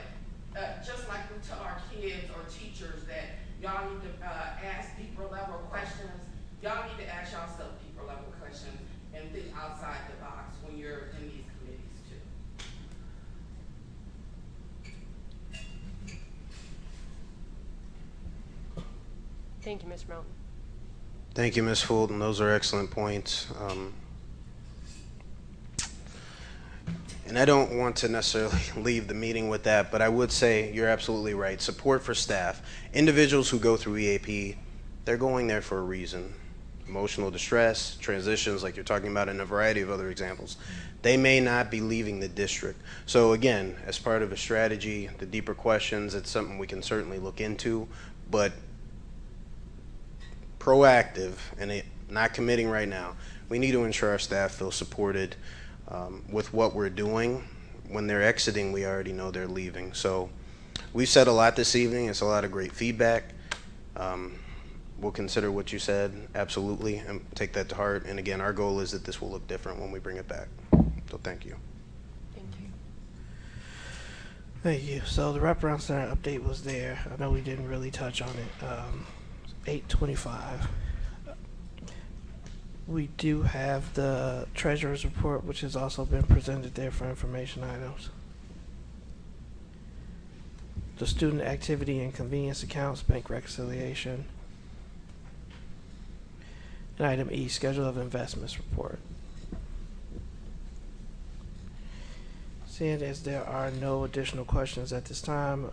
just like we tell our kids or teachers that y'all need to ask deeper level questions, y'all need to ask yourself deeper level questions and think outside the box when you're in these committees too. Thank you, Mr. Mountain. Thank you, Ms. Fulton. Those are excellent points. And I don't want to necessarily leave the meeting with that, but I would say you're absolutely right. Support for staff. Individuals who go through EAP, they're going there for a reason. Emotional distress, transitions like you're talking about, and a variety of other examples. They may not be leaving the district. So again, as part of a strategy, the deeper questions, it's something we can certainly look into, but proactive and not committing right now. We need to ensure our staff feel supported with what we're doing. When they're exiting, we already know they're leaving. So we've said a lot this evening. It's a lot of great feedback. We'll consider what you said, absolutely, and take that to heart. And again, our goal is that this will look different when we bring it back. So thank you. Thank you. Thank you. So the Wraparound Center update was there. I know we didn't really touch on it. 8:25. We do have the treasurer's report, which has also been presented there for information items. The student activity and convenience accounts, bank reconciliation. And item E, schedule of investments report. Seeing as there are no additional questions at this time,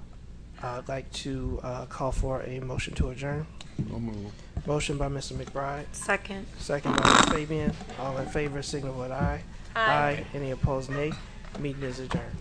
I'd like to call for a motion to adjourn. No move. Motion by Mr. McBride. Second. Second by Ms. Fabian. All in favor, signal with aye. Aye. Any opposed, nay. Meeting is adjourned.